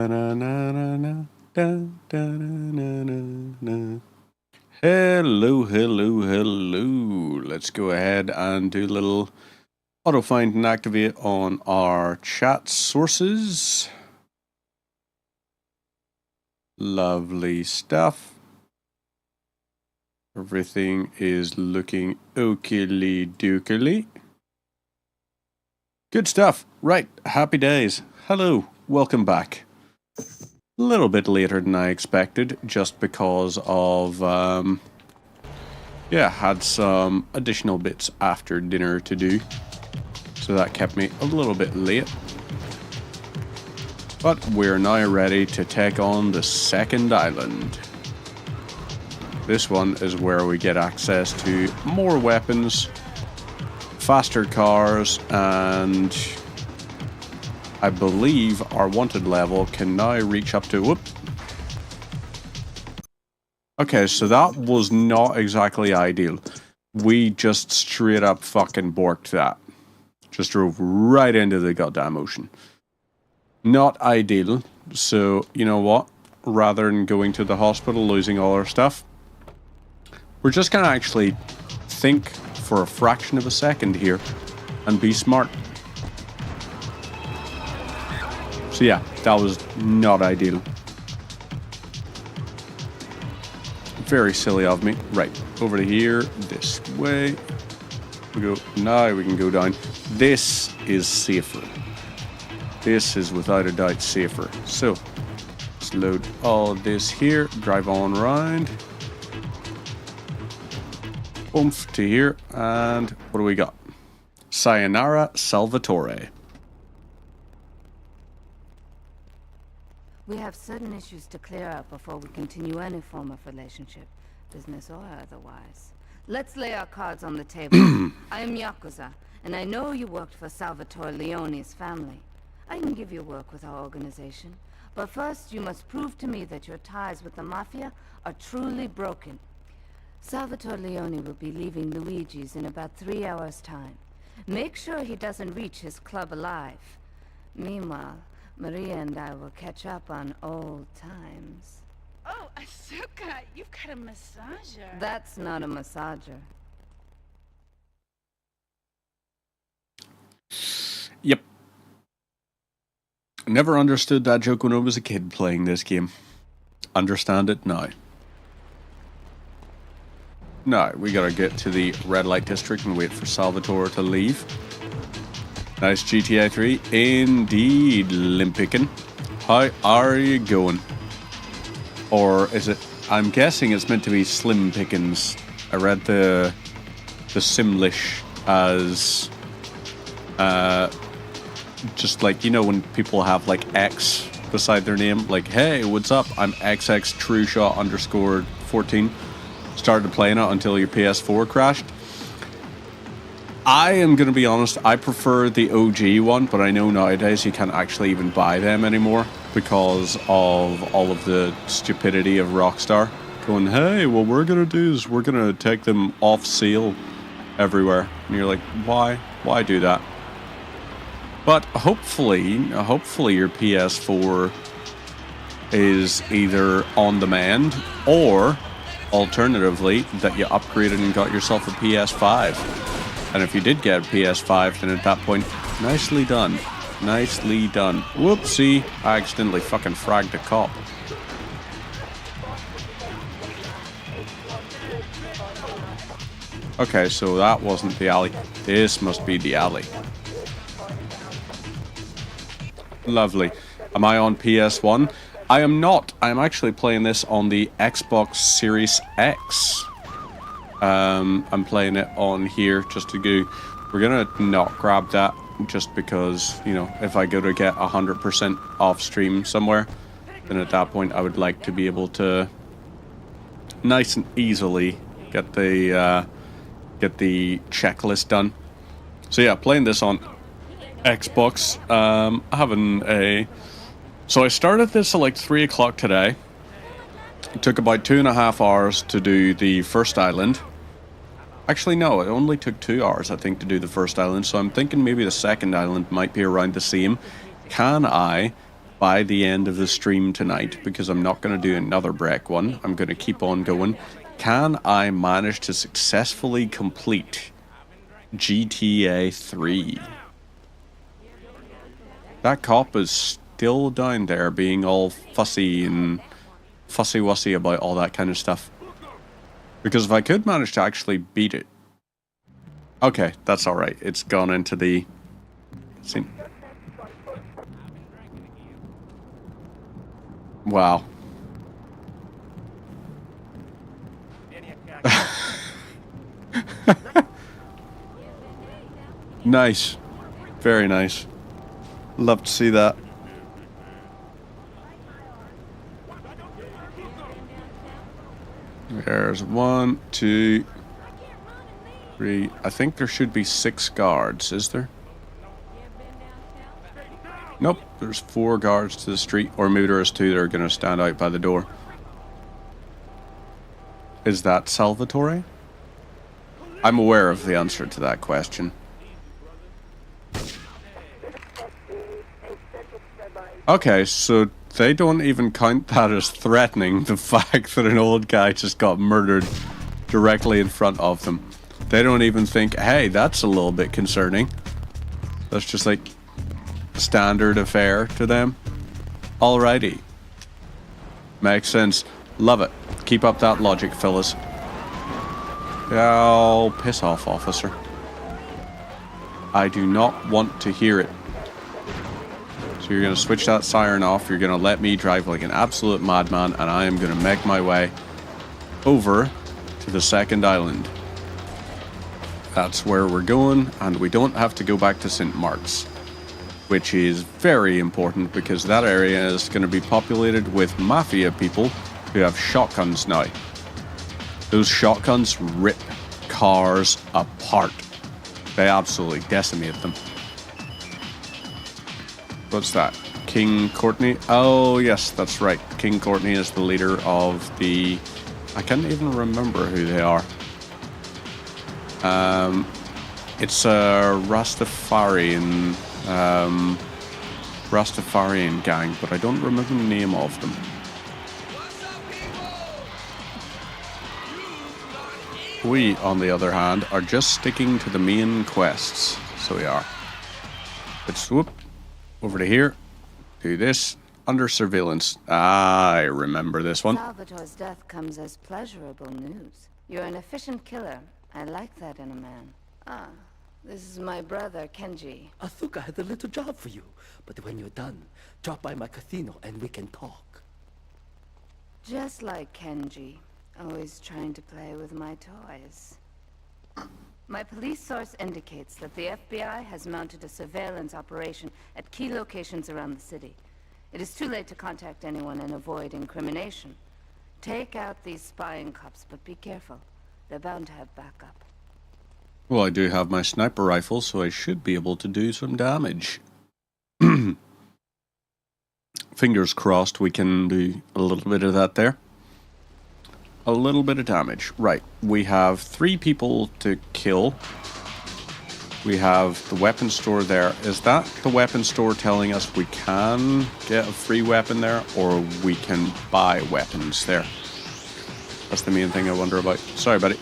Da-na-na-na-na, da-da-na-na-na-na. Hello, hello, hello. Let's go ahead and do a little auto find and activate on our chat sources. Lovely stuff. Everything is looking okily dokily. Good stuff. Right, happy days. Hello, welcome back. A little bit later than I expected, just because of, had some additional bits after dinner to do. So that kept me a little bit late. But we're now ready to take on the second island. This one is where we get access to more weapons, faster cars, and I believe our wanted level can now reach up to... Whoop. Okay, so that was not exactly ideal. We just straight up fucking borked that. Just drove right into the goddamn ocean. Not ideal. So, you know what? Rather than going to the hospital, losing all our stuff, we're just gonna actually think for a fraction of a second here and be smart. So yeah, that was not ideal. Very silly of me. Right, over to here, this way. We go, now we can go down. This is safer. This is without a doubt safer. So, let's load all of this here, drive on around. Oomph to here, and what do we got? Sayonara Salvatore. We have certain issues to clear up before we continue any form of relationship, business or otherwise. Let's lay our cards on the table. I am Yakuza, and I know you worked for Salvatore Leone's family. I can give you work with our organization, but first you must prove to me that your ties with the Mafia are truly broken. Salvatore Leone will be leaving Luigi's in about 3 hours' time. Make sure he doesn't reach his club alive. Meanwhile, Maria and I will catch up on old times. Oh, Asuka, you've got a massager. That's not a massager. Yep. Never understood that joke when I was a kid playing this game. Understand it now. Now, we gotta get to the red light district and wait for Salvatore to leave. Nice GTA 3. Indeed, Limpicken. How are you going? Or is it... I'm guessing it's meant to be Slim Pickens. I read the Simlish as... just like, you know, when people have like X beside their name. Like, hey, what's up? I'm XX TrueShot _ 14. Started playing it until your PS4 crashed. I am going to be honest, I prefer the OG one, but I know nowadays you can't actually even buy them anymore because of all of the stupidity of Rockstar. Going, hey, what we're going to do is we're going to take them off sale everywhere. And you're like, why? Why do that? But hopefully your PS4 is either on demand or alternatively that you upgraded and got yourself a PS5. And if you did get a PS5, then at that point, nicely done. Nicely done. Whoopsie, I accidentally fucking fragged a cop. Okay, so that wasn't the alley. This must be the alley. Lovely. Am I on PS1? I am not. I am actually playing this on the Xbox Series X. I'm playing it on here just to go. We're gonna not grab that just because, you know, if I go to get 100% off stream somewhere, then at that point I would like to be able to nice and easily get the checklist done. So yeah, playing this on Xbox. So I started this at like 3 o'clock today. It took about 2.5 hours to do the first island. Actually, no, it only took 2 hours, I think, to do the first island. So I'm thinking maybe the second island might be around the same. Can I by the end of the stream tonight, because I'm not going to do another break one. I'm going to keep on going. Can I manage to successfully complete GTA 3? That cop is still down there being all fussy and fussy-wussy about all that kind of stuff. Because if I could manage to actually beat it... Okay, that's alright. It's gone into the... scene. Wow. Nice. Very nice. Love to see that. There's 1, 2, 3. I think there should be 6 guards, is there? Nope, there's 4 guards to the street, or maybe there's 2 that are going to stand out by the door. Is that Salvatore? I'm aware of the answer to that question. Okay, so they don't even count that as threatening, the fact that an old guy just got murdered directly in front of them. They don't even think, hey, that's a little bit concerning. That's just like standard affair to them. Alrighty. Makes sense. Love it. Keep up that logic, fellas. Oh, piss off, officer. I do not want to hear it. So you're going to switch that siren off. You're going to let me drive like an absolute madman, and I am going to make my way over to the second island. That's where we're going, and we don't have to go back to St. Mark's, which is very important because that area is going to be populated with mafia people who have shotguns now. Those shotguns rip cars apart. They absolutely decimate them. What's that? King Courtney? Oh, yes, that's right. King Courtney is the leader of the... I can't even remember who they are. It's a Rastafarian gang, but I don't remember the name of them. We, on the other hand, are just sticking to the main quests. So we are. Let's swoop over to here. Do this. Under surveillance. I remember this one. Salvatore's death comes as pleasurable news. You're an efficient killer. I like that in a man. Ah, this is my brother, Kenji. I think I had a little job for you, but when you're done, drop by my casino and we can talk. Just like Kenji. Always trying to play with my toys. My police source indicates that the FBI has mounted a surveillance operation at key locations around the city. It is too late to contact anyone and avoid incrimination. Take out these spying cops, but be careful. They're bound to have backup. Well, I do have my sniper rifle, so I should be able to do some damage. Fingers crossed we can do a little bit of that there. A little bit of damage. Right, we have 3 people to kill. We have the weapon store there. Is that the weapon store telling us we can get a free weapon there, or we can buy weapons there? That's the main thing I wonder about. Sorry, buddy.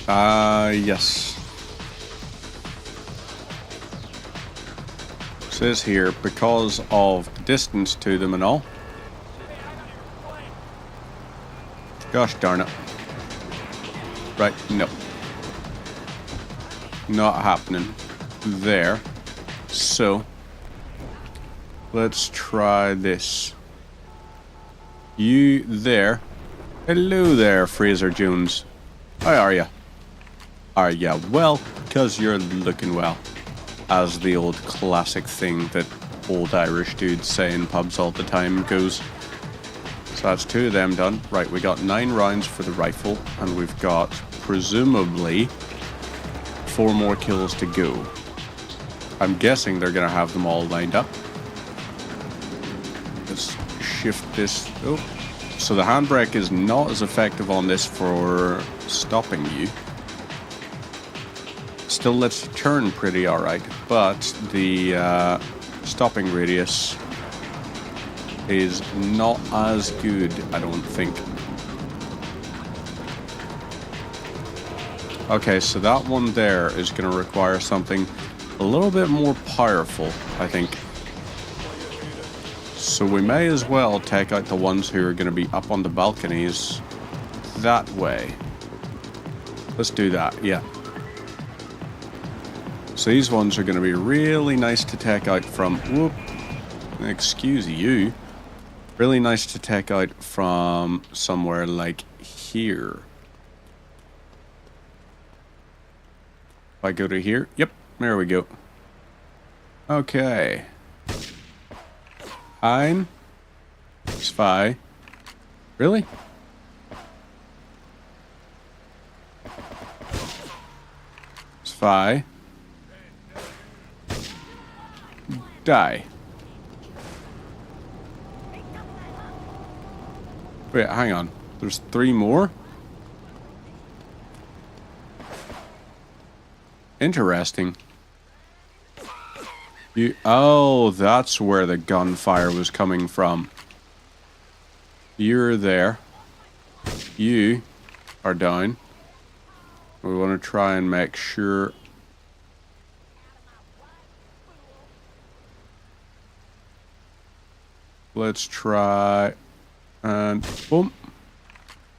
Yes. It says here, because of the distance to them and all. Gosh darn it. Right, no. Not happening there. So, let's try this. You there. Hello there, Fraser Jones. How are you? Are ya well? Because you're looking well. As the old classic thing that old Irish dudes say in pubs all the time goes. So that's 2 of them done. Right, we got 9 rounds for the rifle, and we've got, presumably, 4 more kills to go. I'm guessing they're going to have them all lined up. Let's shift this. Oh, so the handbrake is not as effective on this for stopping you. It's Still lets you turn pretty alright, but the stopping radius is not as good, I don't think. Okay, so that one there is going to require something a little bit more powerful, I think. So we may as well take out the ones who are going to be up on the balconies that way. Let's do that, yeah. So these ones are going to be really nice to take out from... Whoop. Excuse you. Really nice to take out from somewhere like here. If I go to here, yep, there we go. Okay. Ein. Zwei. Really? Zwei. Die. Wait, hang on. There's 3 more? Interesting. Oh, that's where the gunfire was coming from. You're there. You are down. We want to try and make sure... Let's try... And boom.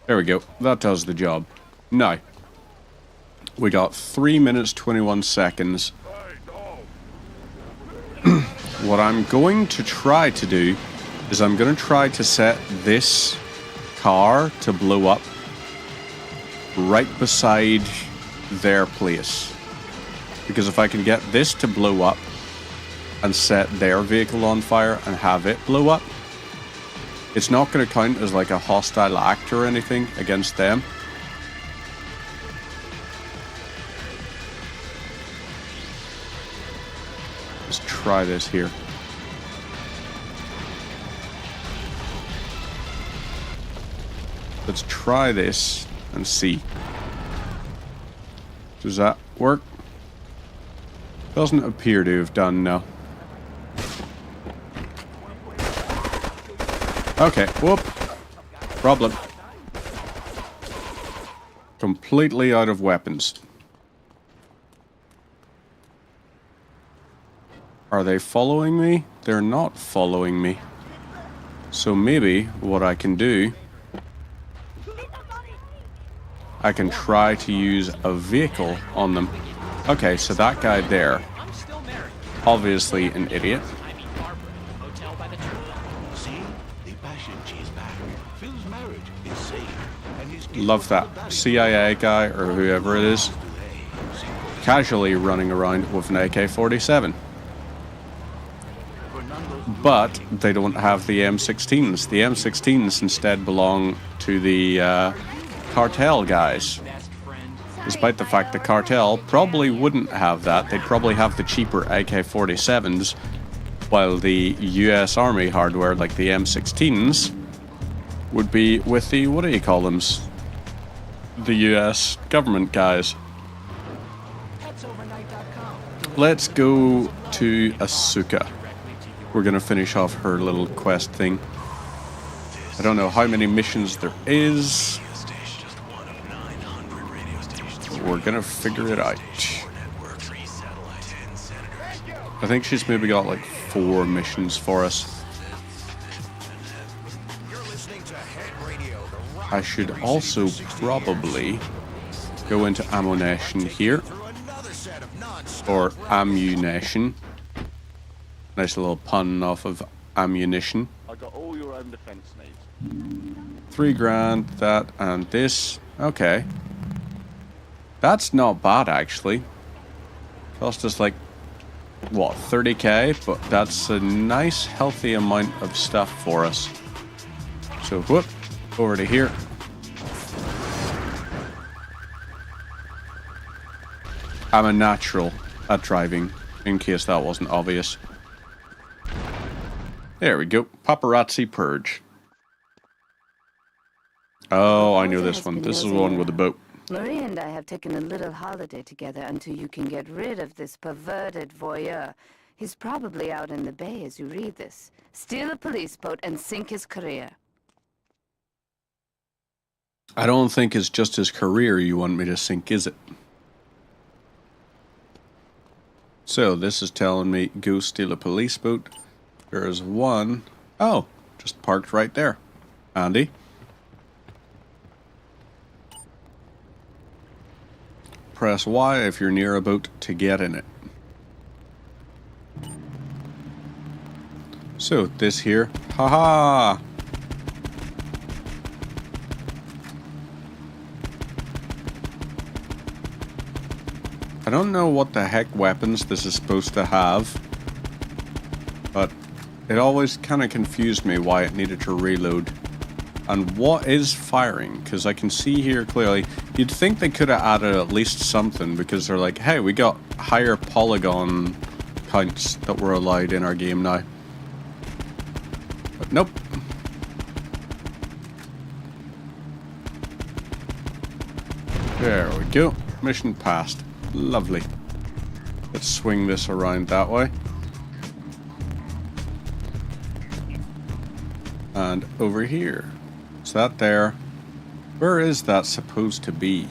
There we go. That does the job. Now, we got 3 minutes 21 seconds. What I'm going to try to do is I'm going to try to set this car to blow up right beside their place. Because if I can get this to blow up and set their vehicle on fire and have it blow up, it's not going to count as like a hostile act or anything against them. Let's try this here. Let's try this and see. Does that work? Doesn't appear to have done, no. Okay, whoop. Problem. Completely out of weapons. Are they following me? They're not following me. So maybe what I can do... I can try to use a vehicle on them. Okay, so that guy there. Obviously an idiot. Love that CIA guy or whoever it is casually running around with an AK-47. But they don't have the M16s. The M16s instead belong to the cartel guys. Despite the fact the cartel probably wouldn't have that. They'd probably have the cheaper AK-47s, while the US Army hardware, like the M16s, would be with the, what do you call them? The US government guys. Let's go to Asuka. We're gonna finish off her little quest thing. I don't know how many missions there is. We're gonna figure it out. I think she's maybe got like 4 missions for us. I should also probably go into ammunition here. Or ammunition. Nice little pun off of ammunition. I got all your own defense needs. $3,000, that and this. Okay. That's not bad actually. Cost us like, what, 30k? But that's a nice healthy amount of stuff for us. So whoop. Over to here. I'm a natural at driving, in case that wasn't obvious. There we go. Paparazzi Purge. Oh, I know this one. This is the one with the boat. Marie and I have taken a little holiday together until you can get rid of this perverted voyeur. He's probably out in the bay as you read this. Steal a police boat and sink his career. I don't think it's just his career you want me to sink, is it? So, this is telling me go steal a police boat. There's one. Oh, just parked right there. Andy. Press Y if you're near a boat to get in it. So, this here. Haha! I don't know what the heck weapons this is supposed to have, but it always kind of confused me why it needed to reload. And what is firing? Because I can see here clearly. You'd think they could have added at least something, because they're like, hey, we got higher polygon counts that were allowed in our game now. But nope. There we go. Mission passed. Lovely. Let's swing this around that way. And over here. Is that there? Where is that supposed to be?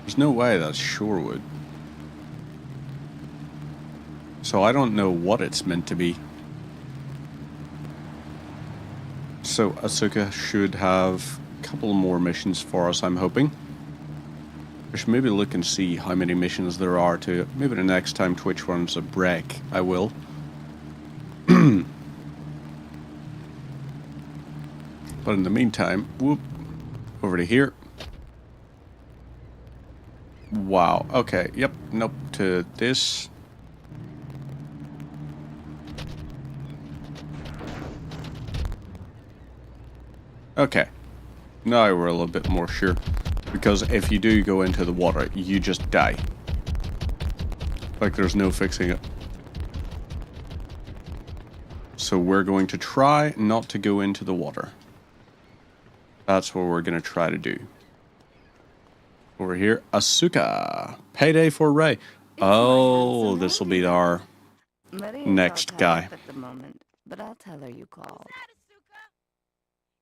There's no way that's Shorewood. So I don't know what it's meant to be. So Asuka should have a couple more missions for us, I'm hoping. I should maybe look and see how many missions there are to... Maybe the next time Twitch runs a break, I will. But in the meantime, whoop, over to here. Wow, okay, yep, nope, to this. Okay, now we're a little bit more sure. Because if you do go into the water, you just die. Like there's no fixing it. So we're going to try not to go into the water. That's what we're going to try to do. Over here, Asuka. Payday for Ray. Oh, this will be our Maria's next all tied guy. up at the moment, but I'll tell her you called. What's that, Asuka?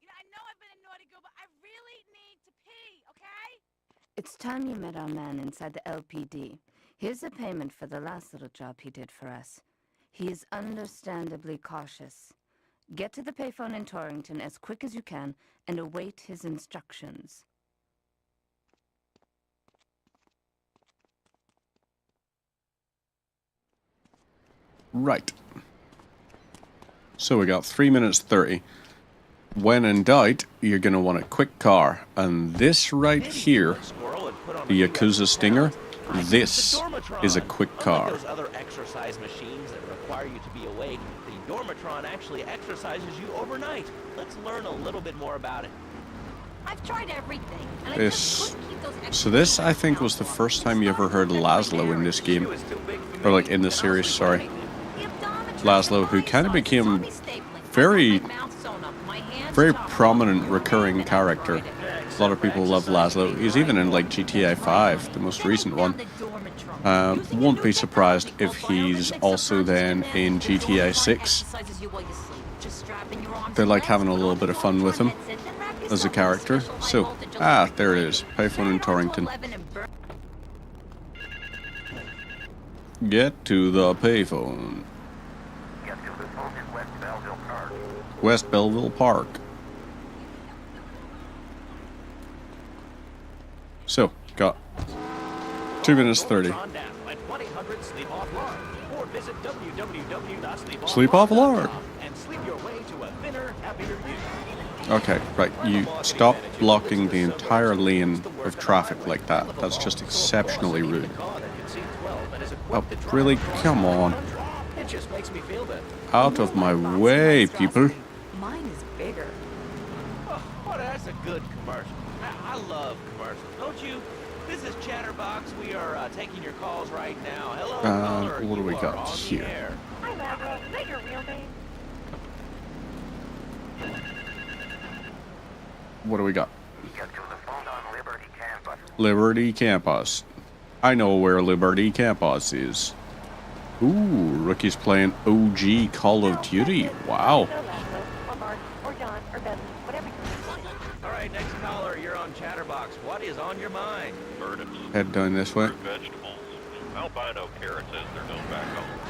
You know, I know I've been a naughty girl, but I really need to pee, okay? It's time you met our man inside the LPD. Here's a payment for the last little job he did for us. He is understandably cautious. Get to the payphone in Torrington as quick as you can and await his instructions. Right. So we got 3 minutes 30. When in doubt, you're going to want a quick car. And this right here, the Yakuza Stinger, this is a quick car. Unlike those other exercise machines that require you to be awake, the Dormatron actually exercises you overnight. Let's learn a little bit more about it. I've tried everything, and I This, just couldn't keep those so this, I think, was the first time you ever heard Laszlo in this game. Or like in the series, sorry. Laszlo, who kind of became very prominent recurring character. A lot of people love Laszlo. He's even in like GTA 5, the most recent one. Won't be surprised if he's also then in GTA 6. They're like having a little bit of fun with him as a character. So, there it is. Payphone in Torrington. Get to the payphone. West Belleville Park. So, got 2 minutes 30. Sleep off alarm. Okay, right, you stop blocking the entire lane of traffic like that. That's just exceptionally rude. Oh, really? Come on. Out of my way, people. Mine is bigger. Oh, that's a good commercial. I love commercials, don't you? This is Chatterbox. We are taking your calls right now. Hello, caller. What do we You got are on the here? air. Hi, Laszlo. Is that your real name? What do we got? Liberty Campus. I know where Liberty Campus is. Ooh, Rookie's playing OG Call of Duty. Wow. All right, next caller, you're on Chatterbox. What is on your mind? Turnips, Head down this way. vegetables, albino carrots as they're known back home.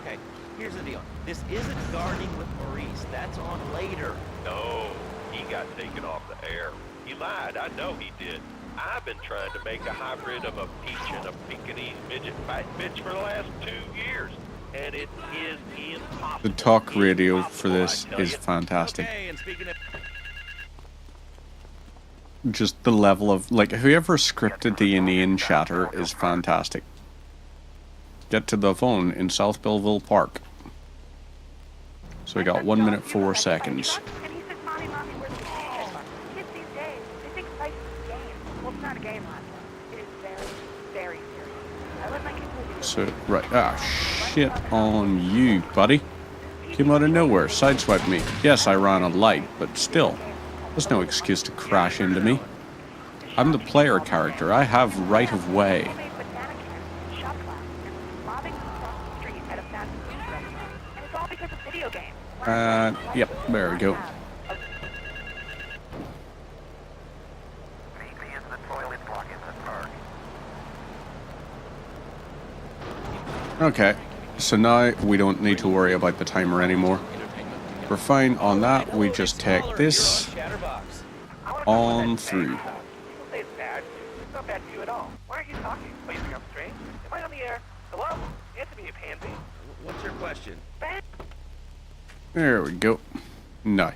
Okay, here's the deal. This isn't Gardening with Maurice. That's on later. No, he got taken off the air. He lied, I know he did. I've been trying to make a hybrid of a peach and a Pekingese midget fight bitch for the last 2 years, and it is impossible. The talk radio for Impossible, this I tell is you. fantastic. Okay, and speaking of... Just the level of, like, whoever scripted the inane chatter is fantastic. Get to the phone in South Belleville Park. So we got 1 minute 4 seconds. And he says, Mommy, where's the game? Kids these days, they think life is a game. Well, it's not a game, Hot. It is very, very serious. I let my kids live in So, right, shit on you, buddy. Came out of nowhere, sideswiped me. Yes, I ran a light, but still, there's no excuse to crash into me. I'm the player character. I have right of way. banana cans, shot glasses, robbing across the street at a fast food restaurant. And it's all because of video games. Yep, there we go. Okay, so now we don't need to worry about the timer anymore. We're fine on that. We just take this Chatterbox. on through. People say it's bad. It's not bad to you at all. Why aren't you talking? Oh, you think I'm strange? Am I on the air? Hello? Answer me, you pansy. What's your question? There we go. No.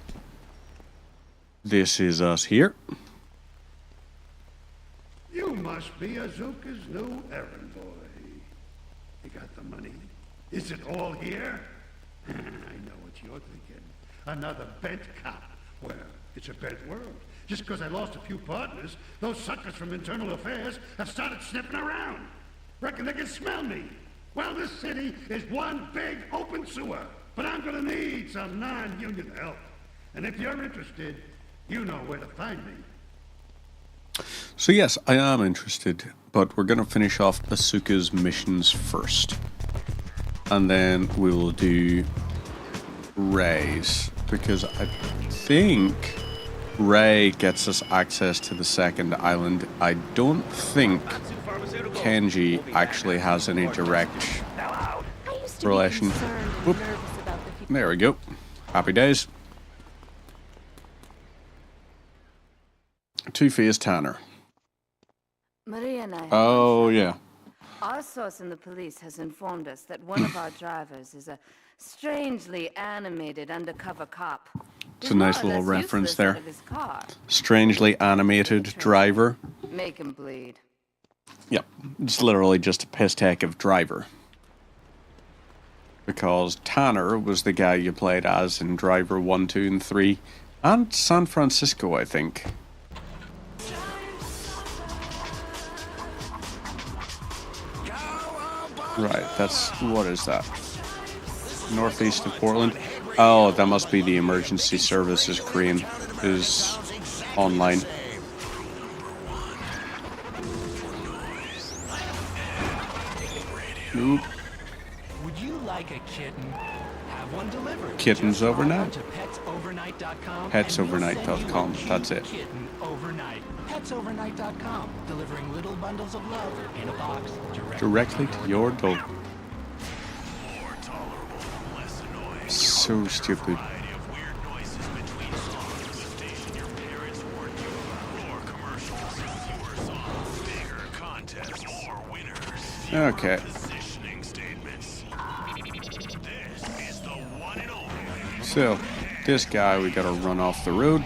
This is us here. You must be Azuka's new errand boy. You got the money? Is it all here? I know what you're thinking. Another bent cop. Well, it's a bent world. Just because I lost a few partners, those suckers from Internal Affairs have started sniffing around. Reckon they can smell me. Well, this city is one big open sewer. But I'm gonna need some non-union help. And if you're interested, you know where to find me. So yes, I am interested, but we're going to finish off Asuka's missions first. And then we will do Ray's, because I think Ray gets us access to the second island. I don't think Kenji actually has any direct relation. Whoop. There we go. Happy days. Two-Face Tanner. Maria and I have Oh, yeah. Our source in the police has informed us that one of our drivers is a strangely animated undercover cop. It's a nice little reference there. Out of his car. Strangely animated driver. Make him bleed. Yep. It's literally just a piss take of driver. Because Tanner was the guy you played as in Driver 1, 2, and 3. And San Francisco, I think. Right, that's... what is that? Northeast of Portland? Oh, that must be the emergency services crane is online. Nope. Would you like a kitten? Have one delivered. Kittens Just log overnight? on to petsovernight.com. Petsovernight.com, that's it. Kitten overnight. Petsovernight.com, delivering little bundles of love in a box Directly to your door. So stupid. Okay. So, this guy we gotta run off the road.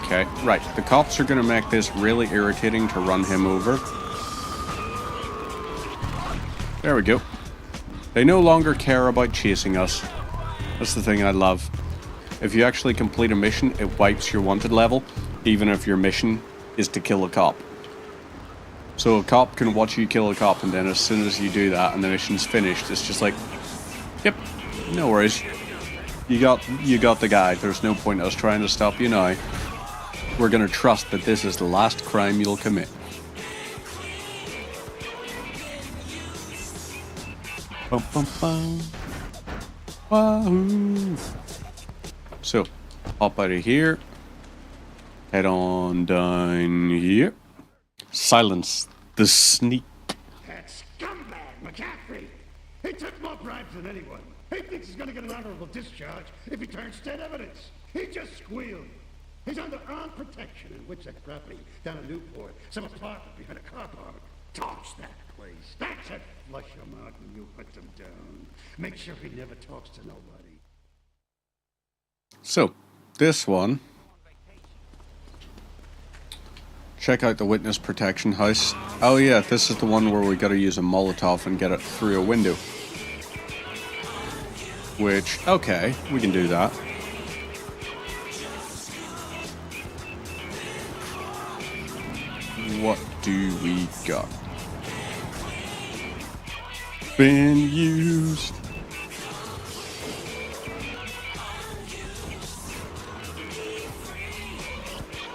Okay, right. The cops are gonna make this really irritating to run him over. There we go. They no longer care about chasing us. That's the thing I love. If you actually complete a mission, it wipes your wanted level, even if your mission is to kill a cop. So a cop can watch you kill a cop, and then as soon as you do that and the mission's finished, it's just like, yep, no worries. You got the guy. There's no point in us trying to stop you now. We're gonna trust that this is the last crime you'll commit. Bum, bum, bum. Wahoo! So, hop out of here. Head on down here. Silence the sneak. That scumbag, McCaffrey! He took more bribes than anyone. He thinks he's gonna get an honorable discharge if he turns state evidence. He just squealed. He's under armed protection in Witchett property down in Newport. Some apartment behind a car park. Toss that place. That's it. Flush him out when you put them down. Make sure he never talks to nobody. So, this one. Check out the witness protection house. Oh yeah, this is the one where we gotta use a Molotov and get it through a window. Which, okay, we can do that. What do we got? Been used.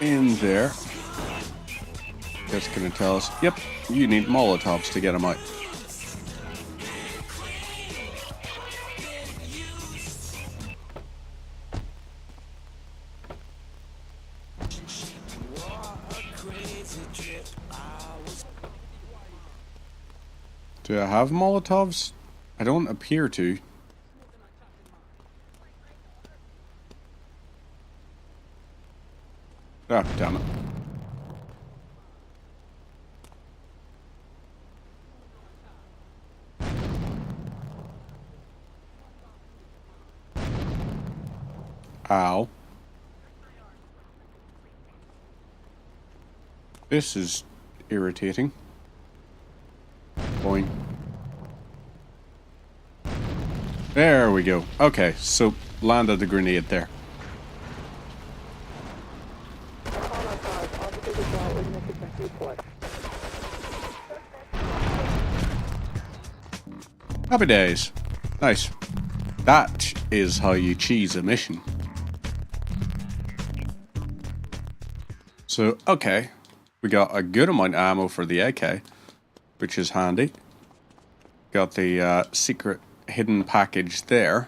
In there. That's gonna tell us, yep, you need Molotovs to get them out. Do I have Molotovs? I don't appear to. Ah, damn it. Ow. This is irritating. Boing. There we go. Okay, so landed the grenade there. Happy days. Nice. That is how you cheese a mission. So, okay. We got a good amount of ammo for the AK, which is handy. Got the secret hidden package there.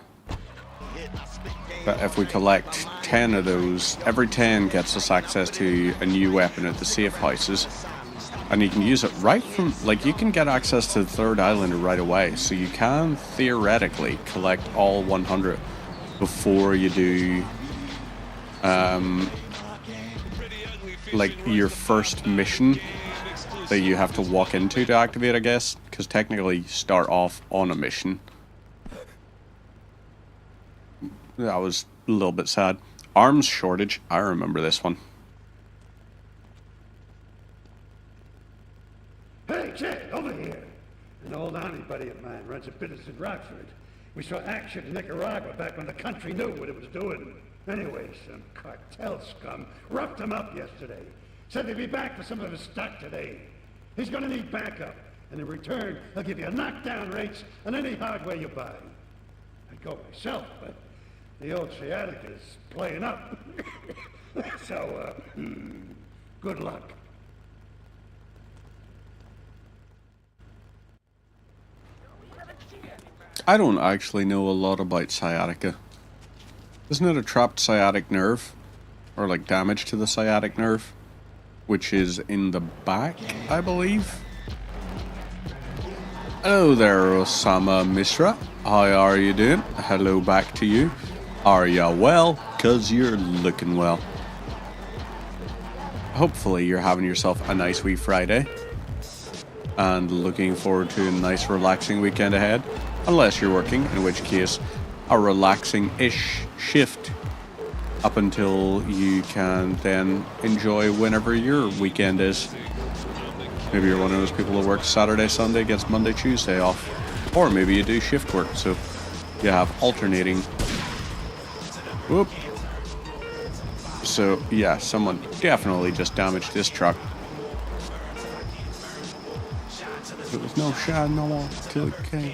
But if we collect 10 of those, every 10 gets us access to a new weapon at the safe houses. And you can use it right from, like, you can get access to the third island right away. So you can theoretically collect all 100 before you do, like, your first mission that you have to walk into to activate, I guess. Because technically you start off on a mission. That was a little bit sad. Arms shortage, I remember this one. Hey, Jed, over here. An old army buddy of mine runs a business in Rockford. We saw action in Nicaragua back when the country knew what it was doing. Anyway, some cartel scum roughed him up yesterday. Said they'd be back for some of his stock today. He's gonna need backup, and in return, he'll give you knockdown rates on any hardware you buy. I'd go myself, but the old sciatica's playing up. So, good luck. I don't actually know a lot about sciatica. Isn't it a trapped sciatic nerve? Or like damage to the sciatic nerve? Which is in the back, I believe? Hello there, Osama Misra. How are you doing? Hello back to you. Are ya well? 'Cause you're looking well. Hopefully you're having yourself a nice wee Friday. And looking forward to a nice relaxing weekend ahead. Unless you're working, in which case a relaxing-ish shift up until you can then enjoy whenever your weekend is. Maybe you're one of those people that works Saturday, Sunday, gets Monday, Tuesday off. Or maybe you do shift work, so you have alternating Whoop. So, yeah, someone definitely just damaged this truck. There was no shine no more, till it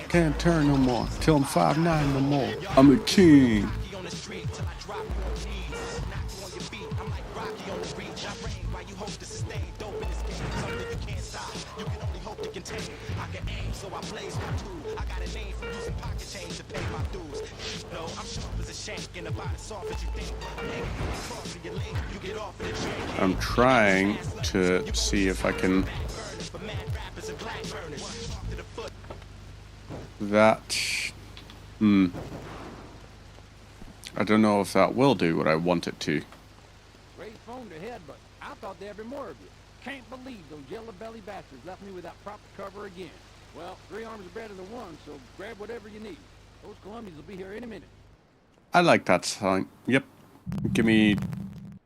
can't turn no more, till I'm 5'9" no more. I'm a king. I'm trying to see if I can... That... I don't know if that will do what I want it to. Ray phoned ahead, but I thought there'd be more of you. Can't believe those yellow belly bastards left me without proper cover again. Well, 3 arms are better than 1, so grab whatever you need. Those Colombians will be here any minute. I like that song. Yep. Give me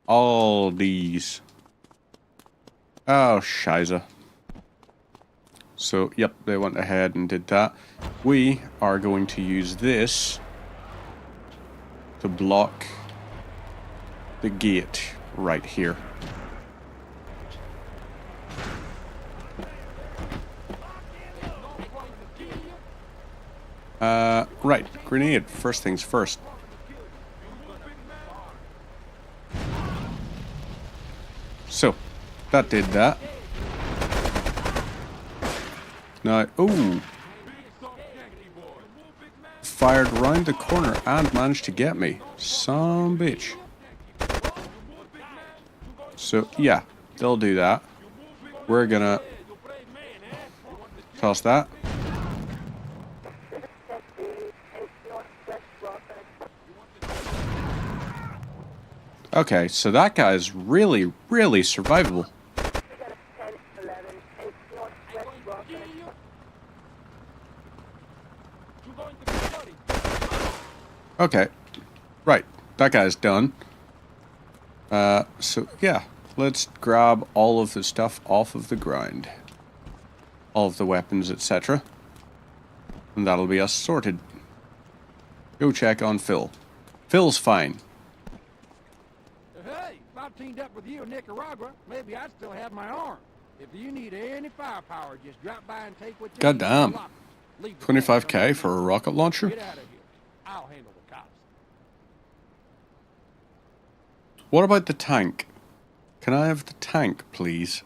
all these. Oh, shiza. So, yep, they went ahead and did that. We are going to use this to block the gate right here. Right, grenade, first things first. So, that did that. Now, ooh. Fired round the corner and managed to get me. Some bitch. So, yeah, they'll do that. We're gonna toss that. Okay, so that guy's really, really survivable. Okay, right, that guy's done. So yeah, let's grab all of the stuff off of the ground. All of the weapons, etc. And that'll be us sorted. Go check on Phil. Phil's fine. Hey, if I teamed up with you in Nicaragua, maybe I'd still have my arm. If you need any firepower, just drop by and take what you need. Goddamn. 25k for a rocket launcher? Get out of here. I'll handle the cops. What about the tank? Can I have the tank, please?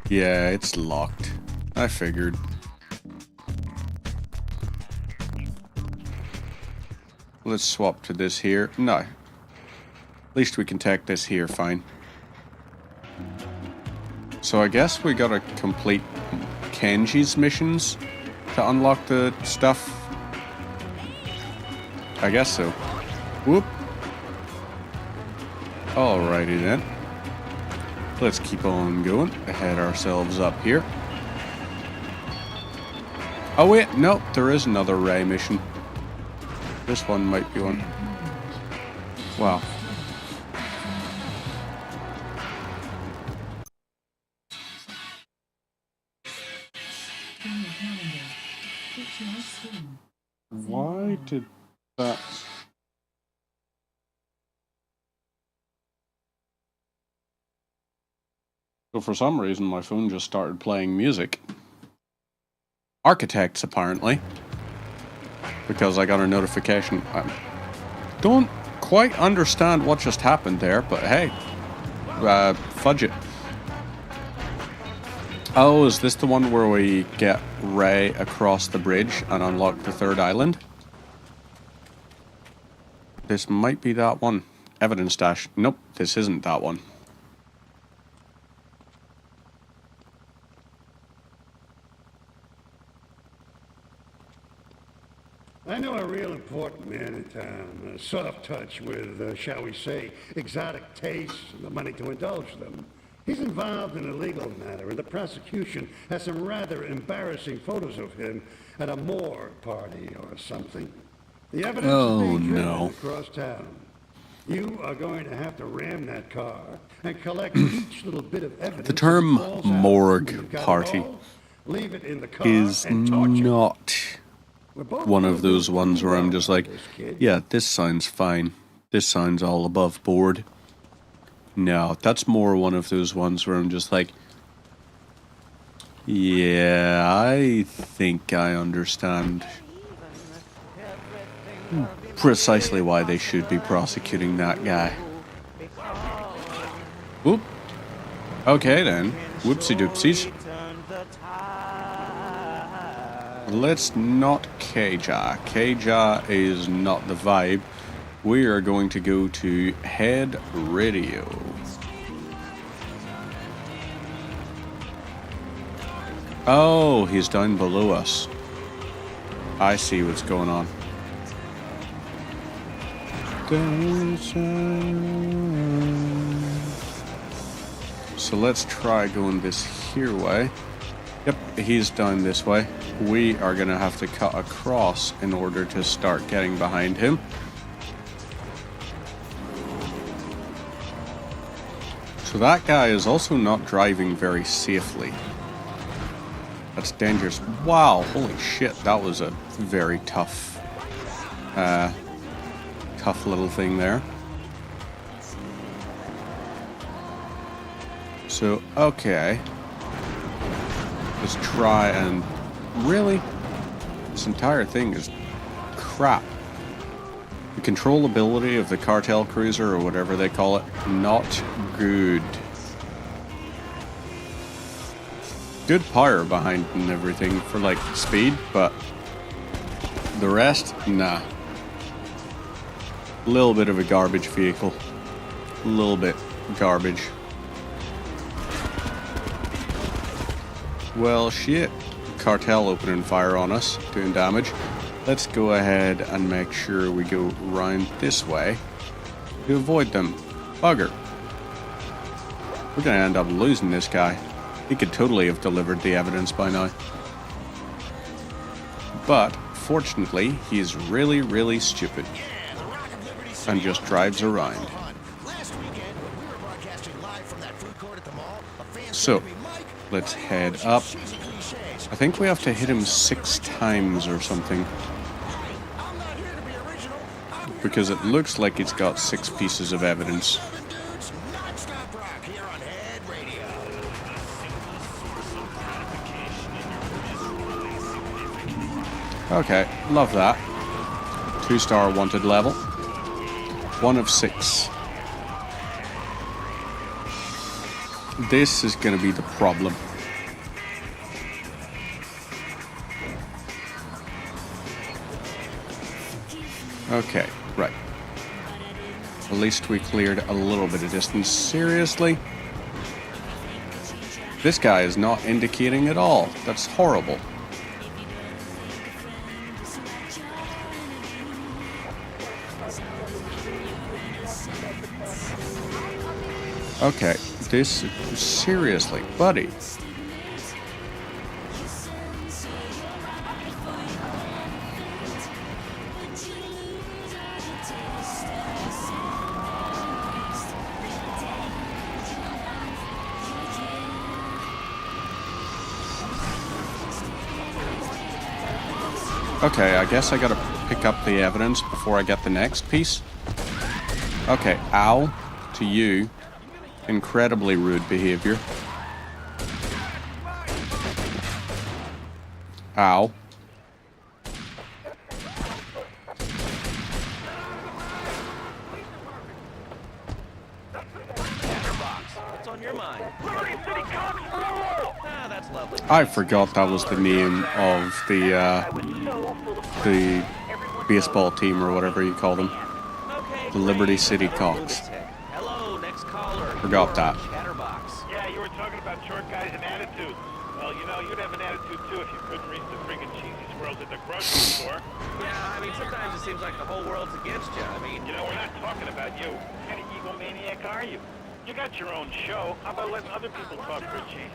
Yeah, it's locked. I figured. Let's swap to this here. No. At least we can take this here, fine. So I guess we gotta complete Kenji's missions to unlock the stuff. I guess so. Whoop. Alrighty then. Let's keep on going. Head ourselves up here. Oh wait, no, there is another Ray mission. This one might be one. Wow. Why did that... So for some reason my phone just started playing music. Architects, apparently. Because I got a notification. I don't quite understand what just happened there, but hey. Fudge it. Oh, is this the one where we get Ray across the bridge and unlock the third island? This might be that one. Evidence dash. Nope, this isn't that one. I know a real important man in town, soft touch with, shall we say, exotic tastes and the money to indulge them. He's involved in a legal matter, and the prosecution has some rather embarrassing photos of him at a morgue party or something. The evidence is being driven across town. You are going to have to ram that car and collect each little bit of evidence. The term morgue party leave it in the car is and torture. not one of those ones where I'm just like, yeah, this sounds fine. This sounds all above board. No, that's more one of those ones where I'm just like, yeah, I think I understand precisely why they should be prosecuting that guy. Whoop. Okay then. Whoopsie doopsies. Let's not Keja. Keja is not the vibe. We are going to go to Head Radio. Oh, he's down below us. I see what's going on. So let's try going this here way. Yep, he's down this way. We are going to have to cut across in order to start getting behind him. So that guy is also not driving very safely. That's dangerous. Wow, holy shit, that was a very tough little thing there. So, okay. Let's try and... Really? This entire thing is crap. The controllability of the cartel cruiser, or whatever they call it, not good. Good power behind and everything for like speed, but the rest, nah. A little bit of a garbage vehicle. A little bit garbage. Well, shit. Cartel opening fire on us, doing damage. Let's go ahead and make sure we go round this way to avoid them. Bugger. We're gonna end up losing this guy. He could totally have delivered the evidence by now. But, fortunately, he's really, really stupid. And just drives around. So, let's head up. I think we have to hit him 6 times or something. Because it looks like it's got 6 pieces of evidence. Okay, love that. 2-star wanted level. 1 of 6. This is going to be the problem. Okay, right. At least we cleared a little bit of distance. Seriously? This guy is not indicating at all. That's horrible. Okay, this... Seriously, buddy. Okay, I guess I gotta pick up the evidence before I get the next piece. Okay, ow to you. Incredibly rude behavior. Ow. What's on your mind? That's lovely. I forgot that was the name of the baseball team or whatever you call them. The Liberty City Cox. Hello, next caller. Forgot that. Chatterbox. Yeah, you were talking about short guys and attitude. Well, you know, you'd have an attitude too if you couldn't reach the friggin' cheesy swirls at the grocery store. Yeah, I mean, sometimes it seems like the whole world's against you. I mean, You know, we're not talking about you. What kind of egomaniac are you? You got your own show. How about letting other people talk for a change?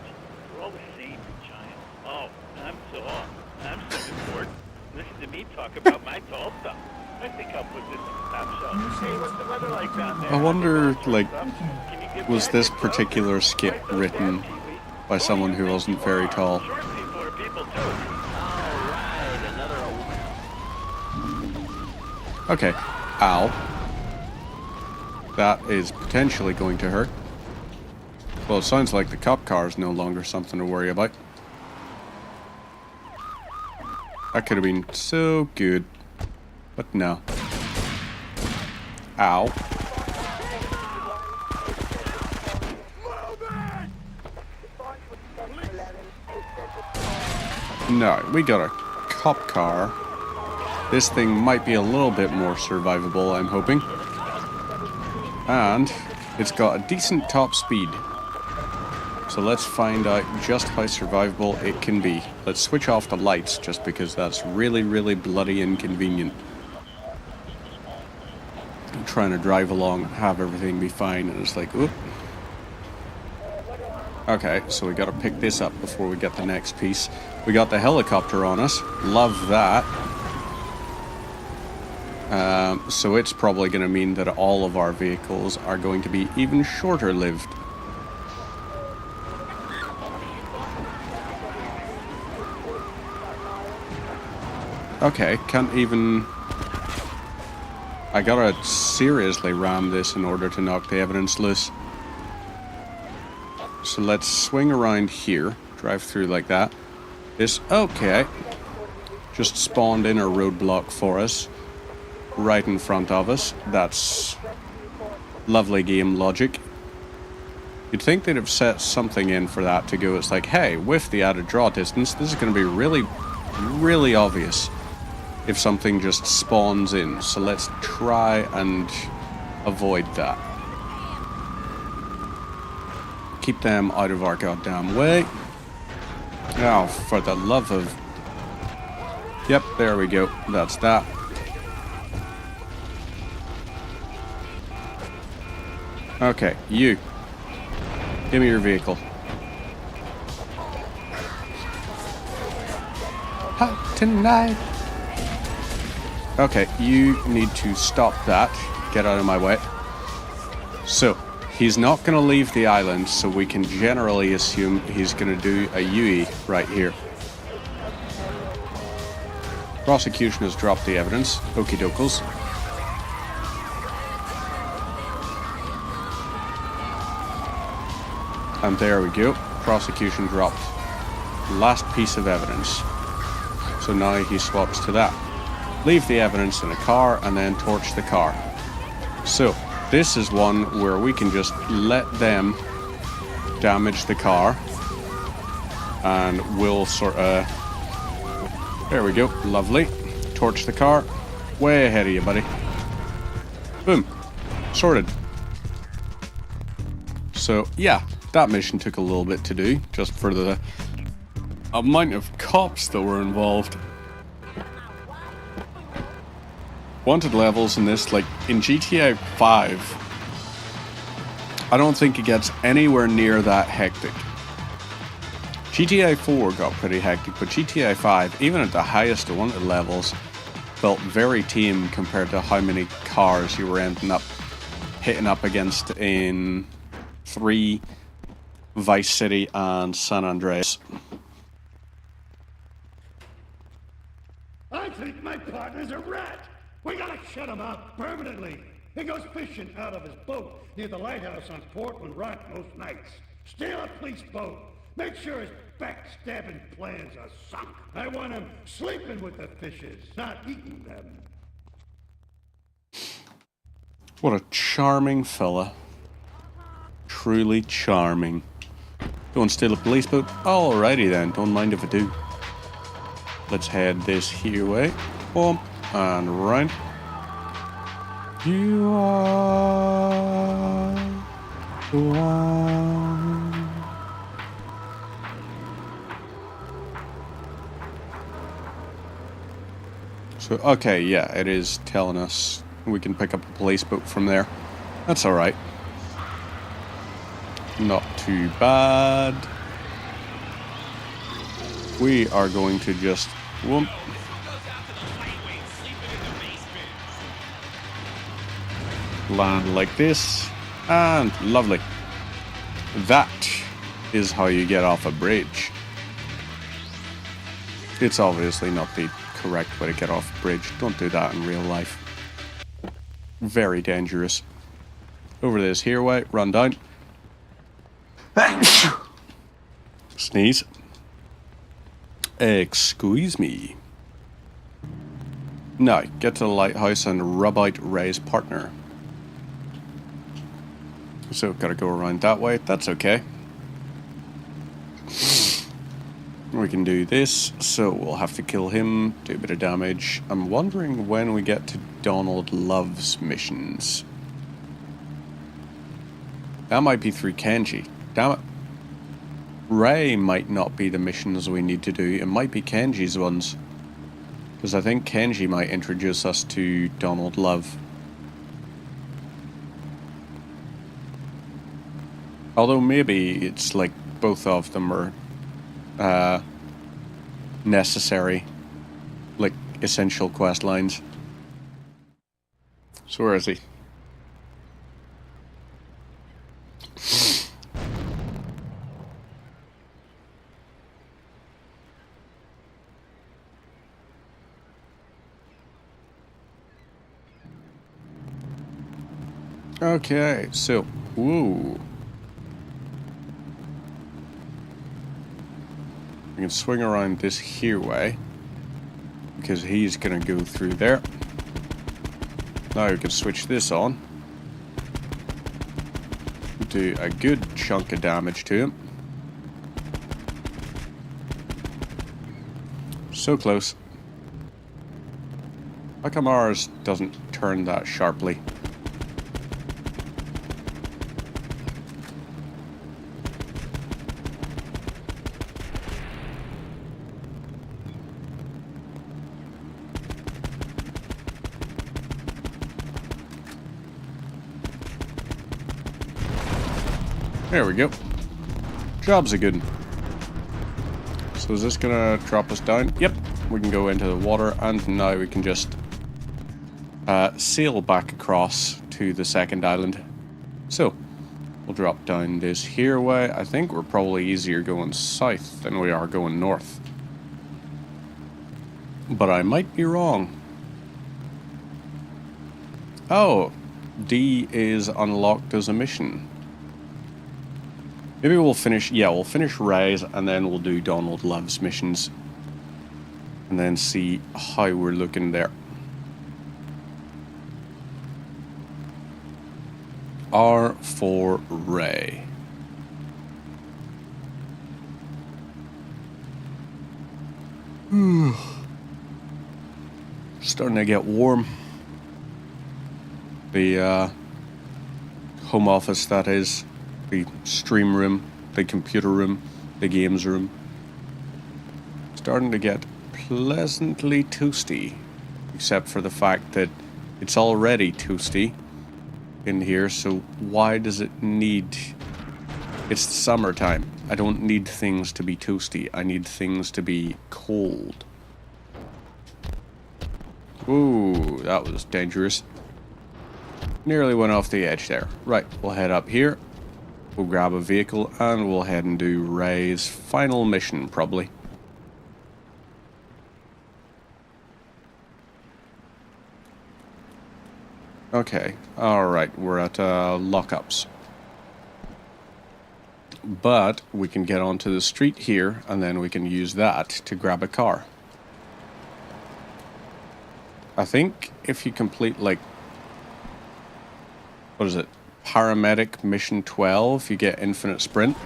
We're all the same, giant. Oh, I'm so bored. Listen to me talk about my tall stuff. I think I'll put this in the top shelf. Hey, what's the weather like down there? I wonder, like, Can you give was me this a tip? particular skit written by someone who wasn't very tall? Short people are people too. all right, another Okay. Ow. That is potentially going to hurt. Well, it sounds like the cop car is no longer something to worry about. That could have been so good. But no. Ow. No, we got a cop car. This thing might be a little bit more survivable, I'm hoping. And it's got a decent top speed. So let's find out just how survivable it can be. Let's switch off the lights just because that's really, really bloody inconvenient. I'm trying to drive along, have everything be fine, and it's like, oop. Okay, so we gotta pick this up before we get the next piece. We got the helicopter on us. Love that. So it's probably going to mean that all of our vehicles are going to be even shorter lived. Okay, can't even... I gotta seriously ram this in order to knock the evidence loose. So let's swing around here, drive through like that. This, okay, just spawned in a roadblock for us. Right in front of us. That's lovely game logic. You'd think they'd have set something in for that to go, it's like, hey, with the added draw distance, this is going to be really, really obvious if something just spawns in. So let's try and avoid that. Keep them out of our goddamn way. Oh, for the love of... Yep, there we go. That's that. Okay, you. Give me your vehicle. Hot tonight. Okay, you need to stop that. Get out of my way. So, he's not going to leave the island, so we can generally assume he's going to do a UE right here. Prosecution has dropped the evidence. Okie dokes. And there we go. Prosecution dropped. Last piece of evidence. So now he swaps to that. Leave the evidence in a car and then torch the car. So this is one where we can just let them damage the car. And we'll sort of... There we go. Lovely. Torch the car. Way ahead of you, buddy. Boom. Sorted. So, yeah. That mission took a little bit to do, just for the amount of cops that were involved. Wanted levels in this, like in GTA 5, I don't think it gets anywhere near that hectic. GTA 4 got pretty hectic, but GTA 5, even at the highest of wanted levels, felt very tame compared to how many cars you were ending up hitting up against in 3, Vice City, and San Andreas. I think my partner's a rat. We gotta shut him up permanently. He goes fishing out of his boat near the lighthouse on Portland Rock most nights. Steal a police boat. Make sure his backstabbing plans are sunk. I want him sleeping with the fishes, not eating them. What a charming fella. Truly charming. Go and steal a police boat? Alrighty then, don't mind if I do. Let's head this here way. Boom, and round. You are the one. So, okay, yeah, it is telling us we can pick up a police boat from there. That's alright. Not too bad. We are going to just whoop. Land like this, and lovely. That is how you get off a bridge. It's obviously not the correct way to get off a bridge. Don't do that in real life. Very dangerous. Over this here way, run down. Sneeze. Excuse me. Now, get to the lighthouse and rub out Ray's partner. So, gotta go around that way. That's okay. We can do this, so we'll have to kill him, do a bit of damage. I'm wondering when we get to Donald Love's missions. That might be through Kenji. Damn it. Ray might not be the missions we need to do. It might be Kenji's ones. Because I think Kenji might introduce us to Donald Love. Although maybe it's like both of them are necessary, like essential quest lines. So where is he? Okay, so, woo. We can swing around this here way, because he's gonna go through there. Now we can switch this on. Do a good chunk of damage to him. So close. How come ours doesn't turn that sharply? There we go. Job's a good one. So is this gonna drop us down? Yep. We can go into the water, and now we can just sail back across to the second island. So, we'll drop down this here way. I think we're probably easier going south than we are going north. But I might be wrong. Oh, D is unlocked as a mission. Maybe we'll finish, yeah, we'll finish Ray's and then we'll do Donald Love's missions. And then see how we're looking there. R for Ray. Starting to get warm. The home office, that is. The stream room, the computer room, the games room. Starting to get pleasantly toasty. Except for the fact that it's already toasty in here, so why does it need... It's the summertime. I don't need things to be toasty. I need things to be cold. Ooh, that was dangerous. Nearly went off the edge there. Right, we'll head up here. We'll grab a vehicle and we'll head and do Ray's final mission, probably. Okay, alright, we're at lockups. But we can get onto the street here and then we can use that to grab a car. I think if you complete, like, what is it? Paramedic Mission 12, you get infinite sprint.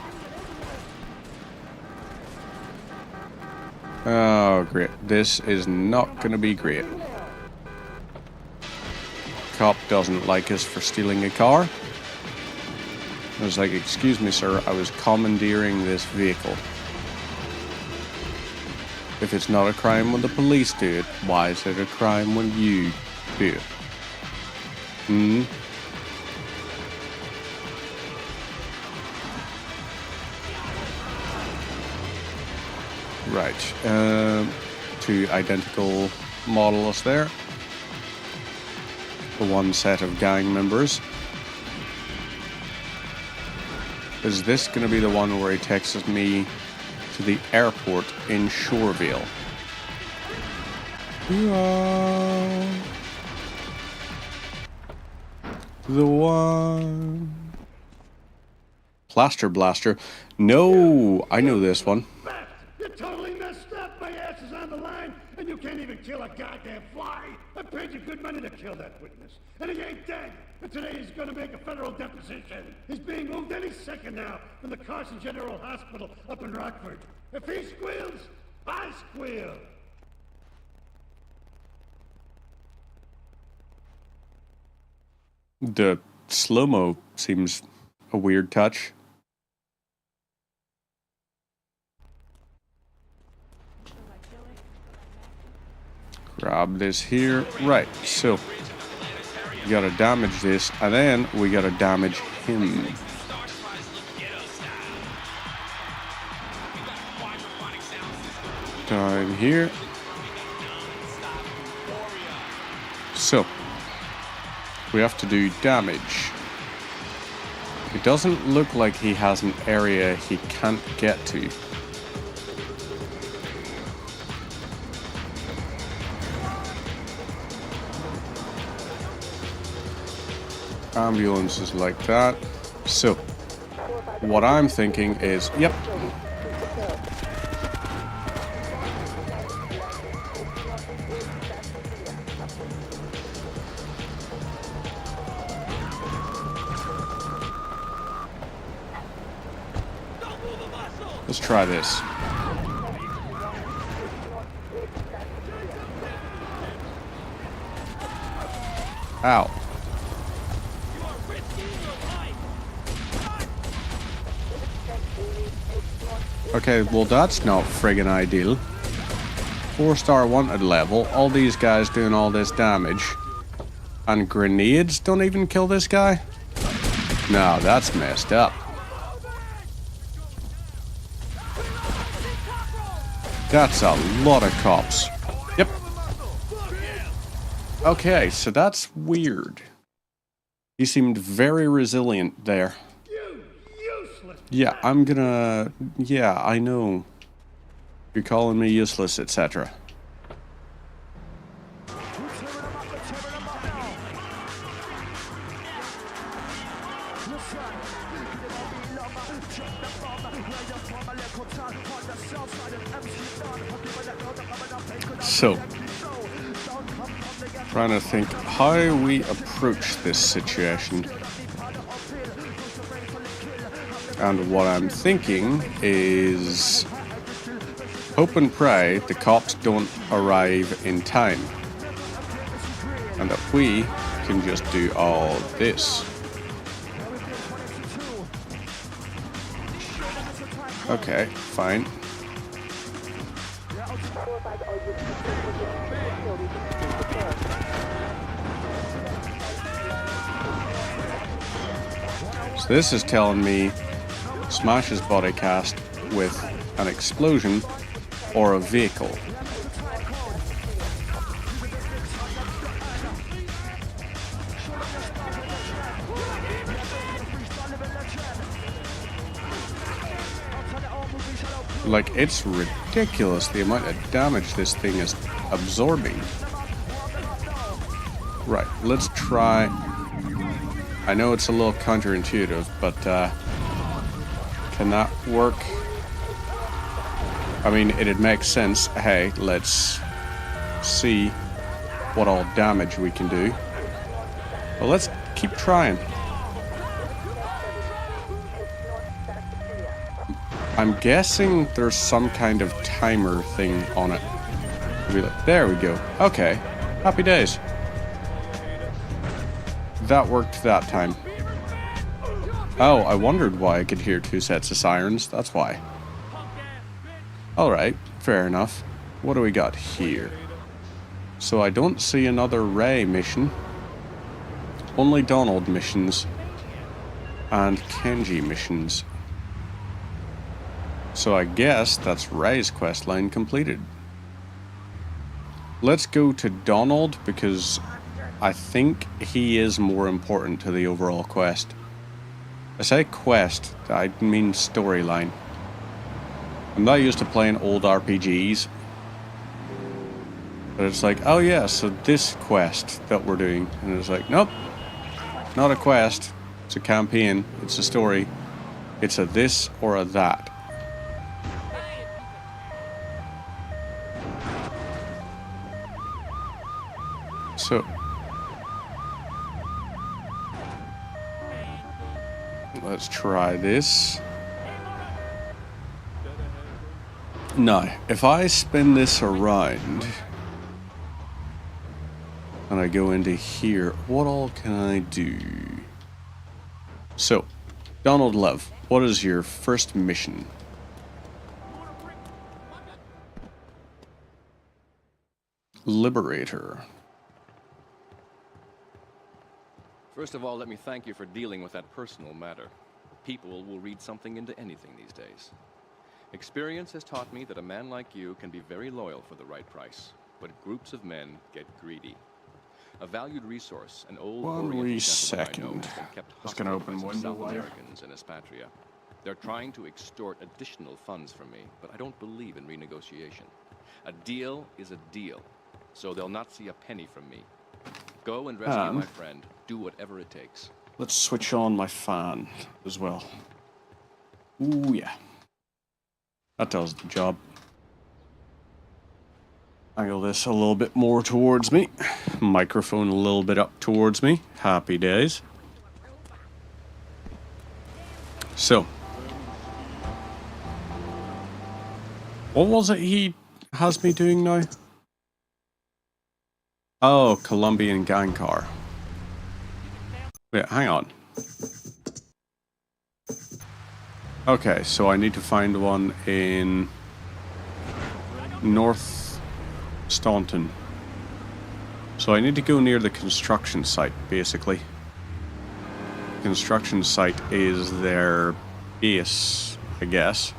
Oh, great. This is not going to be great. Cop doesn't like us for stealing a car. I was like, excuse me, sir, I was commandeering this vehicle. If it's not a crime when the police do it, why is it a crime when you do it? Hmm? Right, two identical models there. The one set of gang members. Is this going to be the one where he takes me to the airport in Shoreville? the one. Plaster Blaster. No, I know this one. You're totally messed up. My ass is on the line, and you can't even kill a goddamn fly. I paid you good money to kill that witness, and he ain't dead. And today he's gonna make a federal deposition. He's being moved any second now from the Carson General Hospital up in Rockford. If he squeals, I squeal. The slow-mo seems a weird touch. Grab this here. Right, so we gotta damage this, and then we gotta damage him. Down here. So we have to do damage. It doesn't look like he has an area he can't get to. Ambulances like that. So what I'm thinking is, yep. Let's try this. Ow. Okay, well that's not friggin' ideal. 4-star wanted level, all these guys doing all this damage. And grenades don't even kill this guy? No, that's messed up. That's a lot of cops. Yep. Okay, so that's weird. He seemed very resilient there. Yeah, I'm gonna... Yeah, I know. You're calling me useless, etc. So, trying to think how we approach this situation. And what I'm thinking is hope and pray the cops don't arrive in time. And that we can just do all this. Okay, fine. So this is telling me smash his body cast with an explosion or a vehicle. Like, it's ridiculous the amount of damage this thing is absorbing. Right, let's try. I know it's a little counterintuitive, but can that work? I mean, it'd make sense. Hey, let's see what all damage we can do. Well, let's keep trying. I'm guessing there's some kind of timer thing on it. There we go. Okay. Happy days. That worked that time. Oh, I wondered why I could hear 2 sets of sirens. That's why. Alright, fair enough. What do we got here? So I don't see another Ray mission. Only Donald missions. And Kenji missions. So I guess that's Ray's questline completed. Let's go to Donald because I think he is more important to the overall quest. I say quest, I mean storyline. I'm not used to playing old RPGs. But it's like, oh yeah, so this quest that we're doing. And it's like, nope. Not a quest. It's a campaign. It's a story. It's a this or a that. So... let's try this. Now, if I spin this around and I go into here, what all can I do? So, Donald Love, what is your first mission? Liberator. First of all, let me thank you for dealing with that personal matter. People will read something into anything these days. Experience has taught me that a man like you can be very loyal for the right price, but groups of men get greedy. A valued resource, an old Oriental gentleman I know has been kept hostage by some South Americans in Espatria. They're trying to extort additional funds from me, but I don't believe in renegotiation. A deal is a deal, so they'll not see a penny from me. Go and rescue my friend. Do whatever it takes. Let's switch on my fan as well. Ooh, yeah. That does the job. Angle this a little bit more towards me. Microphone a little bit up towards me. Happy days. So. What was it he has me doing now? Oh, Colombian gang car. Wait, hang on. Okay, so I need to find one in North Staunton. So I need to go near the construction site, basically. Construction site is their base, I guess.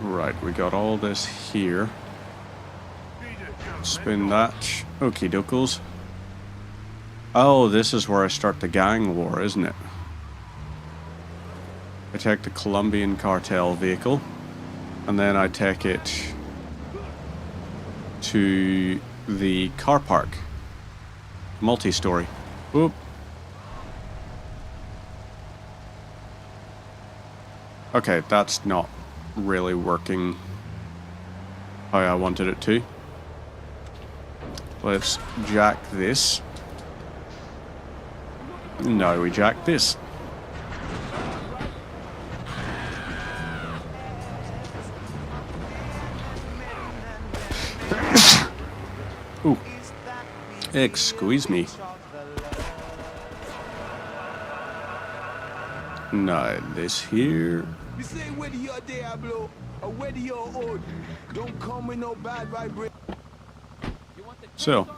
Right, we got all this here. Spin that. Okie dokes. Oh, this is where I start the gang war, isn't it? I take the Colombian cartel vehicle, and then I take it to the car park. Multi-story. Whoop. Okay, that's not really working how I wanted it to. Let's jack this. No, we jack this. Ooh. Excuse me. No, this here. You say whether you're Diablo or whether you're old, don't come with no bad vibration. So,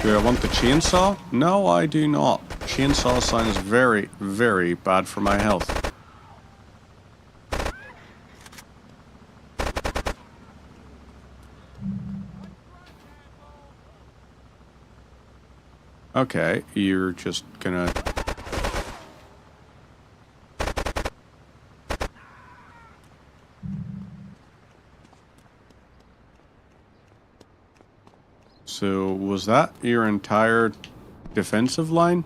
do I want the chainsaw? No, I do not. Chainsaw sounds very, very bad for my health. Okay, you're just gonna... So, was that your entire defensive line?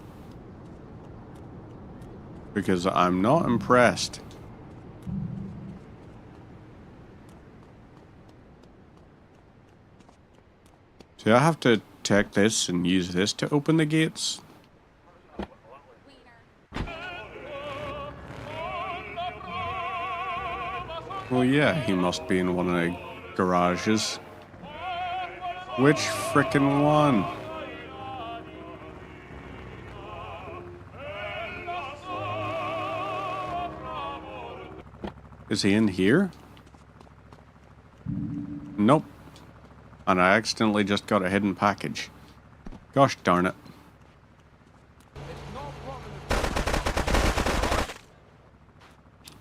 Because I'm not impressed. So I have to take this and use this to open the gates? Well, yeah, he must be in one of the garages. Which frickin' one? Is he in here? Nope. And I accidentally just got a hidden package. Gosh darn it.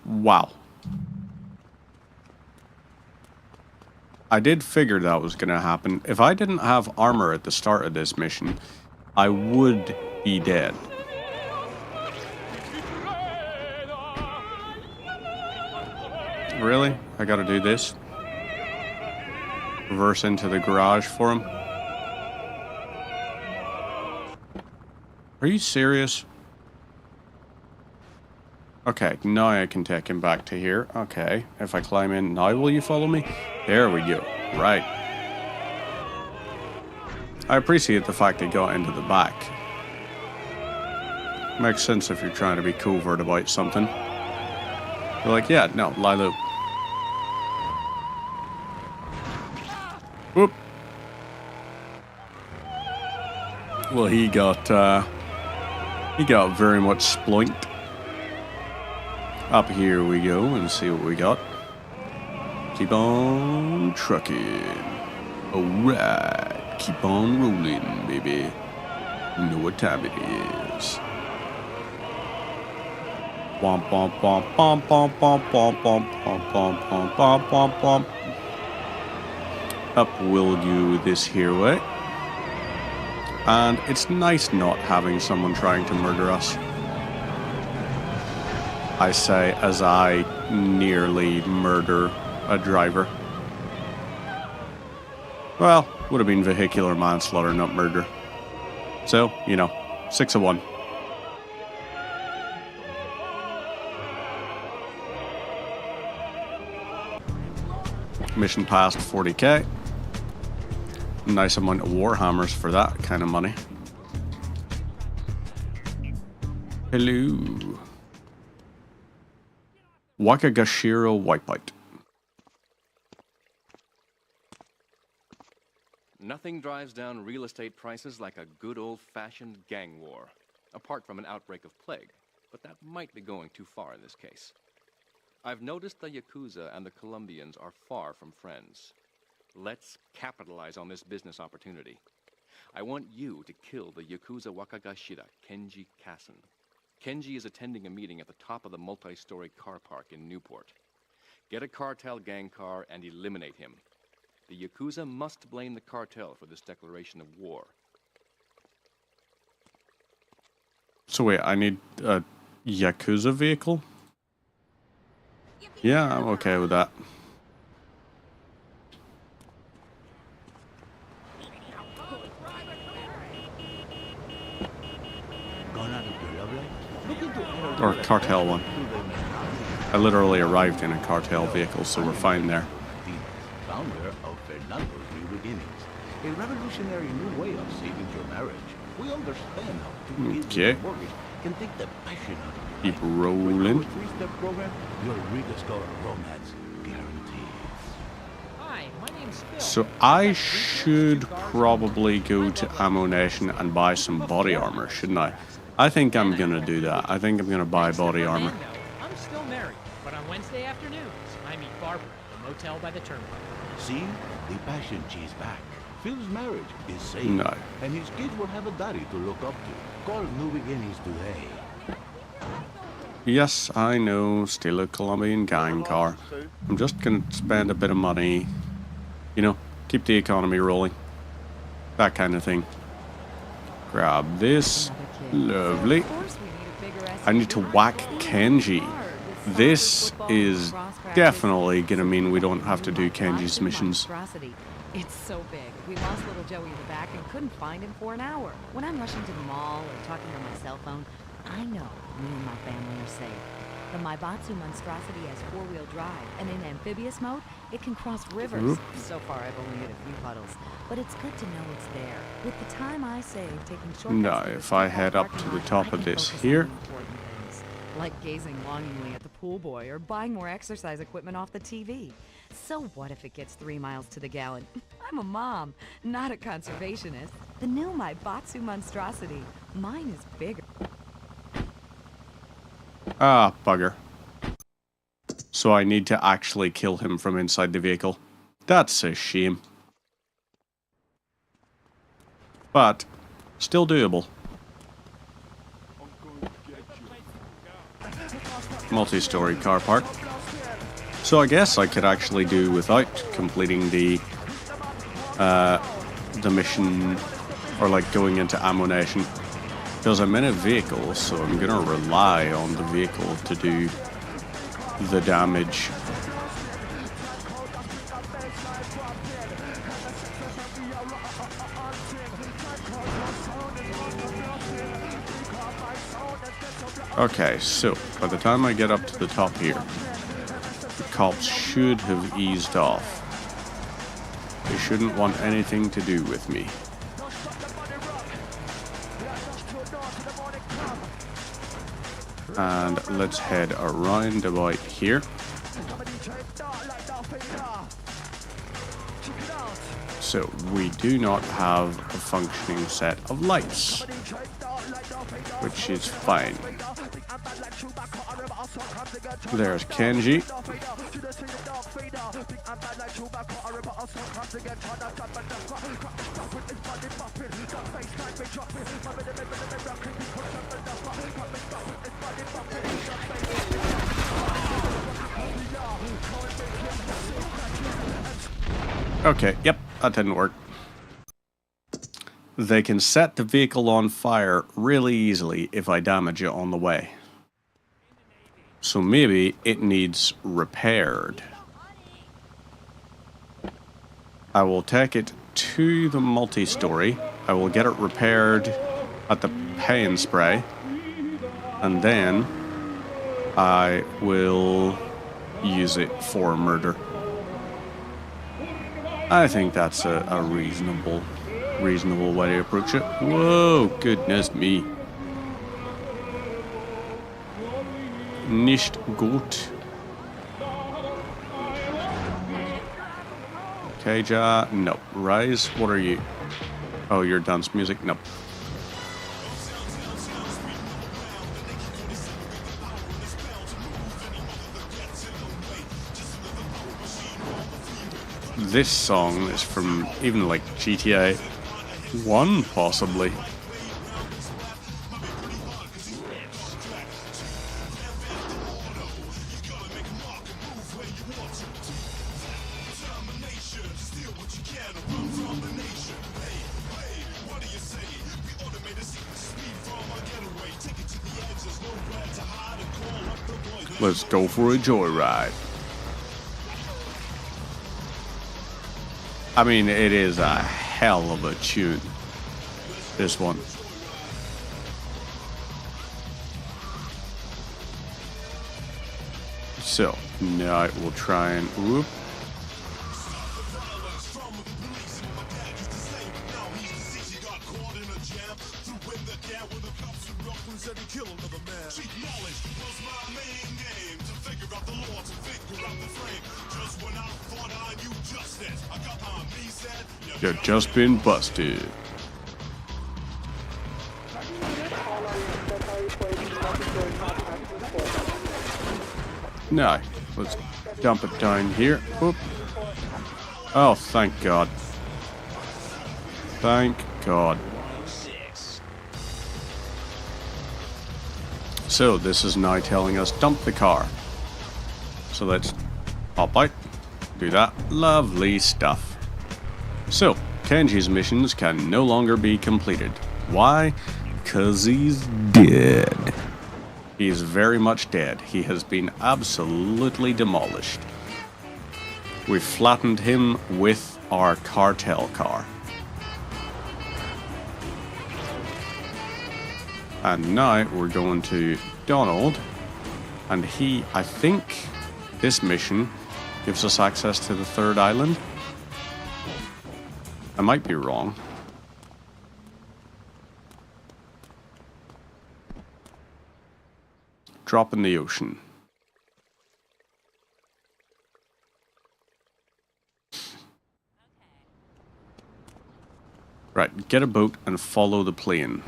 Wow. I did figure that was going to happen. If I didn't have armor at the start of this mission, I would be dead. Really? I gotta do this. Reverse into the garage for him. Are you serious? Okay, now I can take him back to here. Okay, if I climb in now, will you follow me? There we go. Right. I appreciate the fact they got into the back. Makes sense if you're trying to be covert about something. You're like, yeah, no, lie low. Whoop. Well, he got very much sploinked. Up here we go and see what we got. Keep on trucking. Alright. Keep on rolling, baby. You know what time it is. Womp womp womp womp womp womp womp womp womp womp womp womp womp womp. Up we'll go this here way. And it's nice not having someone trying to murder us. I say as I nearly murder a driver. Well, would have been vehicular manslaughter, not murder. So, you know, 6 of 1. Mission passed 40k. Nice amount of Warhammers for that kind of money. Hello. Wakagashiro Wipeout. Nothing drives down real estate prices like a good old-fashioned gang war. Apart from an outbreak of plague. But that might be going too far in this case. I've noticed the Yakuza and the Colombians are far from friends. Let's capitalize on this business opportunity. I want you to kill the Yakuza Wakagashira, Kenji Kassen. Kenji is attending a meeting at the top of the multi-story car park in Newport. Get a cartel gang car and eliminate him. The Yakuza must blame the cartel for this declaration of war. So wait, I need a Yakuza vehicle? Yeah, I'm okay with that. Or cartel one. I literally arrived in a cartel vehicle, so we're fine there. Founder of Fernando's New Beginnings, a revolutionary new way of saving your marriage. We understand how two kids with a mortgage can take the passion out of your Keep rolling. With our 3-step program, you'll rediscover romance guaranteed. Hi, my name's Phil. So I should probably go to Ammo Nation and buy some body armor, shouldn't I? I think I'm gonna do that. I think I'm gonna buy body armor. I'm still married, but on Wednesday afternoons, I meet Barbara at the motel by the turnpike. See? The passion she's back. Phil's marriage is safe. No. And his kids will have a daddy to look up to. Call New Beginnings today. Yes, I know, still a Colombian gang car. I'm just gonna spend a bit of money, you know, keep the economy rolling. That kind of thing. Grab this. Lovely. I need to whack Kenji. This is definitely gonna mean we don't have to do Kenji's missions. It's so big. We lost little Joey in the back and couldn't find him for an hour. When I'm rushing to the mall or talking on my cell phone, I know me and my family are safe. The Maibatsu monstrosity has 4-wheel drive, and in amphibious mode, it can cross rivers. So far, I've only hit a few puddles, but it's good to know it's there. With the time I save taking shortcuts. Now, if I head up to the top of this here. Like gazing longingly at the pool boy or buying more exercise equipment off the TV. So what if it gets 3 miles to the gallon? I'm a mom, not a conservationist. The new Maibatsu monstrosity. Mine is bigger. Ah, bugger. So I need to actually kill him from inside the vehicle. That's a shame. But, still doable. Multi-story car park. So I guess I could actually do without completing the mission, or like going into Ammo Nation. Because I'm in a vehicle, so I'm gonna rely on the vehicle to do the damage. Okay, so by the time I get up to the top here, the cops should have eased off. They shouldn't want anything to do with me. And let's head around about here. So we do not have a functioning set of lights, which is fine. There's Kenji. Okay, yep, that didn't work. They can set the vehicle on fire really easily if I damage it on the way. So maybe it needs repaired. I will take it to the multi-story. I will get it repaired at the Pay and Spray. And then I will use it for murder. I think that's a reasonable way to approach it. Whoa, goodness me. Nicht gut. Keija, no. Rise, what are you? Oh, you're dance music? No. This song is from even like GTA 1, possibly. Let's go for a joyride. I mean, it is a hell of a tune, this one. So, now we'll try and whoop. You've just been busted. Now, let's dump it down here. Whoop. Oh, thank God. Thank God. So, this is now telling us dump the car. So let's pop out, do that. Lovely stuff. So, Kenji's missions can no longer be completed. Why? Because he's dead. He's very much dead. He has been absolutely demolished. We flattened him with our cartel car. And now we're going to Donald. And he, I think, this mission gives us access to the third island. I might be wrong. Drop in the ocean. Right, get a boat and follow the plane.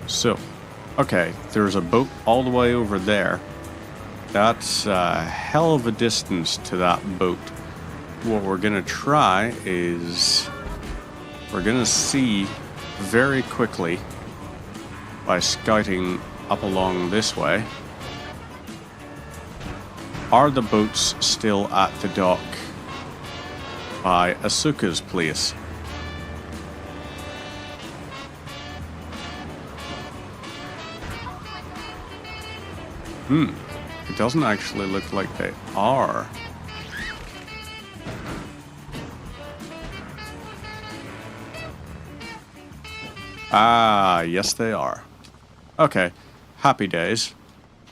So, okay, there's a boat all the way over there. That's a hell of a distance to that boat. What we're going to try is we're going to see very quickly by scouting up along this way. Are the boats still at the dock by Asuka's place? It doesn't actually look like they are. Ah, yes they are. Okay, happy days.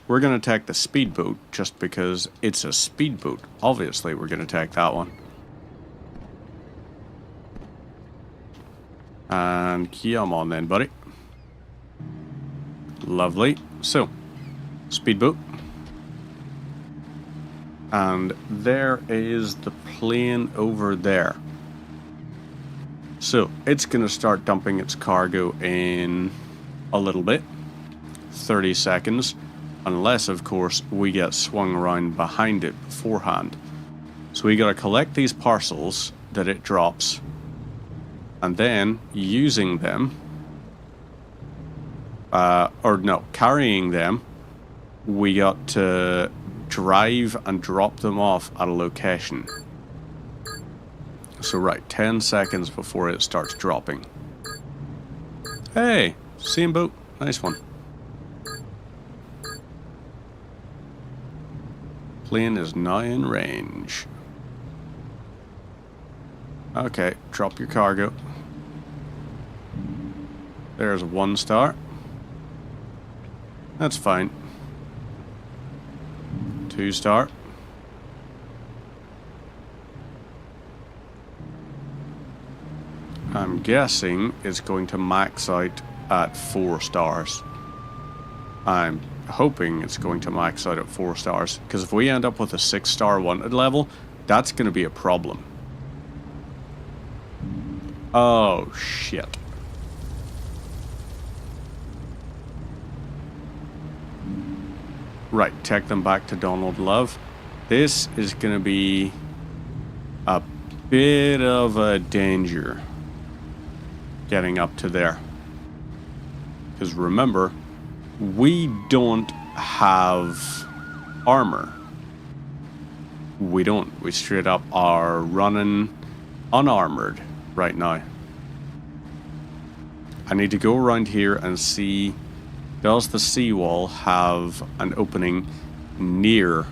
We're gonna take the speedboat just because it's a speedboat. Obviously, we're gonna take that one. And come on then, buddy. Lovely. So, speedboat. And there is the plane over there. So, it's going to start dumping its cargo in a little bit. 30 seconds. Unless, of course, we get swung around behind it beforehand. So we got to collect these parcels that it drops. And then, using them... carrying them, we got to drive and drop them off at a location. So right, 10 seconds before it starts dropping. Hey, same boat. Nice one. Plane is now in range. Okay, drop your cargo. There's 1 star. That's fine. 2 star. I'm guessing it's going to max out at 4 stars. I'm hoping it's going to max out at 4 stars, because if we end up with a 6-star wanted level, that's going to be a problem. Oh, shit. Right, take them back to Donald Love. This is going to be a bit of a danger getting up to there. Because remember, we don't have armor. We don't. We straight up are running unarmored right now. I need to go around here and see, does the seawall have an opening near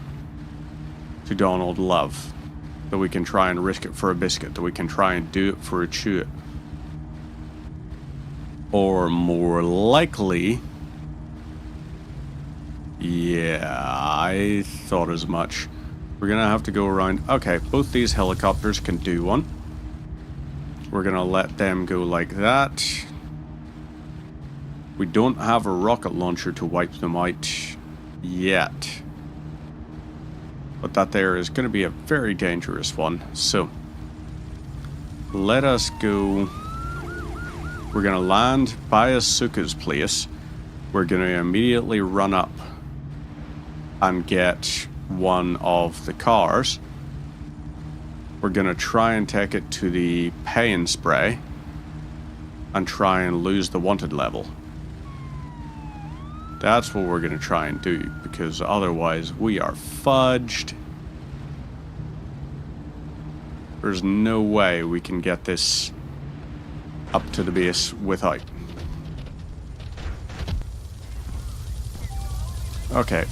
to Donald Love that we can try and risk it for a biscuit, that we can try and do it for a chew it? Or more likely, yeah, I thought as much. We're gonna have to go around. Okay, both these helicopters can do one. We're gonna let them go like that. We don't have a rocket launcher to wipe them out yet. But that there is gonna be a very dangerous one. So, let us go. We're gonna land by Asuka's place. We're gonna immediately run up and get one of the cars. We're gonna try and take it to the pay and spray and try and lose the wanted level. That's what we're gonna try and do, because otherwise we are fudged. There's no way we can get this up to the base without. Okay.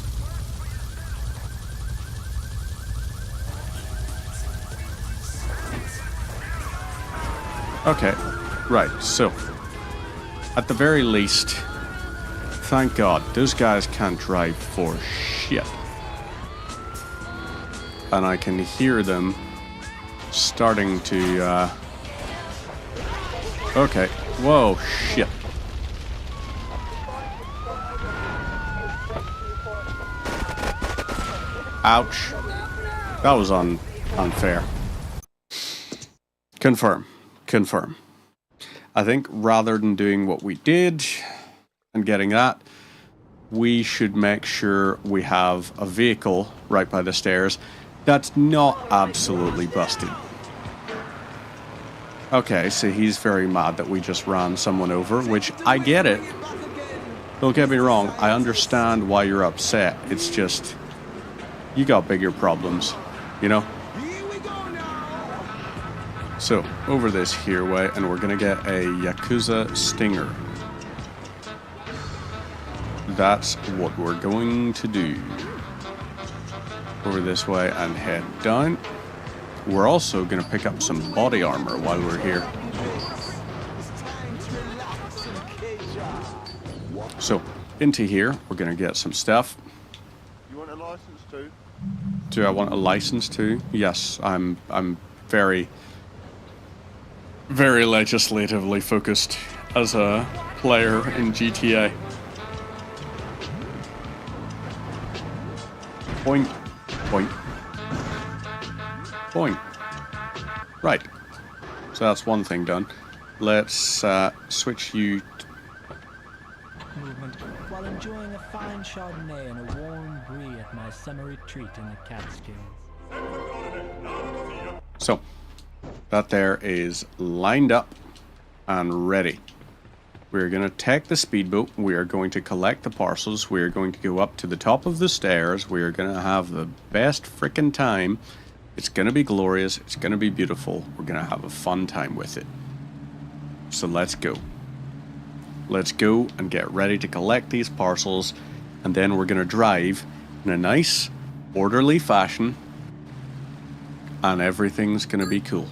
Okay, right, so, at the very least, thank God, those guys can't drive for shit. And I can hear them starting to, okay, whoa, shit. Ouch. That was unfair. Confirm. I think rather than doing what we did and getting that, we should make sure we have a vehicle right by the stairs that's not absolutely busted. Okay, so he's very mad that we just ran someone over, which I get it. Don't get me wrong, I understand why you're upset. It's just, you got bigger problems, you know? So, over this here way, and we're gonna get a Yakuza Stinger. that's what we're going to do. Over this way and head down. We're also going to pick up some body armor while we're here. So, into here, we're going to get some stuff. You want a license too? Do I want a license too? Yes, I'm very, very legislatively focused as a player in GTA. Boing, boing, boing. Right. So that's one thing done. Let's switch you. Movement while enjoying a fine Chardonnay and a warm brie at my summer retreat in the Catskills. So, that there is lined up and ready. We're going to take the speedboat. We are going to collect the parcels. We are going to go up to the top of the stairs. We are going to have the best frickin' time. It's going to be glorious. It's going to be beautiful. We're going to have a fun time with it. So let's go. Let's go and get ready to collect these parcels, and then we're going to drive in a nice, orderly fashion, and everything's going to be cool.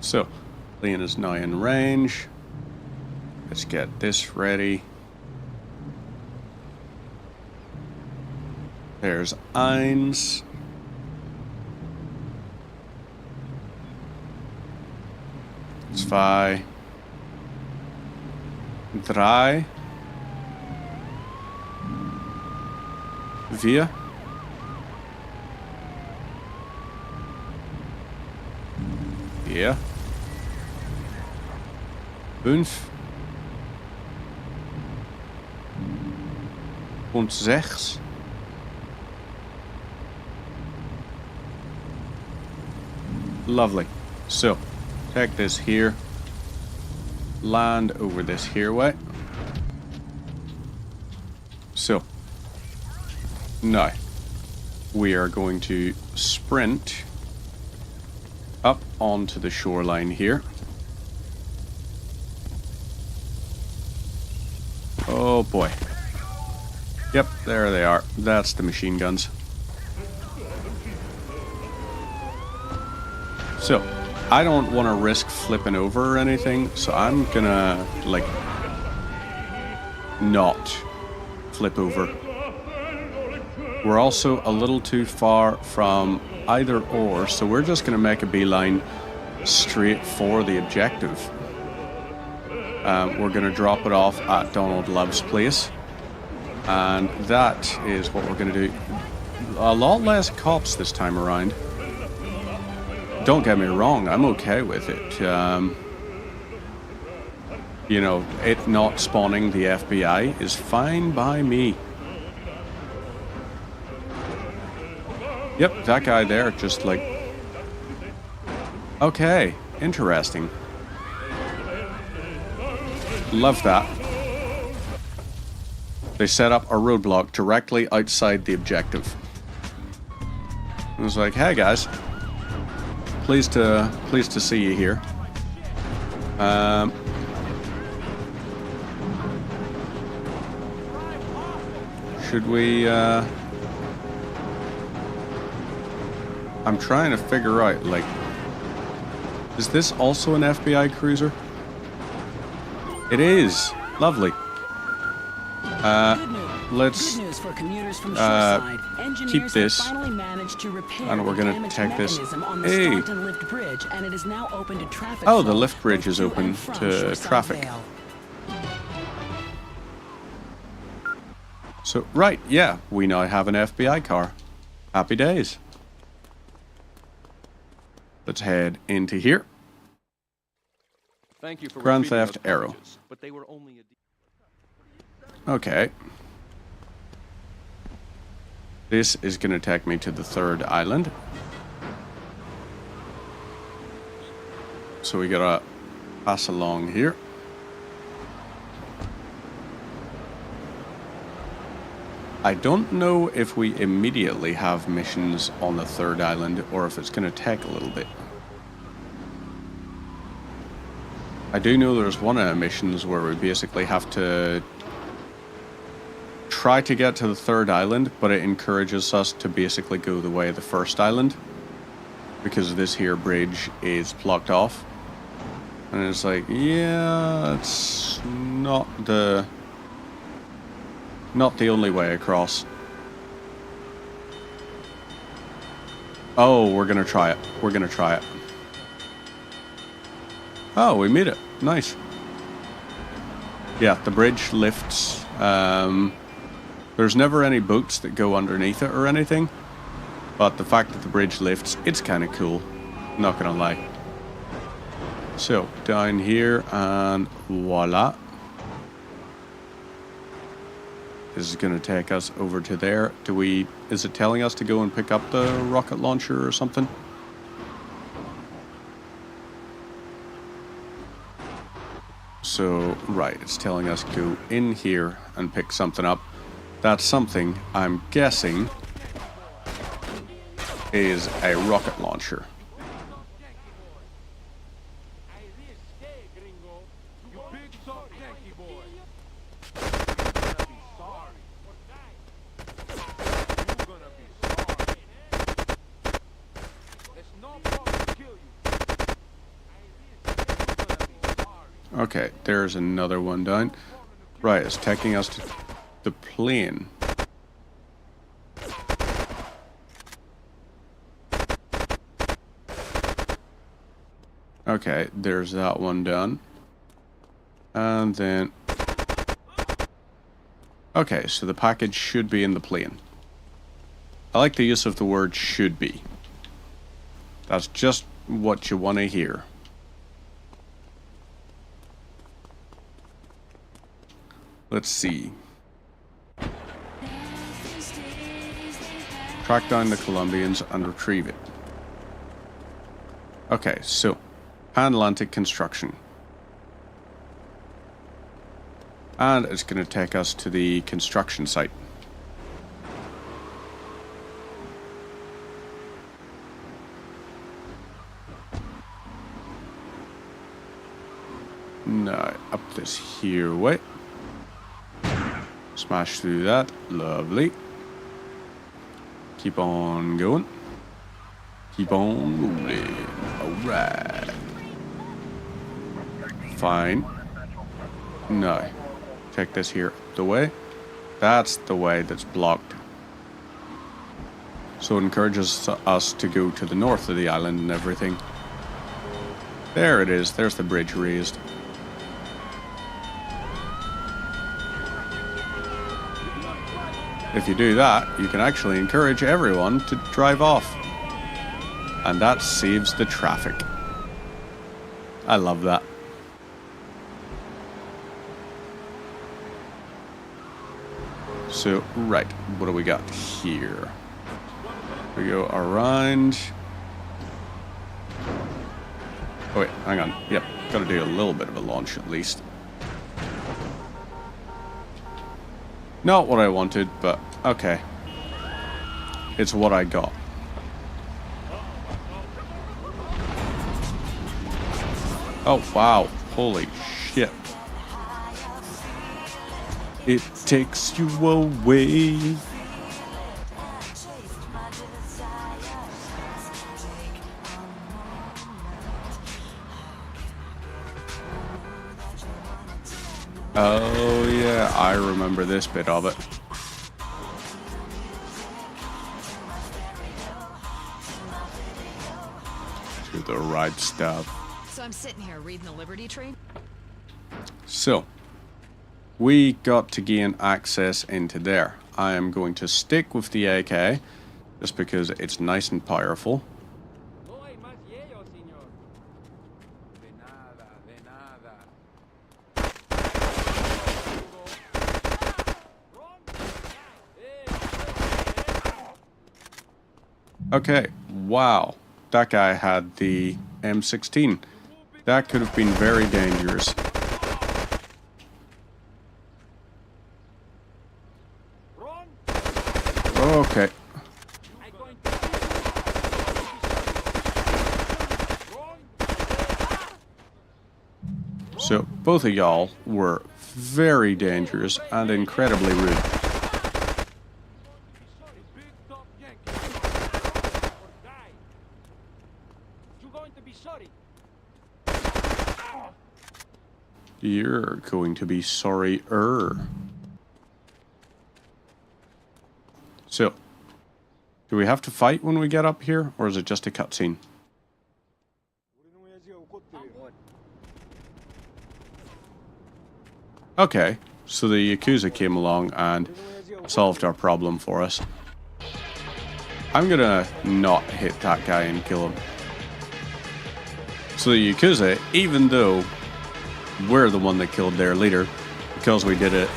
So, Leon is now in range. Let's get this ready. There's eins. Zwei. Drei. Vier. Vier. Fünf. Und sechs. Lovely. So, take this here. Land over this here way. So, now, we are going to sprint up onto the shoreline here. Oh boy. Yep, there they are. That's the machine guns. So, I don't want to risk flipping over or anything, so I'm gonna, like, not flip over. We're also a little too far from either or, so we're just gonna make a beeline straight for the objective. We're gonna drop it off at Donald Love's place, and that is what we're gonna do. A lot less cops this time around. Don't get me wrong, I'm okay with it. You know, it not spawning the FBI is fine by me. Yep, that guy there just like... Okay, interesting. Love that. They set up a roadblock directly outside the objective. I was like, hey guys. Pleased to see you here. Should we? I'm trying to figure out, like, is this also an FBI cruiser? It is. Lovely. Let's keep this, and we're gonna take this. Hey! Oh, the lift bridge is open to traffic. So, right, yeah, we now have an FBI car. Happy days. Let's head into here. Thank you for Grand retrieving Theft those Arrow. packages, but they were only a... Okay. This is going to take me to the third island. So we gotta pass along here. I don't know if we immediately have missions on the third island or if it's going to take a little bit. I do know there's one of the missions where we basically have to try to get to the third island, but it encourages us to basically go the way of the first island because this here bridge is blocked off. And it's like, yeah, it's not the only way across. Oh, we're gonna try it. We're gonna try it. Oh, we made it. Nice. Yeah, the bridge lifts. There's never any boats that go underneath it or anything, but the fact that the bridge lifts, it's kind of cool. Not gonna lie. So, down here, and voila. This is gonna take us over to there. Is it telling us to go and pick up the rocket launcher or something? So, right, it's telling us to go in here and pick something up. That something, I'm guessing, is a rocket launcher. Okay, there's another one down. Right, it's taking us to the plane. Okay, there's that one done. And then... Okay, so the package should be in the plane. I like the use of the word should be. That's just what you want to hear. Let's see. Track down the Colombians and retrieve it. Okay, so Pan-Atlantic construction. And it's going to take us to the construction site. Now, up this here way. Smash through that. Lovely. Keep on going. Keep on rolling. Alright. Fine. No. Check this here. The way. That's the way that's blocked. So it encourages us to go to the north of the island and everything. There it is. There's the bridge raised. If you do that, you can actually encourage everyone to drive off. And that saves the traffic. I love that. So, right, what do we got here? We go around. Oh wait, hang on. Yep, gotta do a little bit of a launch at least. Not what I wanted, but okay. It's what I got. Oh, wow. Holy shit. It takes you away. Oh yeah, I remember this bit of it. Do the right stuff. So I'm sitting here reading the Liberty Tree. So, we got to gain access into there. I am going to stick with the AK, just because it's nice and powerful. Okay, wow. That guy had the M16. That could have been very dangerous. Okay. So, both of y'all were very dangerous and incredibly rude. You're going to be sorry-er. So, do we have to fight when we get up here, or is it just a cutscene? Okay, so the Yakuza came along and solved our problem for us. I'm gonna not hit that guy and kill him. So the Yakuza, even though we're the one that killed their leader, because we did it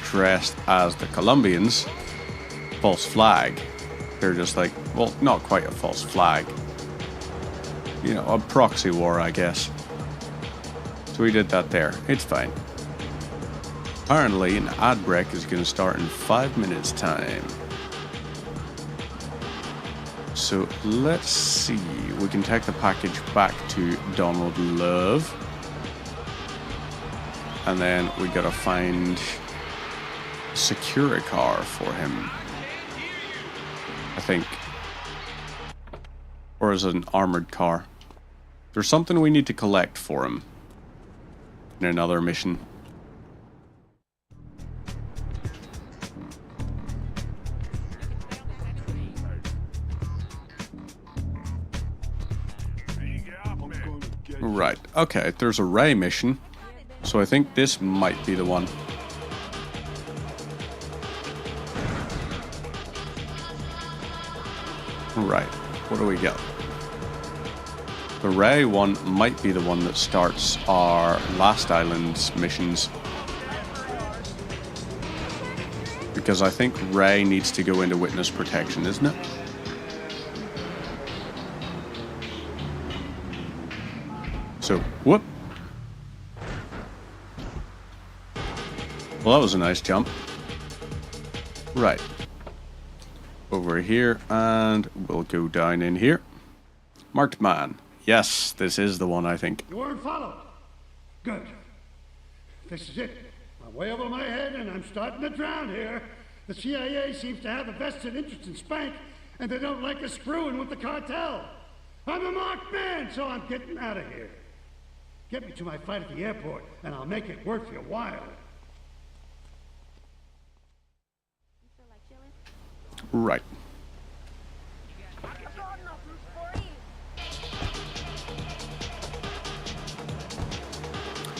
dressed as the Colombians, false flag, they're just like, well, not quite a false flag. You know, a proxy war, I guess. So we did that there. It's fine. Apparently, an ad break is going to start in 5 minutes' time. So let's see. We can take the package back to Donald Love. And then we gotta find a Securicar for him, I think. Or is it an armored car? There's something we need to collect for him in another mission. Right, okay, there's a Ray mission. So I think this might be the one. Right, what do we get? The Ray one might be the one that starts our Last Island's missions. Because I think Ray needs to go into witness protection, isn't it? So, whoop. Well, that was a nice jump. Right. Over here, and we'll go down in here. Marked man. Yes, this is the one, I think. You weren't followed. Good. This is it. I'm way over my head, and I'm starting to drown here. The CIA seems to have a vested interest in Spank, and they don't like us screwing with the cartel. I'm a marked man, so I'm getting out of here. Get me to my flight at the airport, and I'll make it worth your while. Right.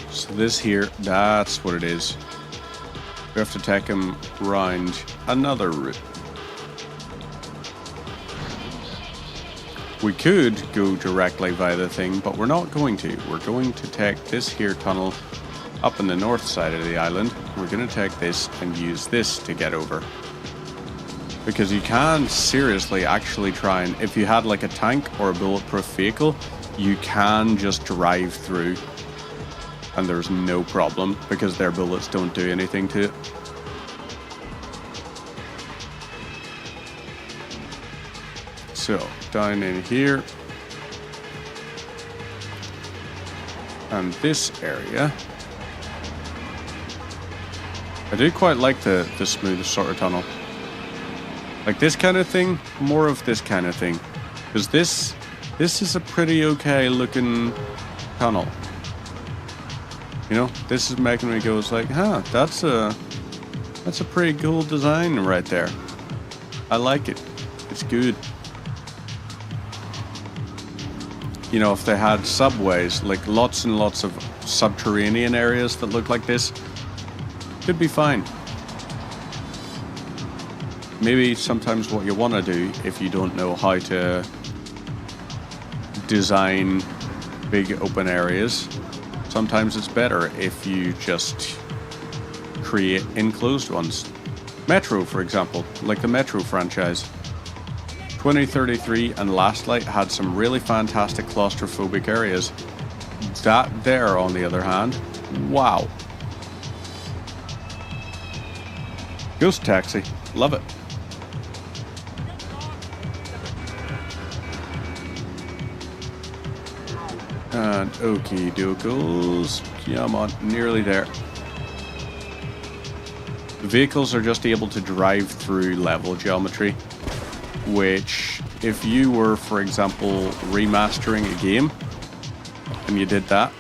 So this here, that's what it is. We have to take him round another route. We could go directly via the thing, but we're not going to. We're going to take this here tunnel up on the north side of the island. We're going to take this and use this to get over. Because you can seriously actually try and, if you had like a tank or a bulletproof vehicle, you can just drive through and there's no problem because their bullets don't do anything to it. So, down in here. And this area. I do quite like the smooth sort of tunnel. Like this kind of thing, more of this kind of thing. Because this is a pretty okay looking tunnel. You know, this is making me go, it's like, huh, that's a pretty cool design right there. I like it. It's good. You know, if they had subways, like lots and lots of subterranean areas that look like this, could be fine. Maybe sometimes what you want to do, if you don't know how to design big open areas, sometimes it's better if you just create enclosed ones. Metro, for example, like the Metro franchise. 2033 and Last Light had some really fantastic claustrophobic areas. That there, on the other hand, wow. Ghost Taxi, love it. And okie dokes. Come on, nearly there. The vehicles are just able to drive through level geometry, which, if you were, for example, remastering a game and you did that,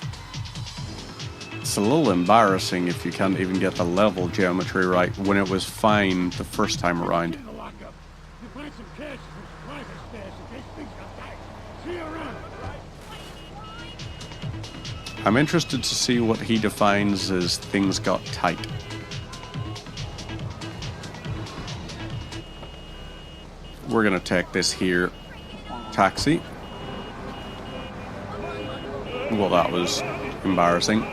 it's a little embarrassing if you can't even get the level geometry right when it was fine the first time around. I'm interested to see what he defines as things got tight. We're gonna take this here taxi. Well, that was embarrassing.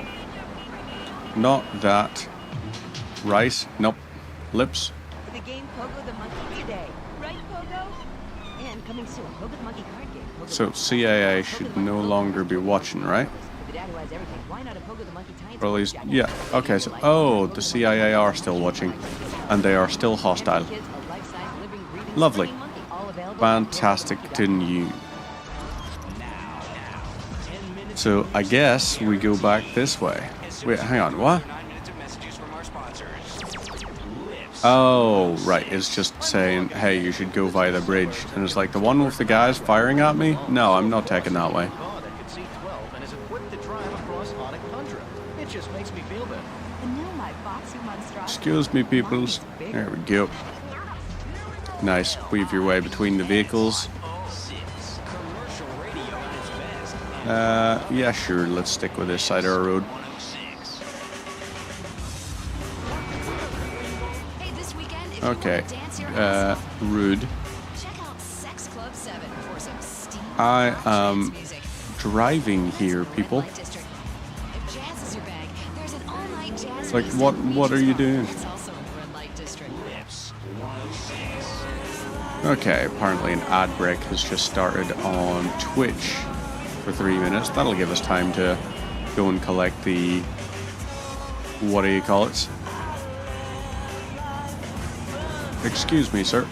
Not that. Rice? Nope. Lips. The game Pogo the Monkey today, right, Pogo? And coming soon, Pogo the Monkey card game. Pogo So CIA should no longer be watching, right? the dad who has everything. Why not a Pogo the Monkey tie-in? Or at least, yeah. Okay, so, oh, the CIA are still watching. And they are still hostile. Lovely. Fantastic to you. So, I guess we go back this way. Wait, hang on, what? Oh, right, it's just saying, hey, you should go via the bridge. And it's like, the one with the guys firing at me? No, I'm not taking that way. Excuse me, peoples. There we go. Nice. Weave your way between the vehicles. Yeah, sure. Let's stick with this side of our road. Okay. Rude. I am driving here, people. Like, what are you doing? Okay, apparently an ad break has just started on Twitch for 3 minutes. That'll give us time to go and collect the... what do you call it? Excuse me, sir.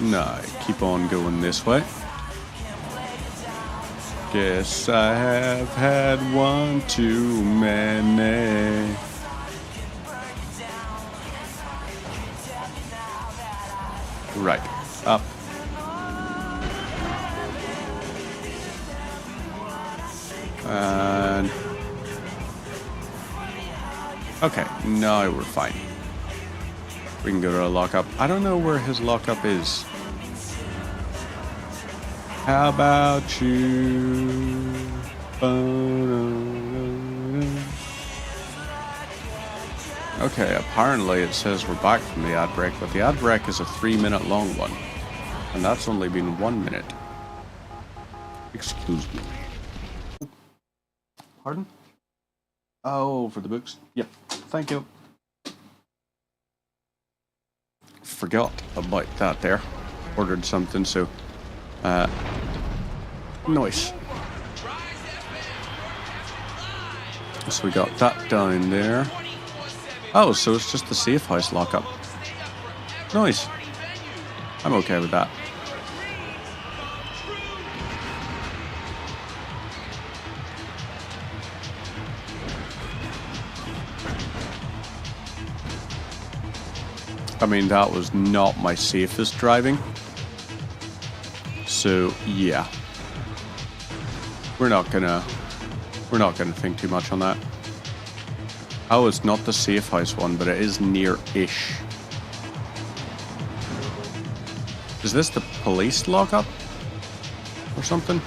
No, keep on going this way. Guess I have had one too many. Right, up. And... okay, now we're fine. We can go to a lockup. I don't know where his lockup is. How about you? Okay, apparently it says we're back from the ad break, but the ad break is a 3-minute long one. And that's only been 1 minute. Excuse me. Pardon? Oh, for the books? Yep. Thank you. Forgot about that there. Ordered something, so... nice. So we got that down there. Oh, so it's just the safe house lockup. Nice. I'm okay with that. I mean, that was not my safest driving. So, yeah. We're not gonna think too much on that. Oh, it's not the safe house one, but it is near-ish. Is this the police lockup? Or something?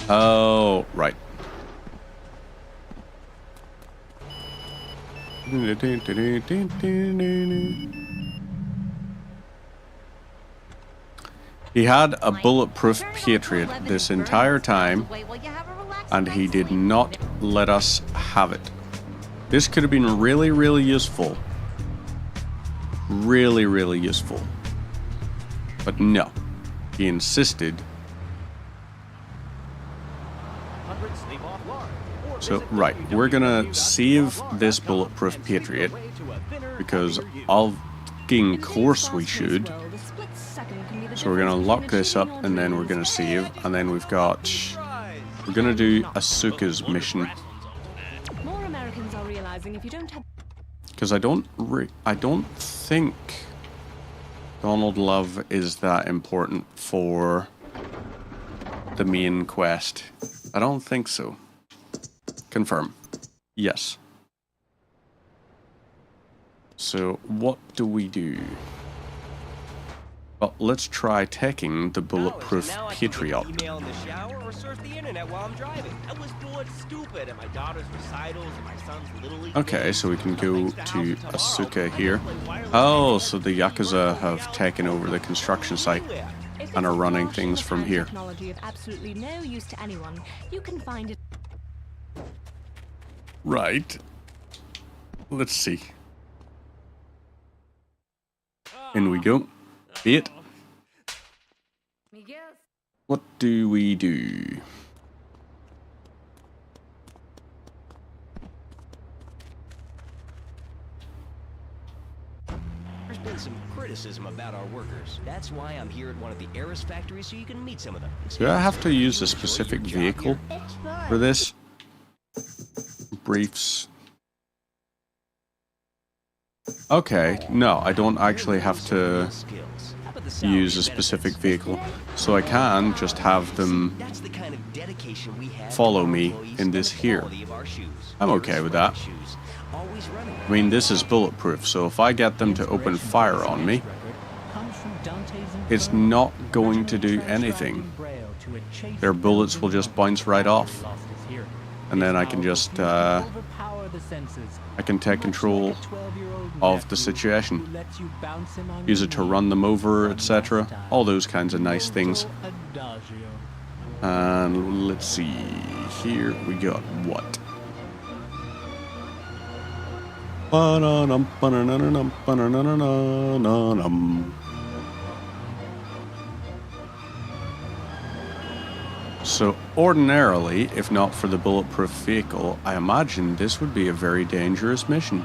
Oh, right. He had a bulletproof Patriot this entire time, and he did not let us have it. This could have been really, really useful. Really, really useful. But no. He insisted. So, right. We're gonna save this bulletproof Patriot because fucking course we should. So we're gonna lock this up and then we're gonna save, and then we're gonna do Asuka's mission. More Americans are realizing if you don't have Because I don't think Donald Love is that important for the main quest. I don't think so. Confirm. Yes. So what do we do? Well, let's try taking the bulletproof Patriot. Email in the shower or surf the internet while I'm driving. I was bored stupid at my daughter's recitals and my son's little league. Okay, so we can go to Asuka here. Oh, so the Yakuza have taken over the construction site and are running things from here. technology of absolutely no use to anyone, you can find it. Right. Let's see. In we go. Be it. What do we do? There's been some criticism about our workers. That's why I'm here at one of the Eris factories so you can meet some of them. Do I have to use a specific vehicle for this? Briefs. Okay, no, I don't actually have to use a specific vehicle. So I can just have them follow me in this here. I'm okay with that. I mean, this is bulletproof, so if I get them to open fire on me, it's not going to do anything. Their bullets will just bounce right off. And then I can just, I can take control of the situation. Use it to run them over, etc. All those kinds of nice things. And let's see, here we got what? So ordinarily, if not for the bulletproof vehicle, I imagine this would be a very dangerous mission.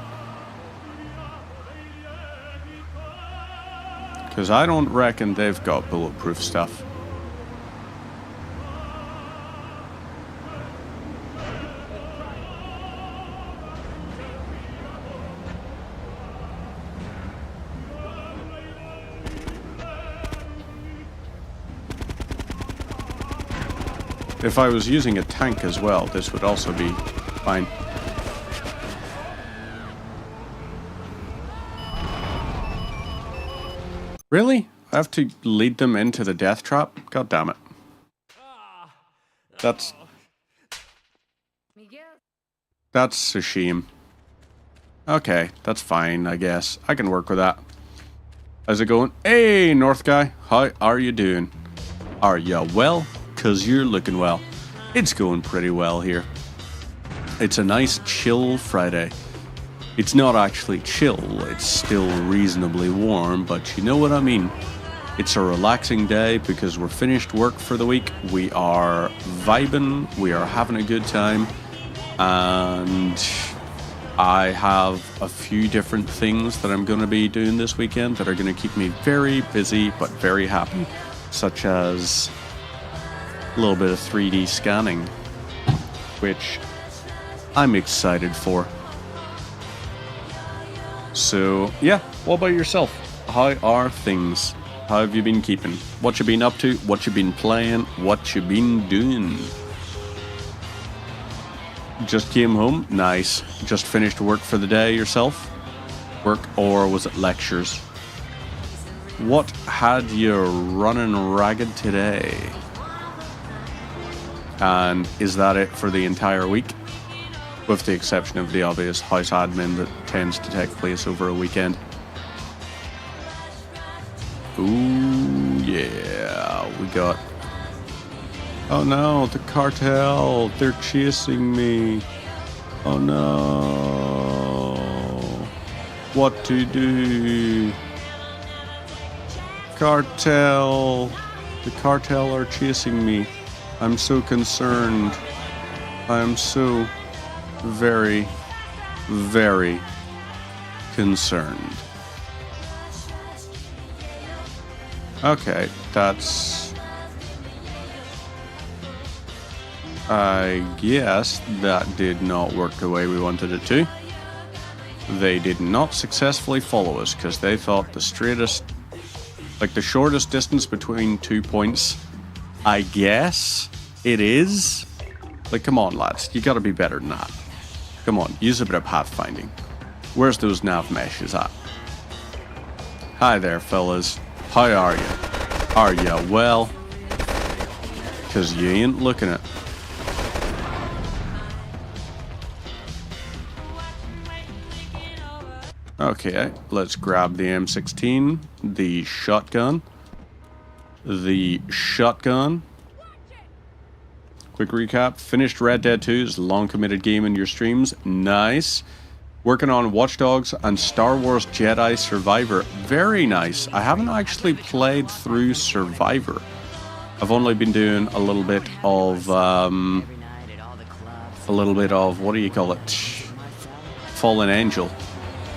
Because I don't reckon they've got bulletproof stuff. If I was using a tank as well, this would also be fine. Really? I have to lead them into the death trap? God damn it. That's a shame. Okay, that's fine, I guess. I can work with that. How's it going? Hey, North guy. How are you doing? Are ya well? 'Cause you're looking well. It's going pretty well here. It's a nice chill Friday. It's not actually chill, it's still reasonably warm, but you know what I mean. It's a relaxing day because we're finished work for the week. We are vibing, we are having a good time, and I have a few different things that I'm going to be doing this weekend that are going to keep me very busy but very happy, such as a little bit of 3D scanning, which I'm excited for. So, yeah, what about yourself? How are things? How have you been keeping? What you been up to? What you been playing? What you been doing? Just came home? Nice. Just finished work for the day yourself? Work, or was it lectures? What had you running ragged today? And is that it for the entire week? With the exception of the obvious house admin that tends to take place over a weekend. Ooh, yeah, we got... Oh no, the cartel, they're chasing me. Oh no. What to do? Cartel. The cartel are chasing me. I'm so concerned. I'm so very, very concerned. Okay, that's... I guess that did not work the way we wanted it to. They did not successfully follow us because they thought the straightest, like the shortest distance between 2 points, I guess it is. Like, come on, lads, you gotta be better than that. Come on, use a bit of pathfinding. Where's those nav meshes at? Hi there, fellas. How are you? Are ya well? Because you ain't looking it. Okay, let's grab the M16, the shotgun. Quick recap, finished Red Dead 2's long committed game in your streams. Nice. Working on Watch Dogs and Star Wars Jedi Survivor. Very nice. I haven't actually played through Survivor. I've only been doing a little bit of, what do you call it? Fallen Angel.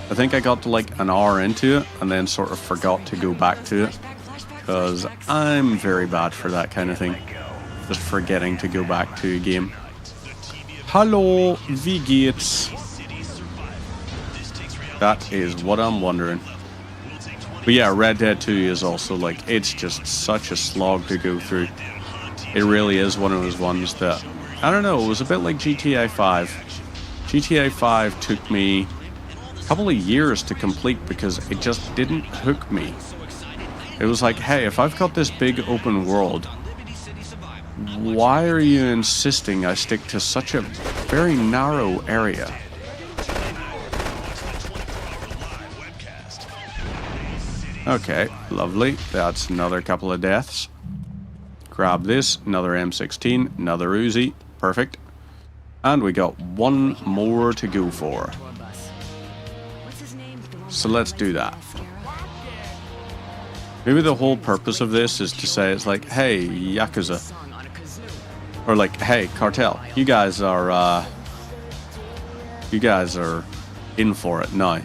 I think I got to like an hour into it and then sort of forgot to go back to it. Because I'm very bad for that kind of thing. Just forgetting to go back to a game. Hallo, wie geht's? That is what I'm wondering. But yeah, Red Dead 2 is also like, it's just such a slog to go through. It really is one of those ones that, I don't know, it was a bit like GTA 5. GTA 5 took me a couple of years to complete because it just didn't hook me. It was like, hey, if I've got this big open world, why are you insisting I stick to such a very narrow area? Okay, lovely. That's another couple of deaths. Grab this, another M16, another Uzi. Perfect. And we got one more to go for. So let's do that. Maybe the whole purpose of this is to say it's like, hey, Yakuza. Or like, hey, Cartel, you guys are in for it now.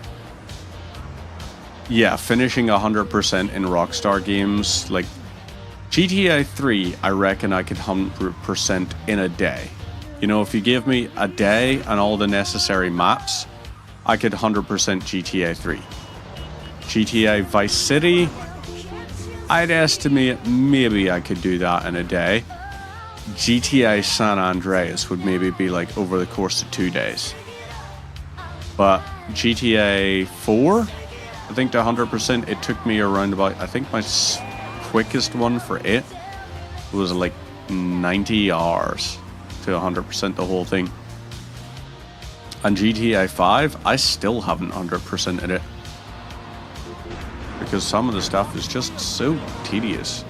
Yeah, finishing 100% in Rockstar games, like GTA 3, I reckon I could 100% in a day. You know, if you give me a day and all the necessary maps, I could 100% GTA 3. GTA Vice City, I'd estimate maybe I could do that in a day. GTA San Andreas would maybe be like over the course of 2 days. But GTA 4, I think to 100%, it took me around about, I think my quickest one for it was like 90 hours to 100% the whole thing. And GTA 5, I still haven't 100%ed it. Because some of the stuff is just so tedious.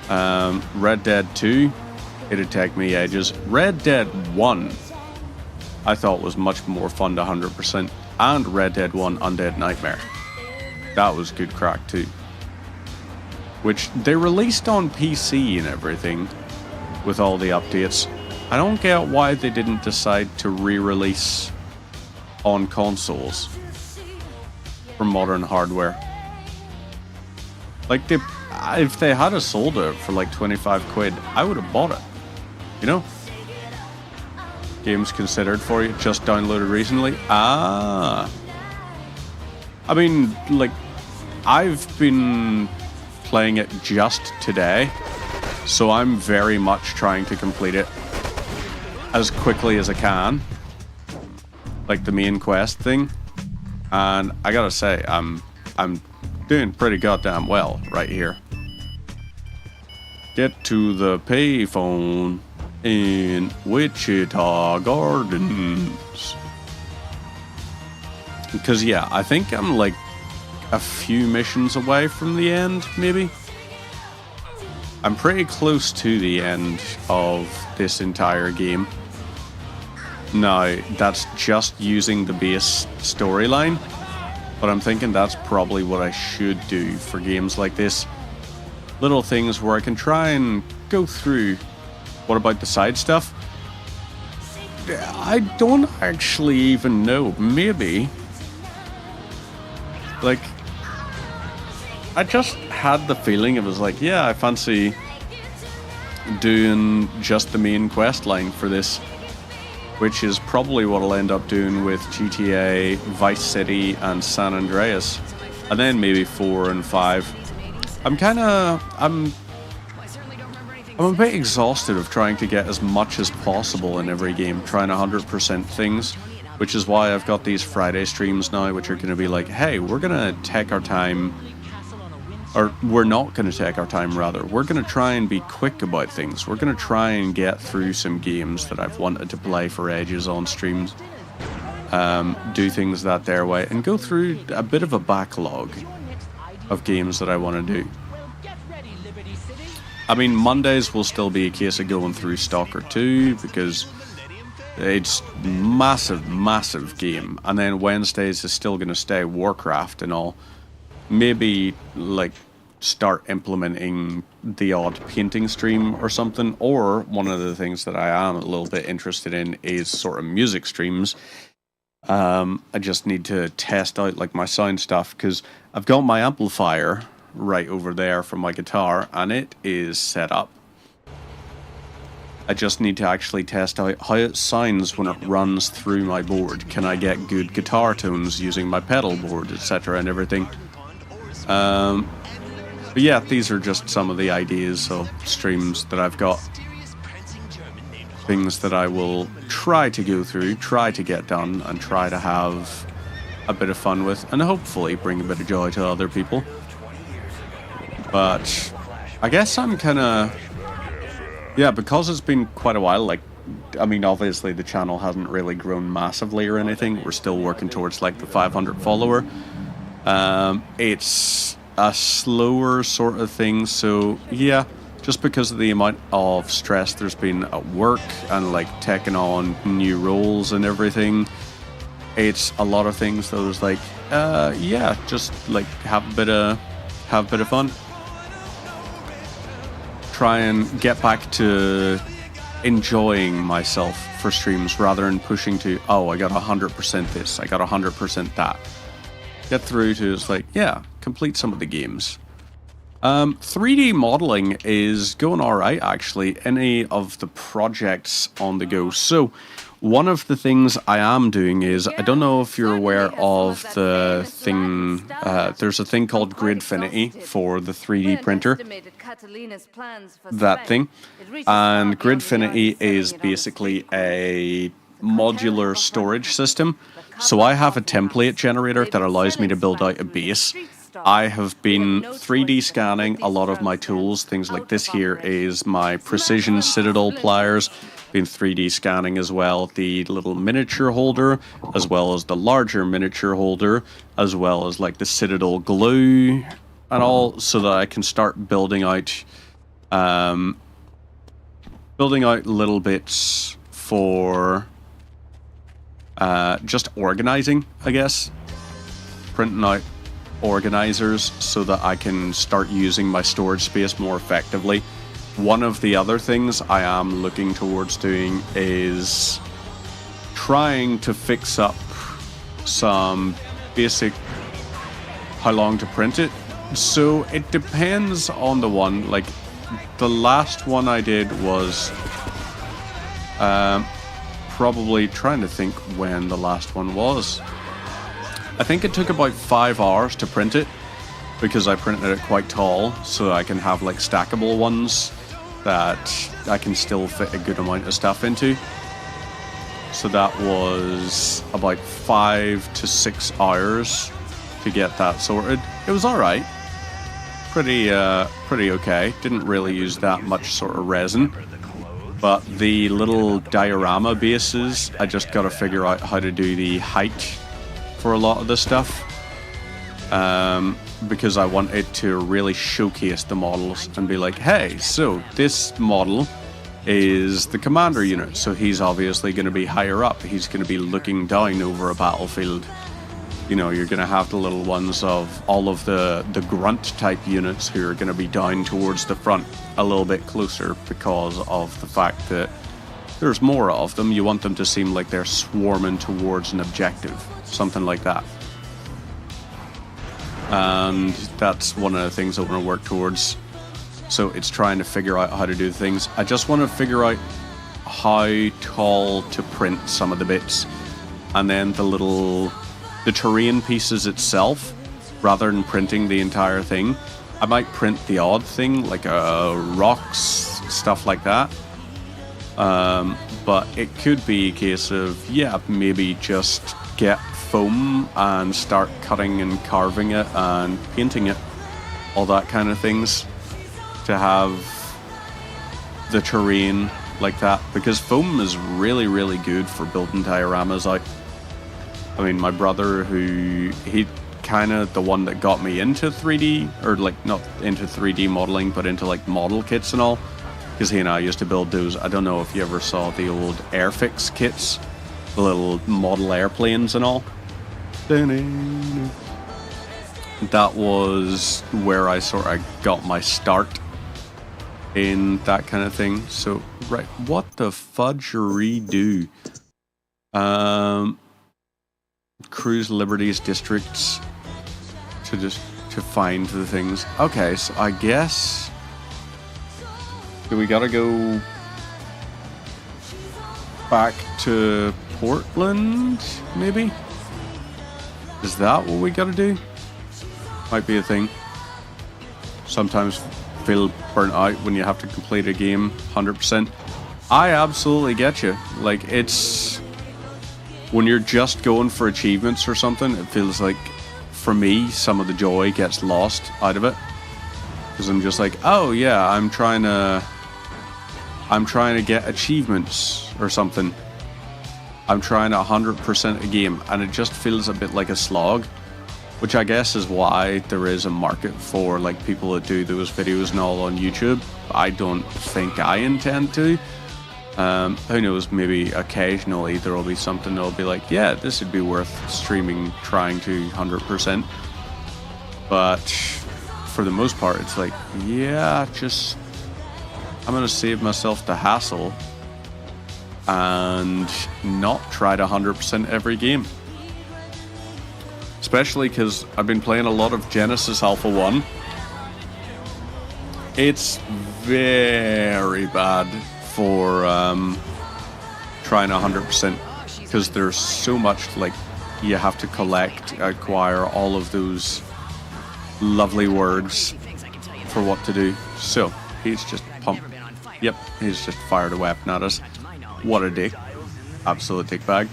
Red Dead 2, it'd take me ages. Red Dead 1, I thought was much more fun to 100%. And Red Dead 1 Undead Nightmare. That was good crack too. Which they released on PC and everything with all the updates. I don't get why they didn't decide to re-release on consoles for modern hardware. Like, if they had sold it for like 25 quid, I would have bought it. You know? Games considered for you, just downloaded recently. Ah. I mean, like, I've been playing it just today, so I'm very much trying to complete it as quickly as I can. Like the main quest thing. And I gotta say, I'm doing pretty goddamn well right here. Get to the payphone in Wichita Gardens. Because yeah, I think I'm like a few missions away from the end, maybe. I'm pretty close to the end of this entire game. Now, that's just using the base storyline, but I'm thinking that's probably what I should do for games like this. Little things where I can try and go through. What about the side stuff? I don't actually even know. Maybe. Like, I just had the feeling it was like, yeah, I fancy doing just the main quest line for this, which is probably what I'll end up doing with GTA, Vice City, and San Andreas, and then maybe 4 and 5. I'm a bit exhausted of trying to get as much as possible in every game, trying 100% things, which is why I've got these Friday streams now, which are going to be like, hey, we're going to take our time, or we're not going to take our time, rather. We're going to try and be quick about things. We're going to try and get through some games that I've wanted to play for ages on streams, do things their way, and go through a bit of a backlog of games that I want to do. I mean, Mondays will still be a case of going through Stalker 2 because it's massive game, and then Wednesdays is still going to stay Warcraft and all. Maybe like start implementing the odd painting stream or something, or one of the things that I am a little bit interested in is sort of music streams. I just need to test out like my sound stuff because I've got my amplifier right over there for my guitar and it is set up. I just need to actually test out how it sounds when it runs through my board. Can I get good guitar tones using my pedal board, etc. and everything? But yeah, these are just some of the ideas of streams that I've got. Things that I will try to go through, try to get done, and try to have a bit of fun with, and hopefully bring a bit of joy to other people. But I guess I'm kind of, yeah, because it's been quite a while, like, I mean, obviously the channel hasn't really grown massively or anything. We're still working towards like the 500 follower. It's a slower sort of thing, so yeah, just because of the amount of stress there's been at work and like taking on new roles and everything, it's a lot of things that was like, yeah, just like have a bit of fun. Try and get back to enjoying myself for streams rather than pushing to, oh, I got 100% this, I got 100% that. Get through to, it's like, yeah, complete some of the games. 3D modeling is going alright, actually. Any of the projects on the go. So, one of the things I am doing is, I don't know if you're aware of the thing, there's a thing called Gridfinity for the 3D printer. That thing. And Gridfinity is basically a modular storage system. So I have a template generator that allows me to build out a base. I have been 3D scanning a lot of my tools. Things like this here is my Precision Citadel pliers. Been 3D scanning as well the little miniature holder, as well as the larger miniature holder, as well as like the Citadel glue and all, so that I can start building out little bits for just organizing, I guess. Printing out organizers so that I can start using my storage space more effectively. One of the other things I am looking towards doing is trying to fix up some basic how long to print it. So it depends on the one. Like the last one I did was probably trying to think when the last one was. I think it took about 5 hours to print it because I printed it quite tall so I can have like stackable ones that I can still fit a good amount of stuff into. So that was about 5 to 6 hours to get that sorted. It was alright. Pretty okay. Didn't really use that much sort of resin. But the little diorama bases, I just got to figure out how to do the height for a lot of the stuff. Because I want it to really showcase the models and be like, hey, so this model is the commander unit, so he's obviously going to be higher up. He's going to be looking down over a battlefield. You know, you're going to have the little ones of all of the grunt type units who are going to be down towards the front a little bit closer because of the fact that there's more of them. You want them to seem like they're swarming towards an objective, something like that. and that's one of the things I want to work towards. So it's trying to figure out how to do things. I just want to figure out how tall to print some of the bits, and then the terrain pieces itself, rather than printing the entire thing. I might print the odd thing, like rocks, stuff like that. But it could be a case of, yeah, maybe just get foam and start cutting and carving it and painting it, all that kind of things, to have the terrain like that, because foam is really, really good for building dioramas out. I mean, my brother, he kind of the one that got me into 3D, or like not into 3D modeling, but into like model kits and all, because he and I used to build those. I don't know if you ever saw the old Airfix kits, the little model airplanes and all. That was where I sort of got my start in that kind of thing. So, right, what the fudgery do? Cruise Liberties districts to find the things. Okay, so I guess we gotta go back to Portland, maybe? Is that what we gotta do? Might be a thing. Sometimes feel burnt out when you have to complete a game 100%. I absolutely get you. Like, it's when you're just going for achievements or something, it feels like, for me, some of the joy gets lost out of it, because I'm just like, oh yeah, I'm trying to get achievements or something. I'm trying to 100% a game, and it just feels a bit like a slog, which I guess is why there is a market for like people that do those videos and all on YouTube. I don't think I intend to. Who knows, maybe occasionally there will be something that'll be like, yeah, this would be worth streaming, trying to 100%. But for the most part, it's like, yeah, just I'm gonna save myself the hassle and not try to 100% every game. Especially because I've been playing a lot of Genesis Alpha 1. It's very bad for trying 100%, because there's so much, like, you have to acquire all of those lovely words for what to do. So he's just pumped. Yep, he's just fired a weapon at us. What a dick. Absolute dick bag.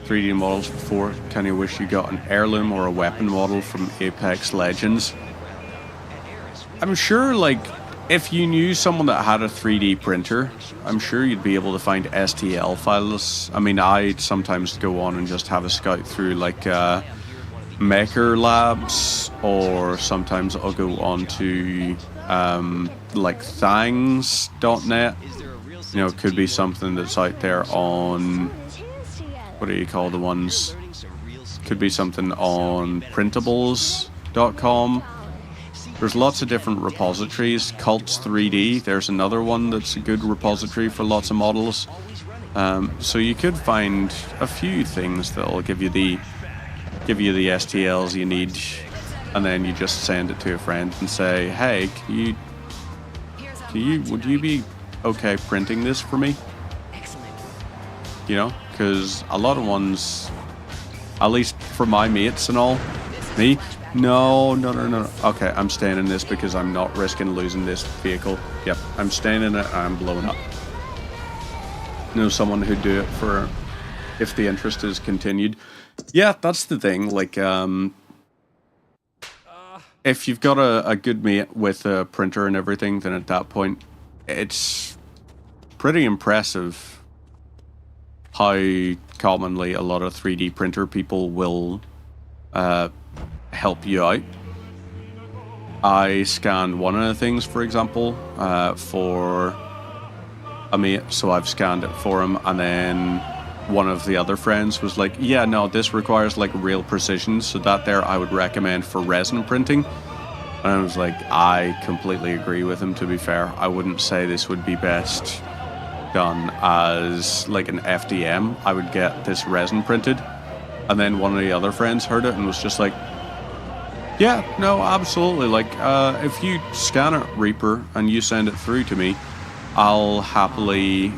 3D models before. Can you wish you got an heirloom or a weapon model from Apex Legends? I'm sure, like, if you knew someone that had a 3D printer, I'm sure you'd be able to find STL files. I mean, I sometimes go on and just have a scout through, like, Maker Labs, or sometimes I'll go on to, like, thangs.net. You know, it could be something that's out there on, what do you call the ones? Could be something on printables.com. There's lots of different repositories. Cults 3D, there's another one that's a good repository for lots of models. So you could find a few things that'll give you the STLs you need, and then you just send it to a friend and say, hey, would you be okay printing this for me? You know, because a lot of ones, at least for my mates and all, me, no. Okay, I'm staying in this because I'm not risking losing this vehicle. Yep, I'm staying in it and I'm blowing up. Know someone who'd do it for, if the interest is continued. Yeah, that's the thing. Like, if you've got a good mate with a printer and everything, then at that point, it's pretty impressive how commonly a lot of 3D printer people will help you out. I scanned one of the things, for example, for a mate, so I've scanned it for him, and then one of the other friends was like, yeah, no, this requires like real precision, so that there I would recommend for resin printing. And I was like, I completely agree with him, to be fair. I wouldn't say this would be best done as like an FDM. I would get this resin printed. And then one of the other friends heard it and was just like, Yeah, no, absolutely. Like, if you scan it, Reaper, and you send it through to me, I'll happily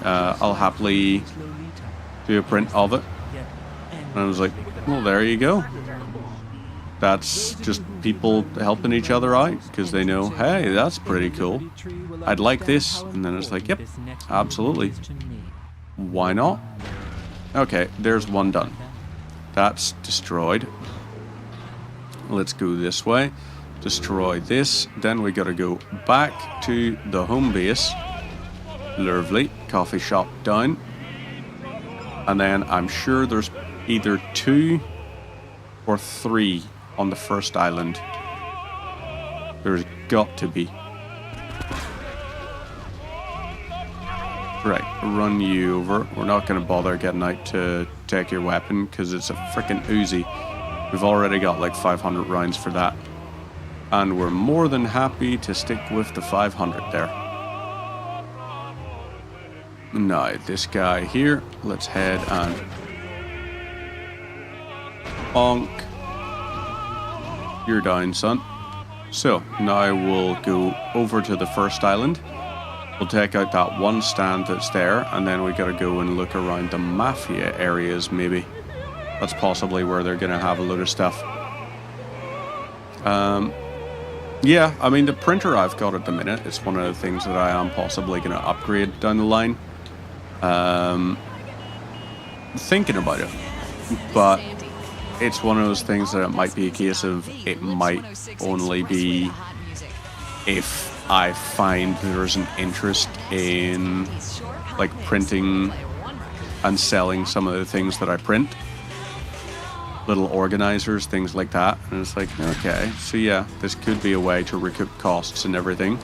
do a print of it. And I was like, well, there you go. That's just people helping each other out because they know, hey, that's pretty cool. I'd like this. And then it's like, yep, absolutely. Why not? Okay, there's one done. That's destroyed. Let's go this way. Destroy this. Then we gotta go back to the home base. Lovely. Coffee shop down. And then I'm sure there's either 2 or 3 on the first island. There's got to be. Right, run you over. We're not going to bother getting out to take your weapon because it's a freaking Uzi. We've already got like 500 rounds for that. And we're more than happy to stick with the 500 there. Now, this guy here, let's head and bonk. You're down, son. So, now we'll go over to the first island. We'll take out that one stand that's there, and then we gotta go and look around the Mafia areas, maybe. That's possibly where they're gonna have a load of stuff. Yeah, I mean, the printer I've got at the minute, it's one of the things that I am possibly gonna upgrade down the line. Thinking about it, but it's one of those things that it might be a case of it might only be if I find there's an interest in like printing and selling some of the things that I print, little organizers, things like that. And it's like, okay, so yeah, this could be a way to recoup costs and everything,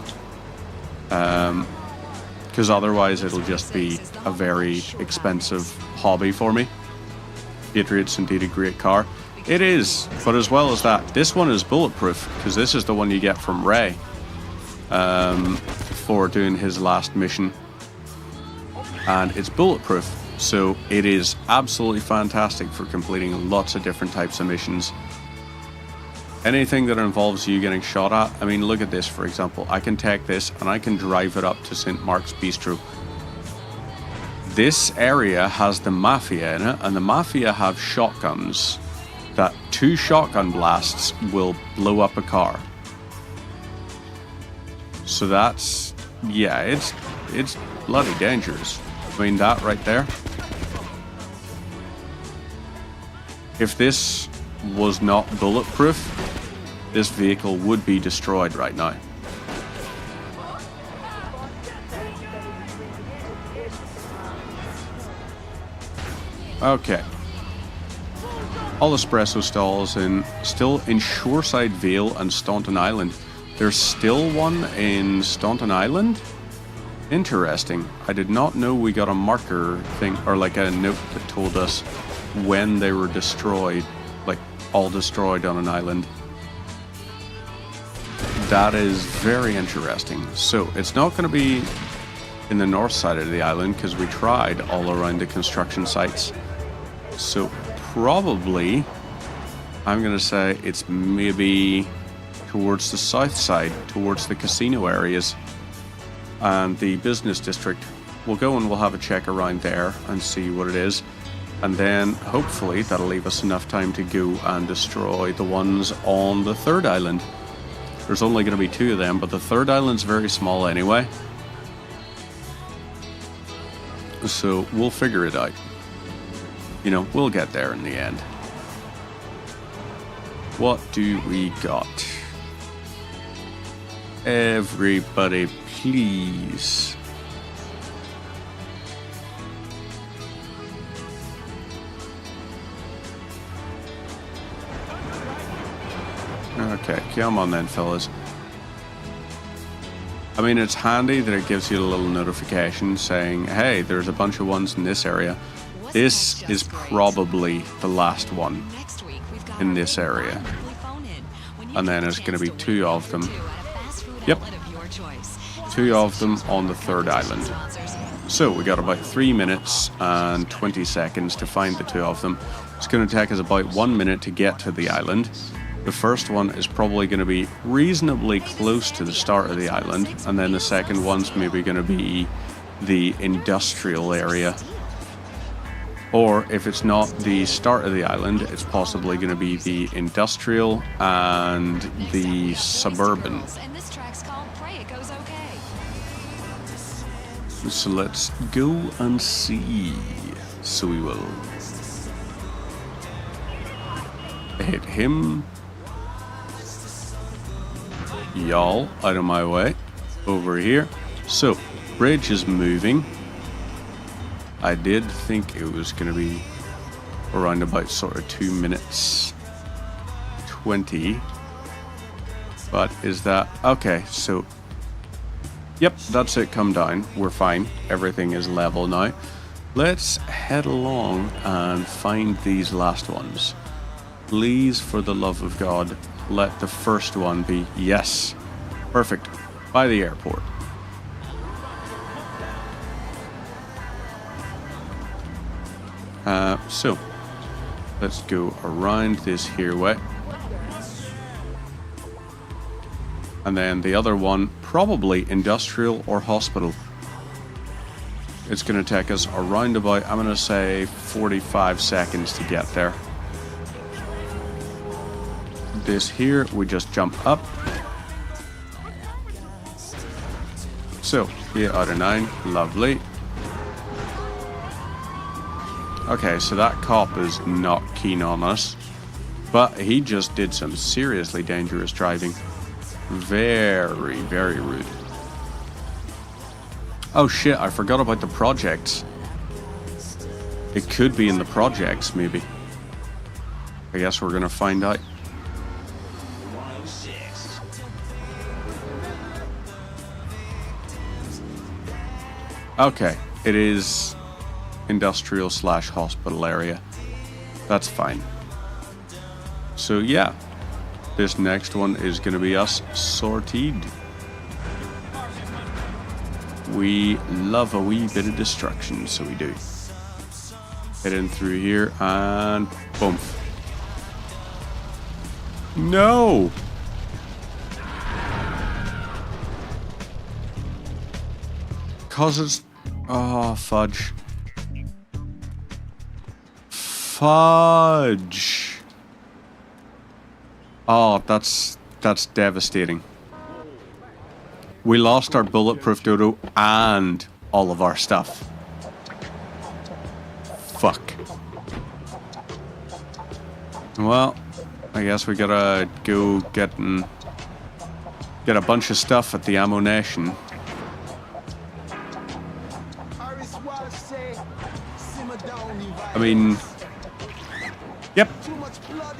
because otherwise it'll just be a very expensive hobby for me. Patriot's indeed a great car. It is, but as well as that, this one is bulletproof because this is the one you get from Ray for doing his last mission, and it's bulletproof, so it is absolutely fantastic for completing lots of different types of missions. Anything that involves you getting shot at. I mean, look at this, for example. I can take this and I can drive it up to St. Mark's Bistro. This area has the Mafia in it, and the Mafia have shotguns that 2 shotgun blasts will blow up a car. So that's, yeah, it's bloody dangerous. I mean, that right there. If this was not bulletproof, this vehicle would be destroyed right now. Okay. All espresso stalls still in Shoreside Vale and Staunton Island. There's still one in Staunton Island? Interesting. I did not know we got a marker thing, or like a note that told us when they were destroyed, like all destroyed on an island. That is very interesting. So it's not going to be in the north side of the island because we tried all around the construction sites. So probably, I'm going to say it's maybe towards the south side, towards the casino areas and the business district. We'll go and we'll have a check around there and see what it is. And then hopefully that'll leave us enough time to go and destroy the ones on the third island. There's only going to be 2 of them, but the third island's very small anyway. So we'll figure it out. You know, we'll get there in the end. What do we got? Everybody, please. Okay, come on then, fellas. I mean, it's handy that it gives you a little notification saying, hey, there's a bunch of ones in this area. This is probably the last one in this area. And then there's going to be 2 of them. Yep. 2 of them on the third island. So we got about 3 minutes and 20 seconds to find the 2 of them. It's going to take us about 1 minute to get to the island. The first one is probably going to be reasonably close to the start of the island, and then the second one's maybe going to be the industrial area. Or if it's not the start of the island, it's possibly going to be the industrial and the suburban. And this track's called Pray It Goes Okay. So let's go and see. So we will hit him. Y'all, out of my way. Over here. So, bridge is moving. I did think it was going to be around about sort of 2 minutes 20. But is that... Okay, so... Yep, that's it, come down. We're fine. Everything is level now. Let's head along and find these last ones. Please, for the love of God, let the first one be... Yes. Perfect. By the airport. So, let's go around this here way. And then the other one, probably industrial or hospital. It's going to take us around about, I'm going to say 45 seconds to get there. This here, we just jump up. So, 8 out of 9, lovely. Okay, so that cop is not keen on us, but he just did some seriously dangerous driving. Very, very rude. Oh shit, I forgot about the projects. It could be in the projects, maybe. I guess we're gonna find out. Okay, it is industrial / hospital area. That's fine. So yeah, this next one is going to be us sorted. We love a wee bit of destruction, so we do. Head in through here and boom. No! Cause it's... Oh, fudge. Fudge. Oh, that's devastating. We lost our bulletproof dodo and all of our stuff. Fuck. Well, I guess we gotta go get a bunch of stuff at the Ammo Nation. I mean, yep,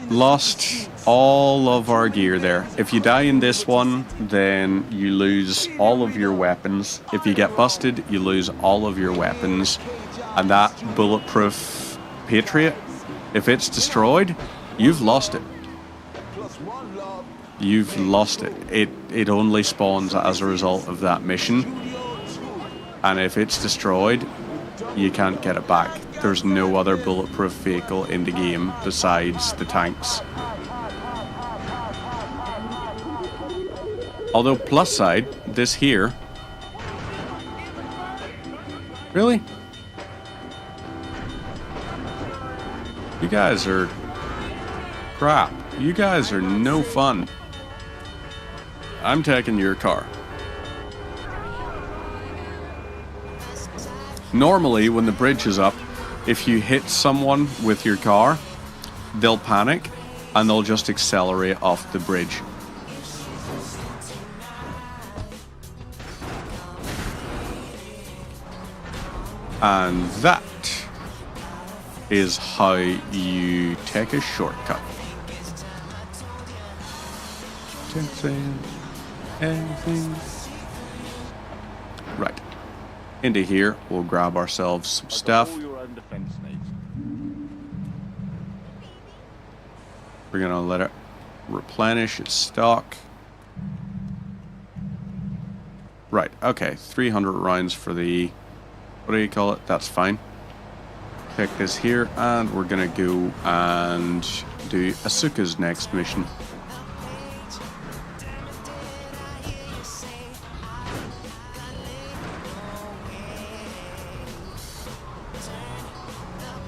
lost all of our gear there. If you die in this one, then you lose all of your weapons. If you get busted, you lose all of your weapons. And that bulletproof Patriot, if it's destroyed, you've lost it. You've lost it. It only spawns as a result of that mission. And if it's destroyed, you can't get it back. There's no other bulletproof vehicle in the game besides the tanks. Although, plus side, this here... Really? You guys are... crap. You guys are no fun. I'm taking your car. Normally, when the bridge is up, if you hit someone with your car, they'll panic and they'll just accelerate off the bridge. And that is how you take a shortcut. Anything. Right. Into here, we'll grab ourselves some stuff. We're gonna let it replenish its stock. Right, okay, 300 rounds for the, what do you call it? That's fine. Pick this here, and we're gonna go and do Asuka's next mission.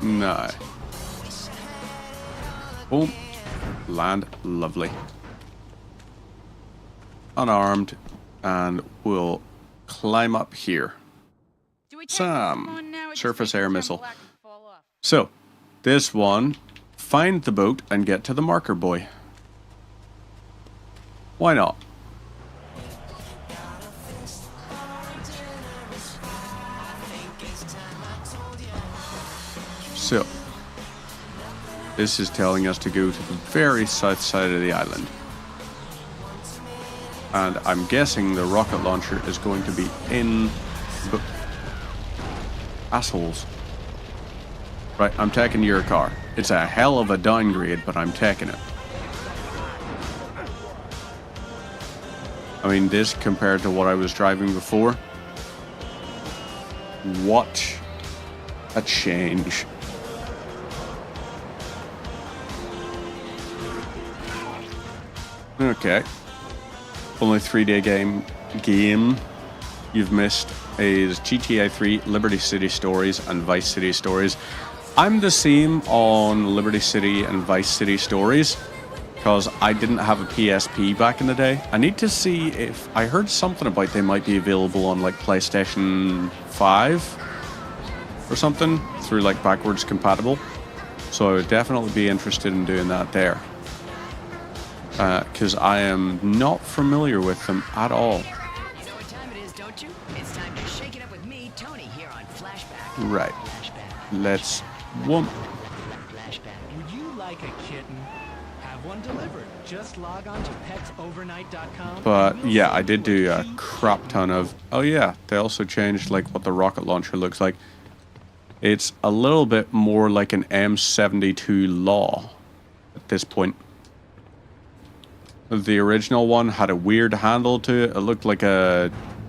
No. Boom. Land. Lovely. Unarmed. And we'll climb up here. Sam. Surface air missile. So, this one. Find the boat and get to the marker boy. Why not? So, this is telling us to go to the very south side of the island. And I'm guessing the rocket launcher is going to be in the... Assholes. Right, I'm taking your car. It's a hell of a downgrade, but I'm taking it. I mean, this compared to what I was driving before. What a change. Okay. Only 3-day game you've missed is GTA 3, Liberty City Stories, and Vice City Stories. I'm the same on Liberty City and Vice City Stories because I didn't have a PSP back in the day. I need to see if... I heard something about they might be available on like PlayStation 5 or something through like backwards compatible. So I would definitely be interested in doing that there. Because I am not familiar with them at all. You know what time it is, don't you? It's time to shake it up with me, Tony, here on Flashback. Right. Let's... Would you like a kitten? Have one delivered. Just log on to petsovernight.com. But yeah, I did do a crap ton of... Oh yeah, they also changed like what the rocket launcher looks like. It's a little bit more like an M72 Law at this point. The original one had a weird handle to it. It looked like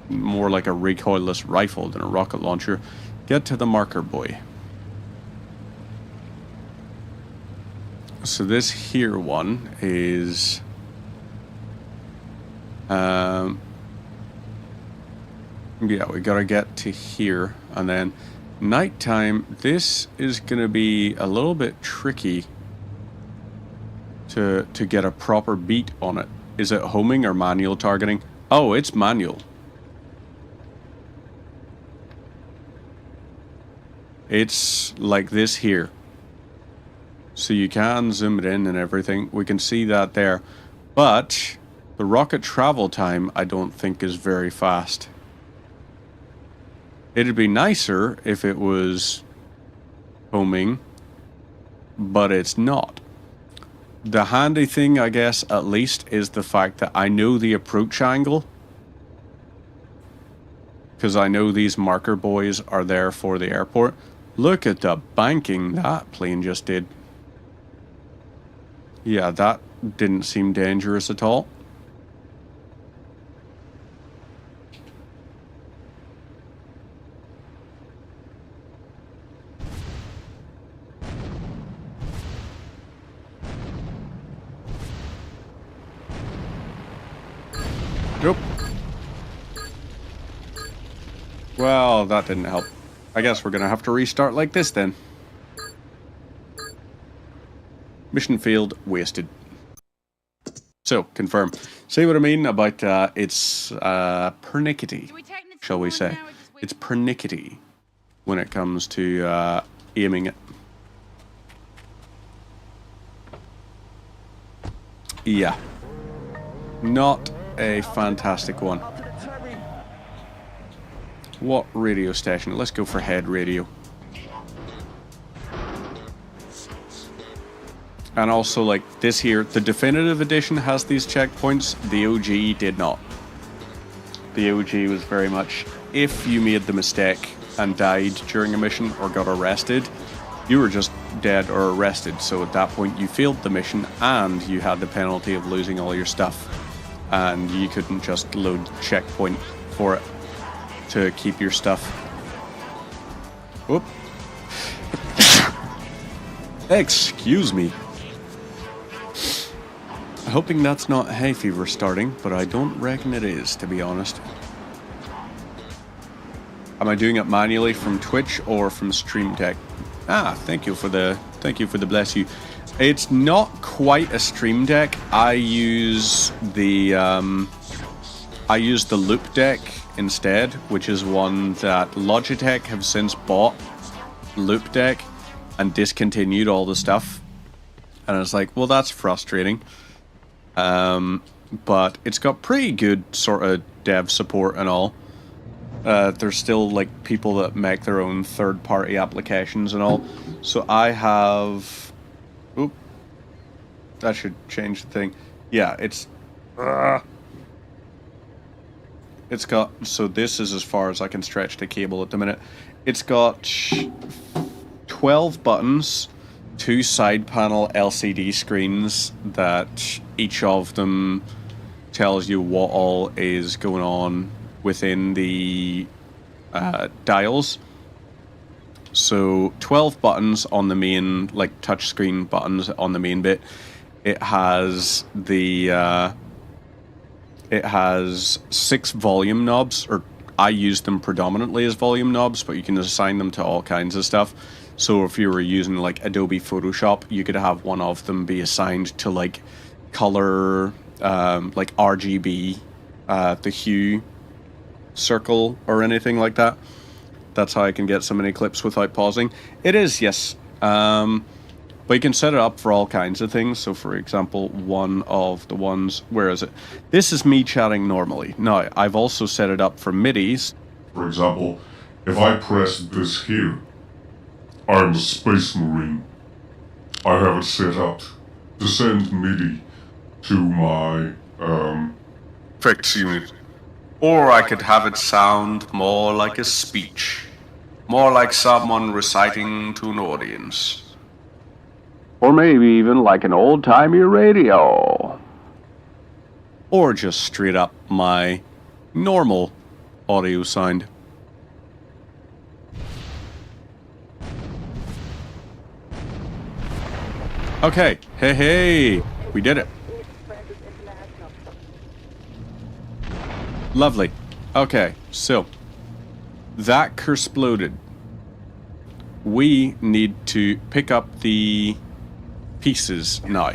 more like a recoilless rifle than a rocket launcher. Get to the marker boy. So this here one is yeah, we gotta get to here, and then nighttime. This is gonna be a little bit tricky to get a proper beat on it. Is it homing or manual targeting? Oh, it's manual. It's like this here. So you can zoom it in and everything. We can see that there. But the rocket travel time, I don't think, is very fast. It'd be nicer if it was homing, but it's not. The handy thing, I guess, at least, is the fact that I know the approach angle. Because I know these marker boys are there for the airport. Look at the banking that plane just did. Yeah, that didn't seem dangerous at all. Nope. Well, that didn't help. I guess we're gonna have to restart like this then. Mission failed, wasted. So, confirm. See what I mean about it's pernickety, shall we say. It's pernickety when it comes to aiming it. Yeah. Not a fantastic one. What radio station? Let's go for head radio. And also, like, this here, the definitive edition has these checkpoints. The OG did not. The OG was very much, if you made the mistake and died during a mission or got arrested, you were just dead or arrested. So at that point, you failed the mission and you had the penalty of losing all your stuff. And you couldn't just load checkpoint for it to keep your stuff. Whoop. Excuse me. Hoping that's not hay fever starting, but I don't reckon it is, to be honest. Am I doing it manually from Twitch or from Stream Deck? Thank you for the bless you. It's not quite a Stream Deck. I use the Loop Deck instead, which is one that Logitech have since bought. Loop Deck and discontinued all the stuff, and I was like, well, that's frustrating. But it's got pretty good sort of dev support and all. There's still like people that make their own third-party applications and all. So I have, oop, that should change the thing. Yeah, it's got, so this is as far as I can stretch the cable at the minute. It's got 12 buttons, 2 side panel LCD screens that each of them tells you what all is going on within the dials. So 12 buttons on the main, like touchscreen buttons on the main bit. It has the it has 6 volume knobs, or I use them predominantly as volume knobs, but you can assign them to all kinds of stuff. So if you were using like Adobe Photoshop, you could have one of them be assigned to like color, like RGB, the hue circle or anything like that. That's how I can get so many clips without pausing. It is, yes. But you can set it up for all kinds of things. So for example, one of the ones, where is it? This is me chatting normally. Now, I've also set it up for MIDIs. For example, if I press this here, I'm a Space Marine. I have it set up to send MIDI to my, effects unit. Or I could have it sound more like a speech. More like someone reciting to an audience. Or maybe even like an old-timey radio. Or just straight up my normal audio sound. Okay, hey, we did it. Lovely. Okay, so that exploded. We need to pick up the pieces now.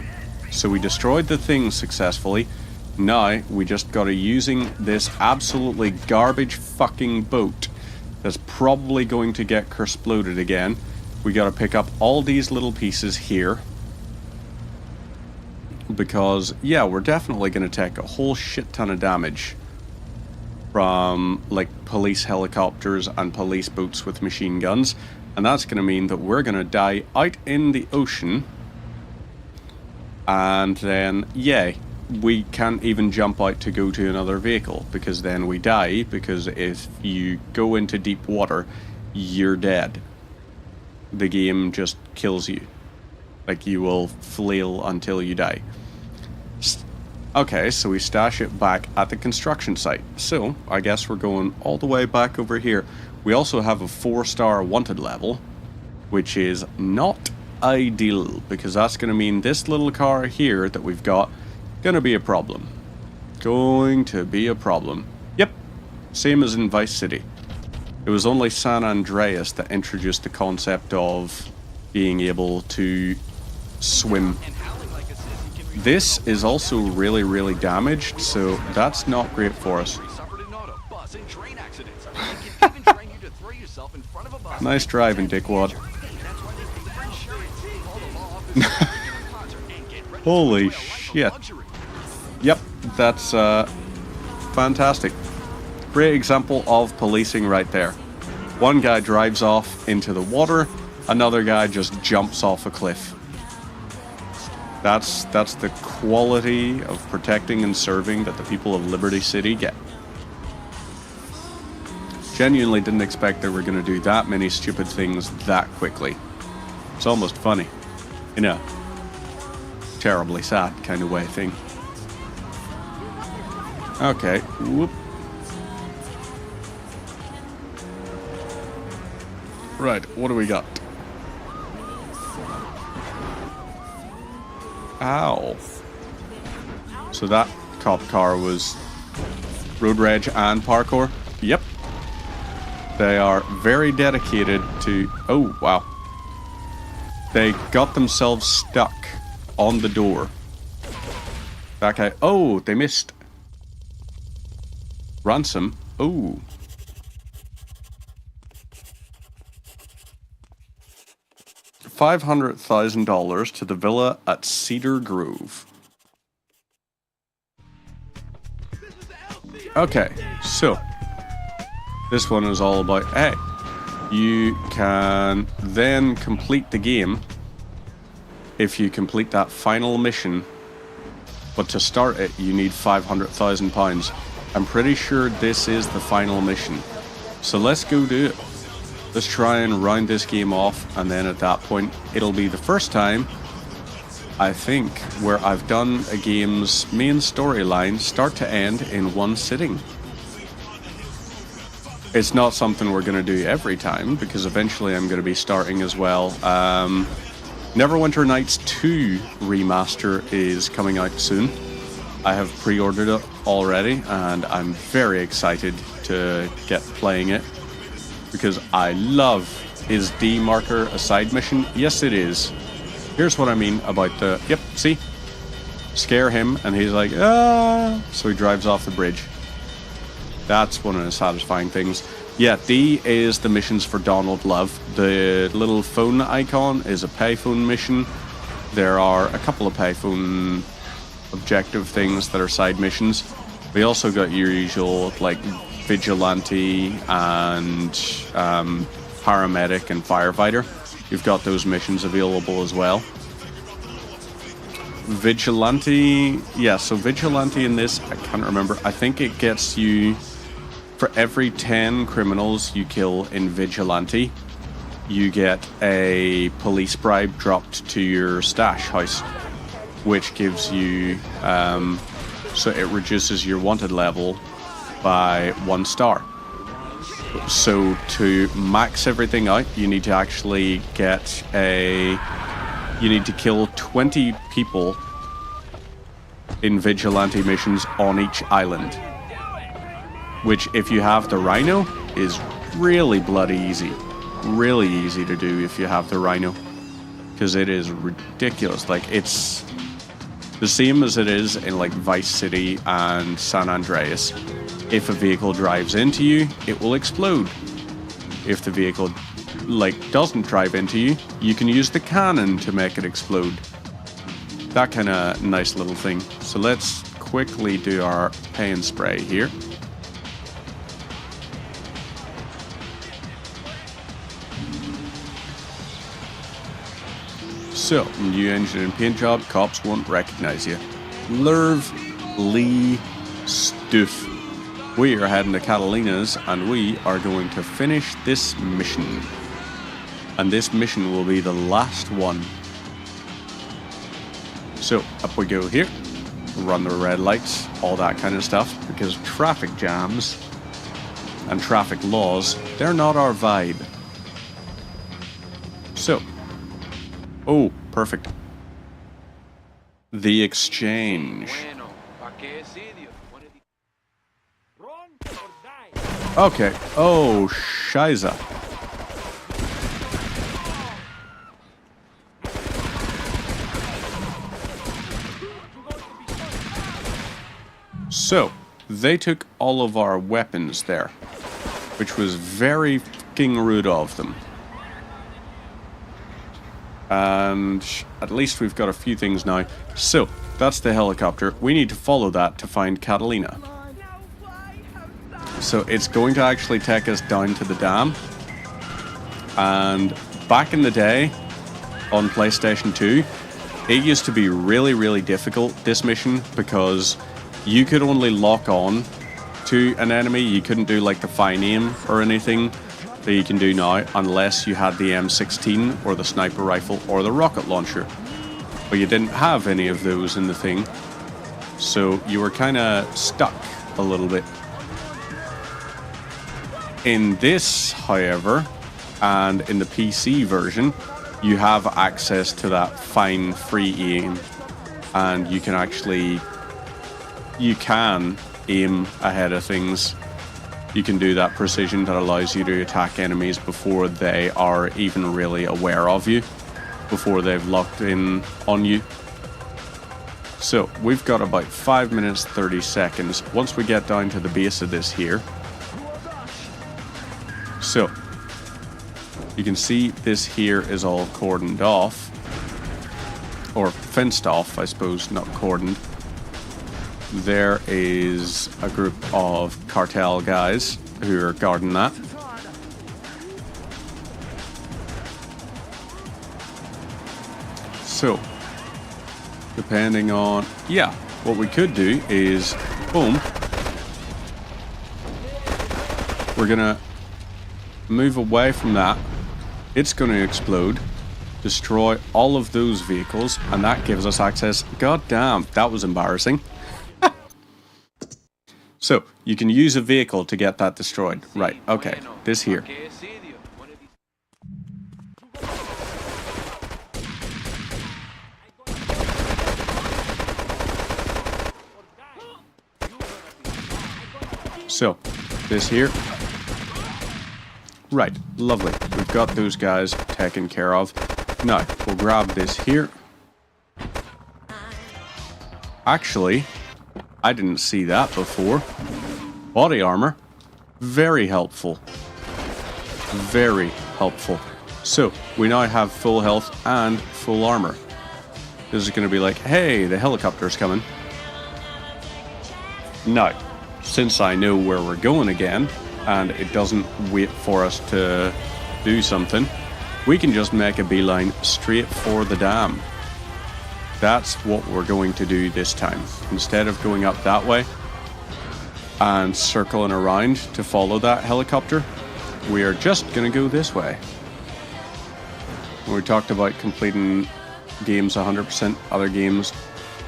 So we destroyed the thing successfully. Now we just gotta using this absolutely garbage fucking boat that's probably going to get exploded again. We gotta pick up all these little pieces here. Because, yeah, we're definitely gonna take a whole shit ton of damage from like police helicopters and police boats with machine guns, and that's going to mean that we're going to die out in the ocean, and then we can't even jump out to go to another vehicle, because then we die, because if you go into deep water, you're dead. The game just kills you. Like, you will flail until you die. Okay, so we stash it back at the construction site. So, I guess we're going all the way back over here. We also have a 4-star wanted level, which is not ideal, because that's going to mean this little car here that we've got, going to be a problem. Going to be a problem. Yep, same as in Vice City. It was only San Andreas that introduced the concept of being able to swim. This is also really, really damaged, so that's not great for us. Nice driving, dickwad. Holy shit. Yep, that's fantastic. Great example of policing right there. One guy drives off into the water, another guy just jumps off a cliff. That's the quality of protecting and serving that the people of Liberty City get. Genuinely didn't expect they were going to do that many stupid things that quickly. It's almost funny, in a terribly sad kind of way thing. Okay, whoop. Right, what do we got? Ow. So that cop car was road rage and parkour? Yep. They are very dedicated to... Oh, wow. They got themselves stuck on the door. That guy... Oh, they missed. Ransom. Oh. $500,000 to the villa at Cedar Grove. Okay, so this one is all about, hey, you can then complete the game if you complete that final mission, but to start it you need £500,000. I'm pretty sure this is the final mission, so let's go do it. Let's try and round this game off, and then at that point it'll be the first time, I think, where I've done a game's main storyline start to end in one sitting. It's not something we're going to do every time, because eventually I'm going to be starting as well. Neverwinter Nights 2 remaster is coming out soon. I have pre-ordered it already, and I'm very excited to get playing it, because I love... Is D marker a side mission? Yes, it is. Here's what I mean about the... Yep, see? Scare him, and he's like, ah! So he drives off the bridge. That's one of the satisfying things. Yeah, D is the missions for Donald Love. The little phone icon is a payphone mission. There are a couple of payphone objective things that are side missions. We also got your usual, like, vigilante and paramedic and firefighter. You've got those missions available as well. Vigilante, yeah, so Vigilante in this, I can't remember. I think it gets you, for every 10 criminals you kill in Vigilante, you get a police bribe dropped to your stash house, which gives you, so it reduces your wanted level by 1 star. So to max everything out, you need to actually get you need to kill 20 people in vigilante missions on each island, which, if you have the Rhino, is really bloody easy. Really easy to do if you have the Rhino, because it is ridiculous. Like, it's the same as it is in, like, Vice City and San Andreas. If a vehicle drives into you, it will explode. If the vehicle, like, doesn't drive into you, you can use the cannon to make it explode. That kind of nice little thing. So let's quickly do our pay and spray here. So, new engine and paint job, cops won't recognize you. Lovely stuff. We are heading to Catalina's, and we are going to finish this mission. And this mission will be the last one. So, up we go here. Run the red lights, all that kind of stuff, because traffic jams and traffic laws, they're not our vibe. So, oh, perfect. The exchange. Okay. Oh, Shiza. So, they took all of our weapons there, which was very fucking rude of them. And at least we've got a few things now. So, that's the helicopter. We need to follow that to find Catalina. So it's going to actually take us down to the dam. And back in the day, on PlayStation 2, it used to be really, really difficult, this mission, because you could only lock on to an enemy. You couldn't do like the fine aim or anything that you can do now, unless you had the M16 or the sniper rifle or the rocket launcher. But you didn't have any of those in the thing, so you were kind of stuck a little bit. In this, however, and in the PC version, you have access to that fine free aim, and you can actually, you can aim ahead of things. You can do that precision that allows you to attack enemies before they are even really aware of you. before they've locked in on you. So we've got about 5 minutes 30 seconds once we get down to the base of this here. So you can see this here is all cordoned off, or fenced off, I suppose, not cordoned. There is a group of cartel guys who are guarding that. So, depending on, yeah, what we could do is, boom, we're gonna move away from that. It's gonna explode, destroy all of those vehicles, and that gives us access. God damn, that was embarrassing. So, you can use a vehicle to get that destroyed. Right, okay, this here. So, this here. Right, lovely. We've got those guys taken care of. Now, we'll grab this here. Actually, I didn't see that before. Body armor. Very helpful. Very helpful. So, we now have full health and full armor. This is going to be like, hey, the helicopter's coming. Now, since I know where we're going again, and it doesn't wait for us to do something, we can just make a beeline straight for the dam. That's what we're going to do this time. Instead of going up that way and circling around to follow that helicopter, we are just going to go this way. We talked about completing games 100%. Other games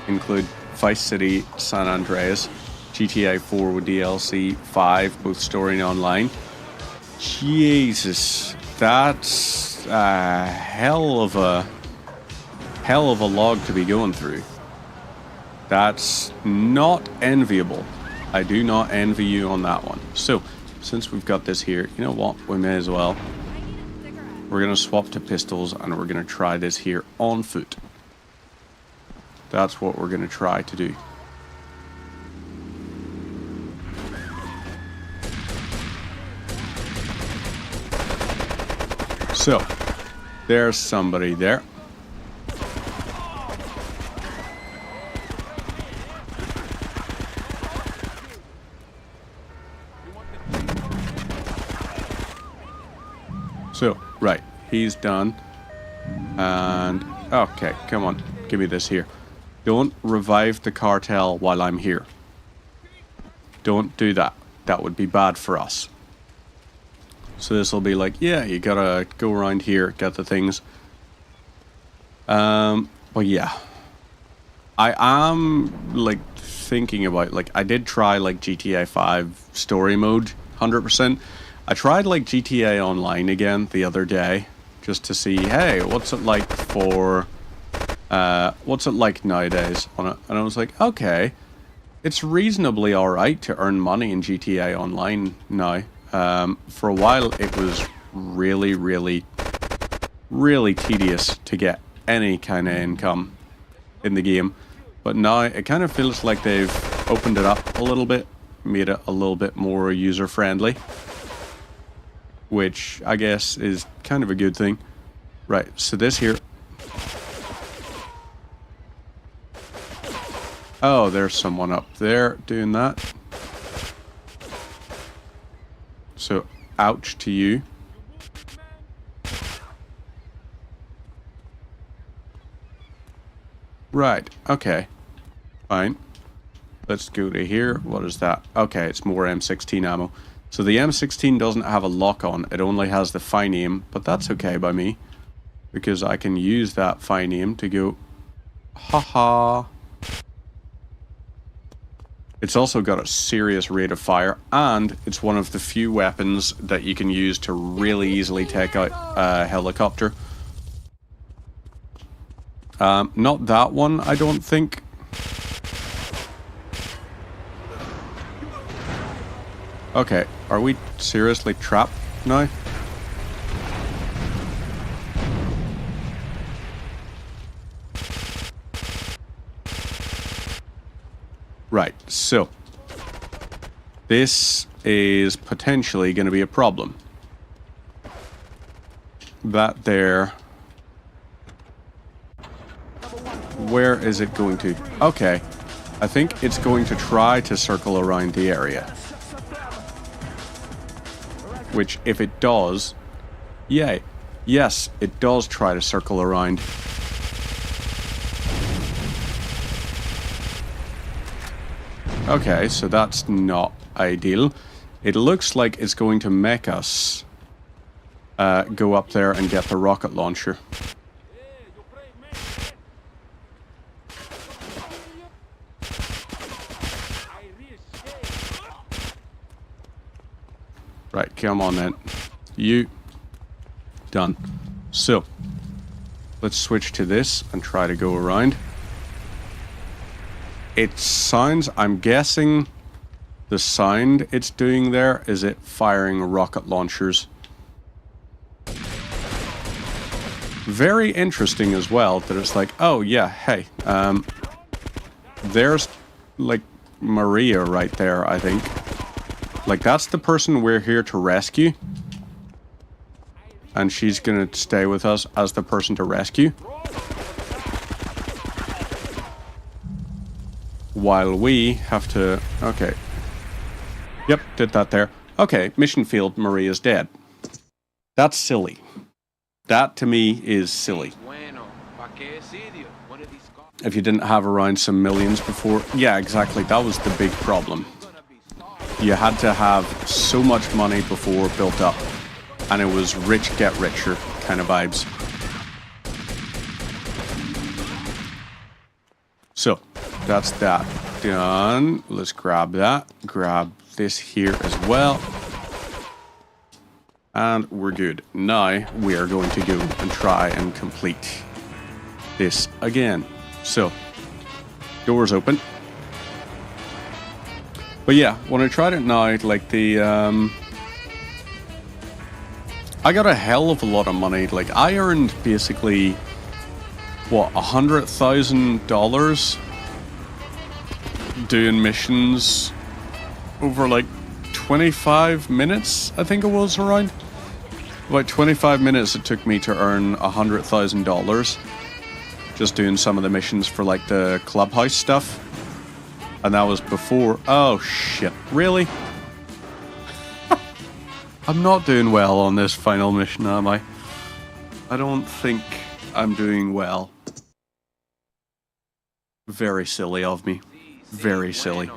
include Vice City, San Andreas, GTA 4 with DLC, 5, both story and online. Jesus, that's a hell of a log to be going through. That's not enviable. I do not envy you on that one. So, since we've got this here, you know what? We may as well. We're going to swap to pistols and we're going to try this here on foot. That's what we're going to try to do. So, there's somebody there. So, right, he's done. And, okay, come on, give me this here. Don't revive the cartel while I'm here. Don't do that. That would be bad for us. So this will be like, yeah, you gotta go around here, get the things. But yeah. I am, like, thinking about, like, I did try, like, GTA 5 story mode, 100%. I tried, like, GTA Online again the other day, just to see, hey, what's it like for, what's it like nowadays on it? And I was like, okay, it's reasonably alright to earn money in GTA Online now. For a while, it was really, really, really tedious to get any kind of income in the game. But now it kind of feels like they've opened it up a little bit, made it a little bit more user-friendly, which I guess is kind of a good thing. Right, so this here. Oh, there's someone up there doing that. So, ouch to you. Right, okay. Fine. Let's go to here. What is that? Okay, it's more M16 ammo. So the M16 doesn't have a lock on. It only has the fine aim, but that's okay by me. Because I can use that fine aim to go... Haha. It's also got a serious rate of fire, and it's one of the few weapons that you can use to really easily take out a helicopter. Not that one, I don't think. Okay, are we seriously trapped now? so this is potentially going to be a problem. That there. Where is it going to? Okay. I think it's going to try to circle around the area. Which, if it does... Yay. Yes, it does try to circle around. Okay, so that's not ideal. It looks like it's going to make us go up there and get the rocket launcher. Right, come on then. You. Done. So, let's switch to this and try to go around. It sounds, I'm guessing the sound it's doing there is it firing rocket launchers. Very interesting as well that it's like, oh yeah, hey, there's like Maria right there, I think. Like, that's the person we're here to rescue. And she's gonna stay with us as the person to rescue. While we have to... Okay. Yep, did that there. Okay, mission field, Maria's dead. That's silly. That, to me, is silly. If you didn't have around some millions before... Yeah, exactly, that was the big problem. You had to have so much money before built up. And it was rich get richer kind of vibes. So, that's that done. Let's grab that. Grab this here as well. And we're good. Now, we are going to go and try and complete this again. So, doors open. But yeah, when I tried it now, like the, I got a hell of a lot of money. Like, I earned basically, what, $100,000 doing missions over like 25 minutes, I think it was around. About 25 minutes it took me to earn $100,000 just doing some of the missions for like the clubhouse stuff. And that was before... Oh, shit. Really? I'm not doing well on this final mission, am I? I don't think I'm doing well. Very silly of me. Very silly.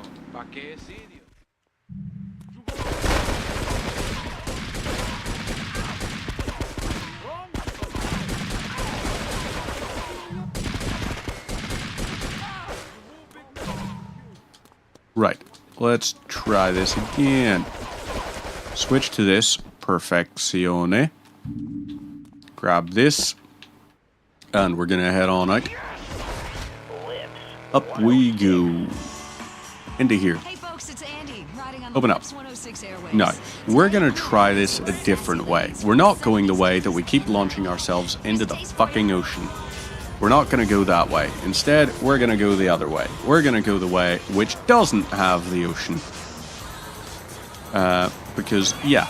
Right, let's try this again. Switch to this. Perfeccione. Grab this. And we're gonna head on out. Up we go. Into here. Hey folks, it's Andy, riding on Open the up. 106 airways. No, we're gonna try this a different way. We're not going the way that we keep launching ourselves into the fucking ocean. We're not going to go that way. Instead, we're going to go the other way. We're going to go the way which doesn't have the ocean. Because, yeah.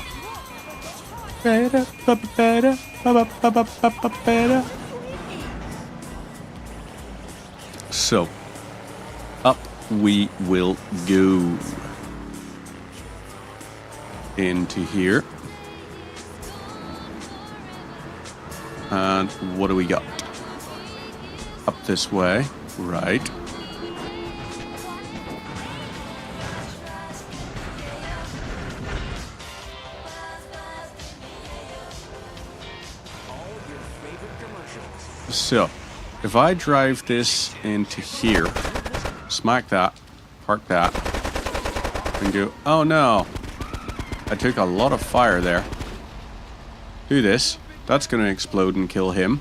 So, up we will go. Into here. And what do we got? Up this way, right. So, if I drive this into here, smack that, park that, and go, oh no, I took a lot of fire there. Do this, that's gonna explode and kill him.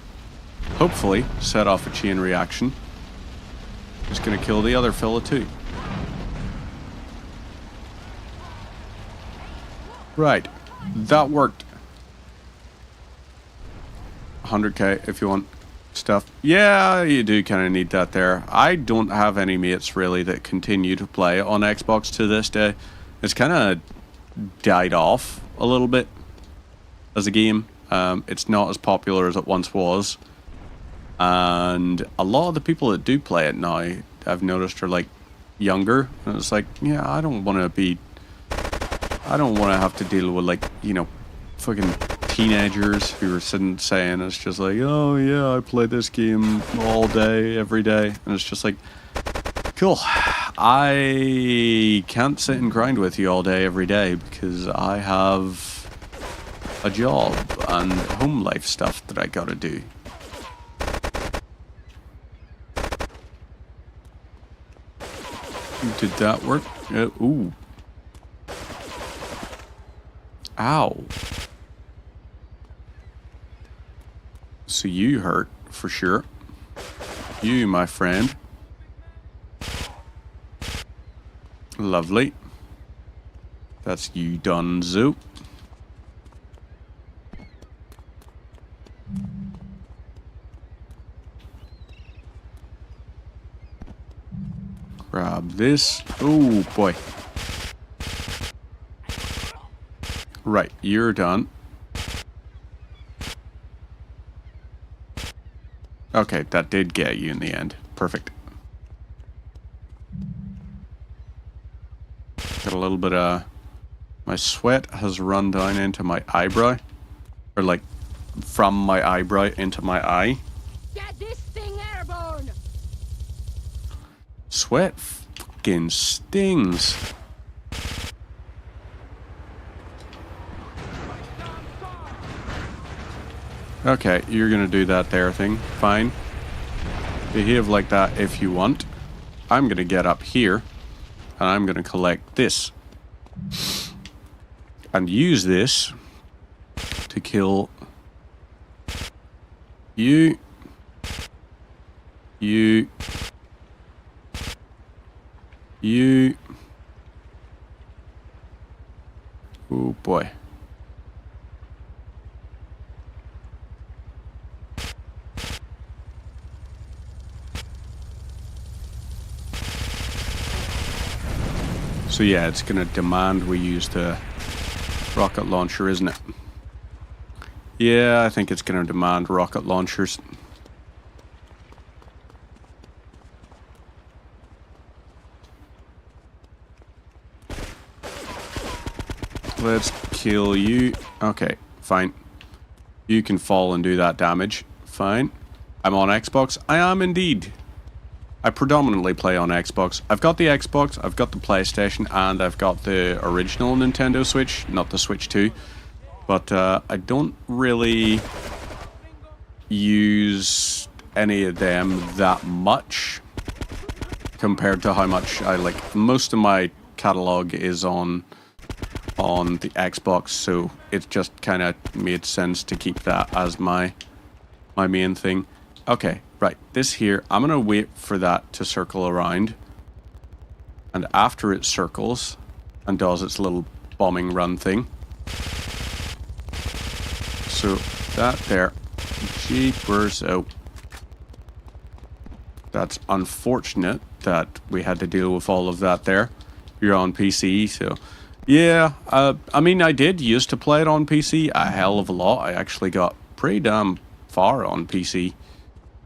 Hopefully, set off a chain reaction. Just gonna kill the other fella too. Right, that worked. 100k if you want. stuff. Yeah, you do kind of need that there. I don't have any mates really that continue to play on Xbox to this day. It's kind of died off a little bit as a game. It's not as popular as it once was. And a lot of the people that do play it now, I've noticed, are like younger. And it's like, yeah, I don't want to have to deal with, like, you know, fucking teenagers who are sitting saying it's just like, oh yeah, I play this game all day, every day. And it's just like, cool. I can't sit and grind with you all day, every day, because I have a job and home life stuff that I gotta do. Did that work? Ooh. Ow. So you hurt, for sure. You, my friend. Lovely. That's you done, Zoo. Grab this. Oh, boy. Right, you're done. Okay, that did get you in the end. Perfect. Got a little bit of... My sweat has run down into my eyebrow. Or, like, from my eyebrow into my eye. Get this thing airborne! Sweat fucking stings. Okay, you're gonna do that there thing. Fine. Behave like that if you want. I'm gonna get up here, and I'm gonna collect this. And use this to kill you. You. You. Oh boy. So yeah, it's going to demand we use the rocket launcher, isn't it? Yeah, I think it's going to demand rocket launchers. Let's kill you. Okay, fine. You can fall and do that damage. Fine. I'm on Xbox. I am indeed. I predominantly play on Xbox. I've got the Xbox, I've got the PlayStation, and I've got the original Nintendo Switch, not the Switch 2. But I don't really use any of them that much compared to how much I like. Most of my catalog is on the Xbox, so it just kind of made sense to keep that as my main thing. Okay, right, this here, I'm gonna wait for that to circle around, and after it circles and does its little bombing run thing, so that there, jeepers, oh, that's unfortunate that we had to deal with all of that there. You're on PC, so yeah, I mean, I did used to play it on PC a hell of a lot. I actually got pretty damn far on PC.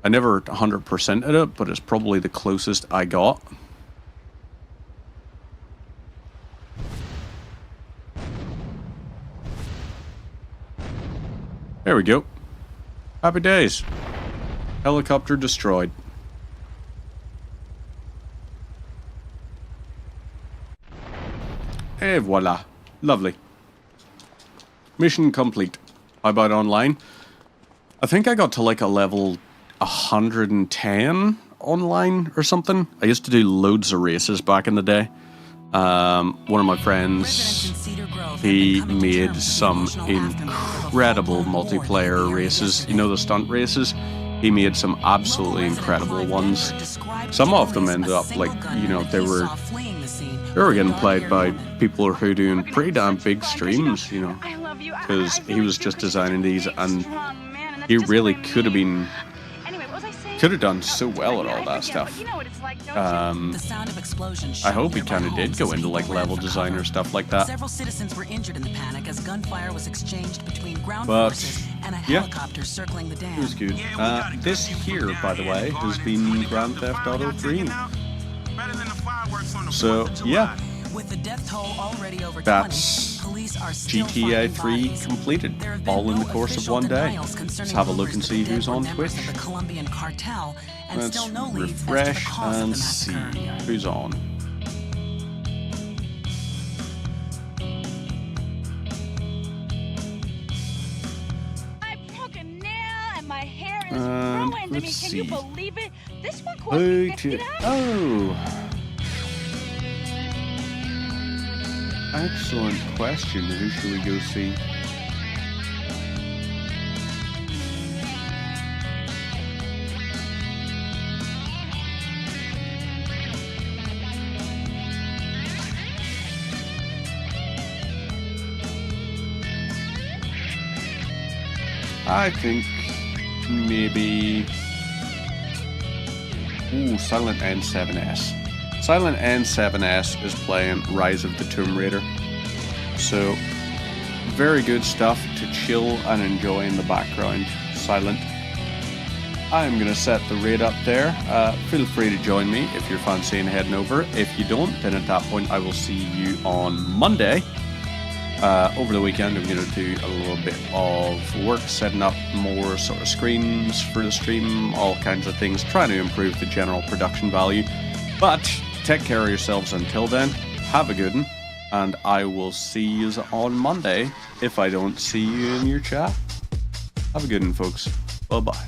I never 100%'d it, but it's probably the closest I got. There we go. Happy days. Helicopter destroyed. Et voila. Lovely. Mission complete. How about online? I think I got to like a level 110 online or something. I used to do loads of races back in the day. One of my friends, he made some incredible multiplayer races. You know, the stunt races? He made some absolutely incredible ones. Some of them ended up like, you know, they were getting played by people who are doing pretty damn big streams, you know, because he was just designing these, and he really could have been Could have done so well at all that stuff. The sound of explosions. I hope he kind of did go into like level design or stuff like that. Several citizens were injured in the panic as gunfire was exchanged between ground But, forces and a yeah. helicopter circling the dam. It was good. This here, by the way, has been Grand Theft Auto 3. So, yeah. With the death toll already over 20, That's police are still GTA finding 3 bodies. completed, There have been all in no the course of official one day. denials concerning Let's have a look rumors and that see the dead who's were on members Twitch. of the Colombian cartel, and Let's still no leads as to the refresh cause of and the see massacre. who's on. I broke a nail and my hair is ruined. I mean, let's can you see. believe it? This one cost me $50. Oh. Excellent question. Who should we go see? I think maybe... Ooh, Silent N7S. Silent N7S is playing Rise of the Tomb Raider. So, very good stuff to chill and enjoy in the background. Silent. I'm going to set the raid up there. Feel free to join me if you're fancying heading over. If you don't, then at that point I will see you on Monday. Over the weekend I'm going to do a little bit of work, setting up more sort of screens for the stream, all kinds of things, trying to improve the general production value. But take care of yourselves until then. Have a good one, and I will see you on Monday if I don't see you in your chat. Have a good one, folks. Bye-bye.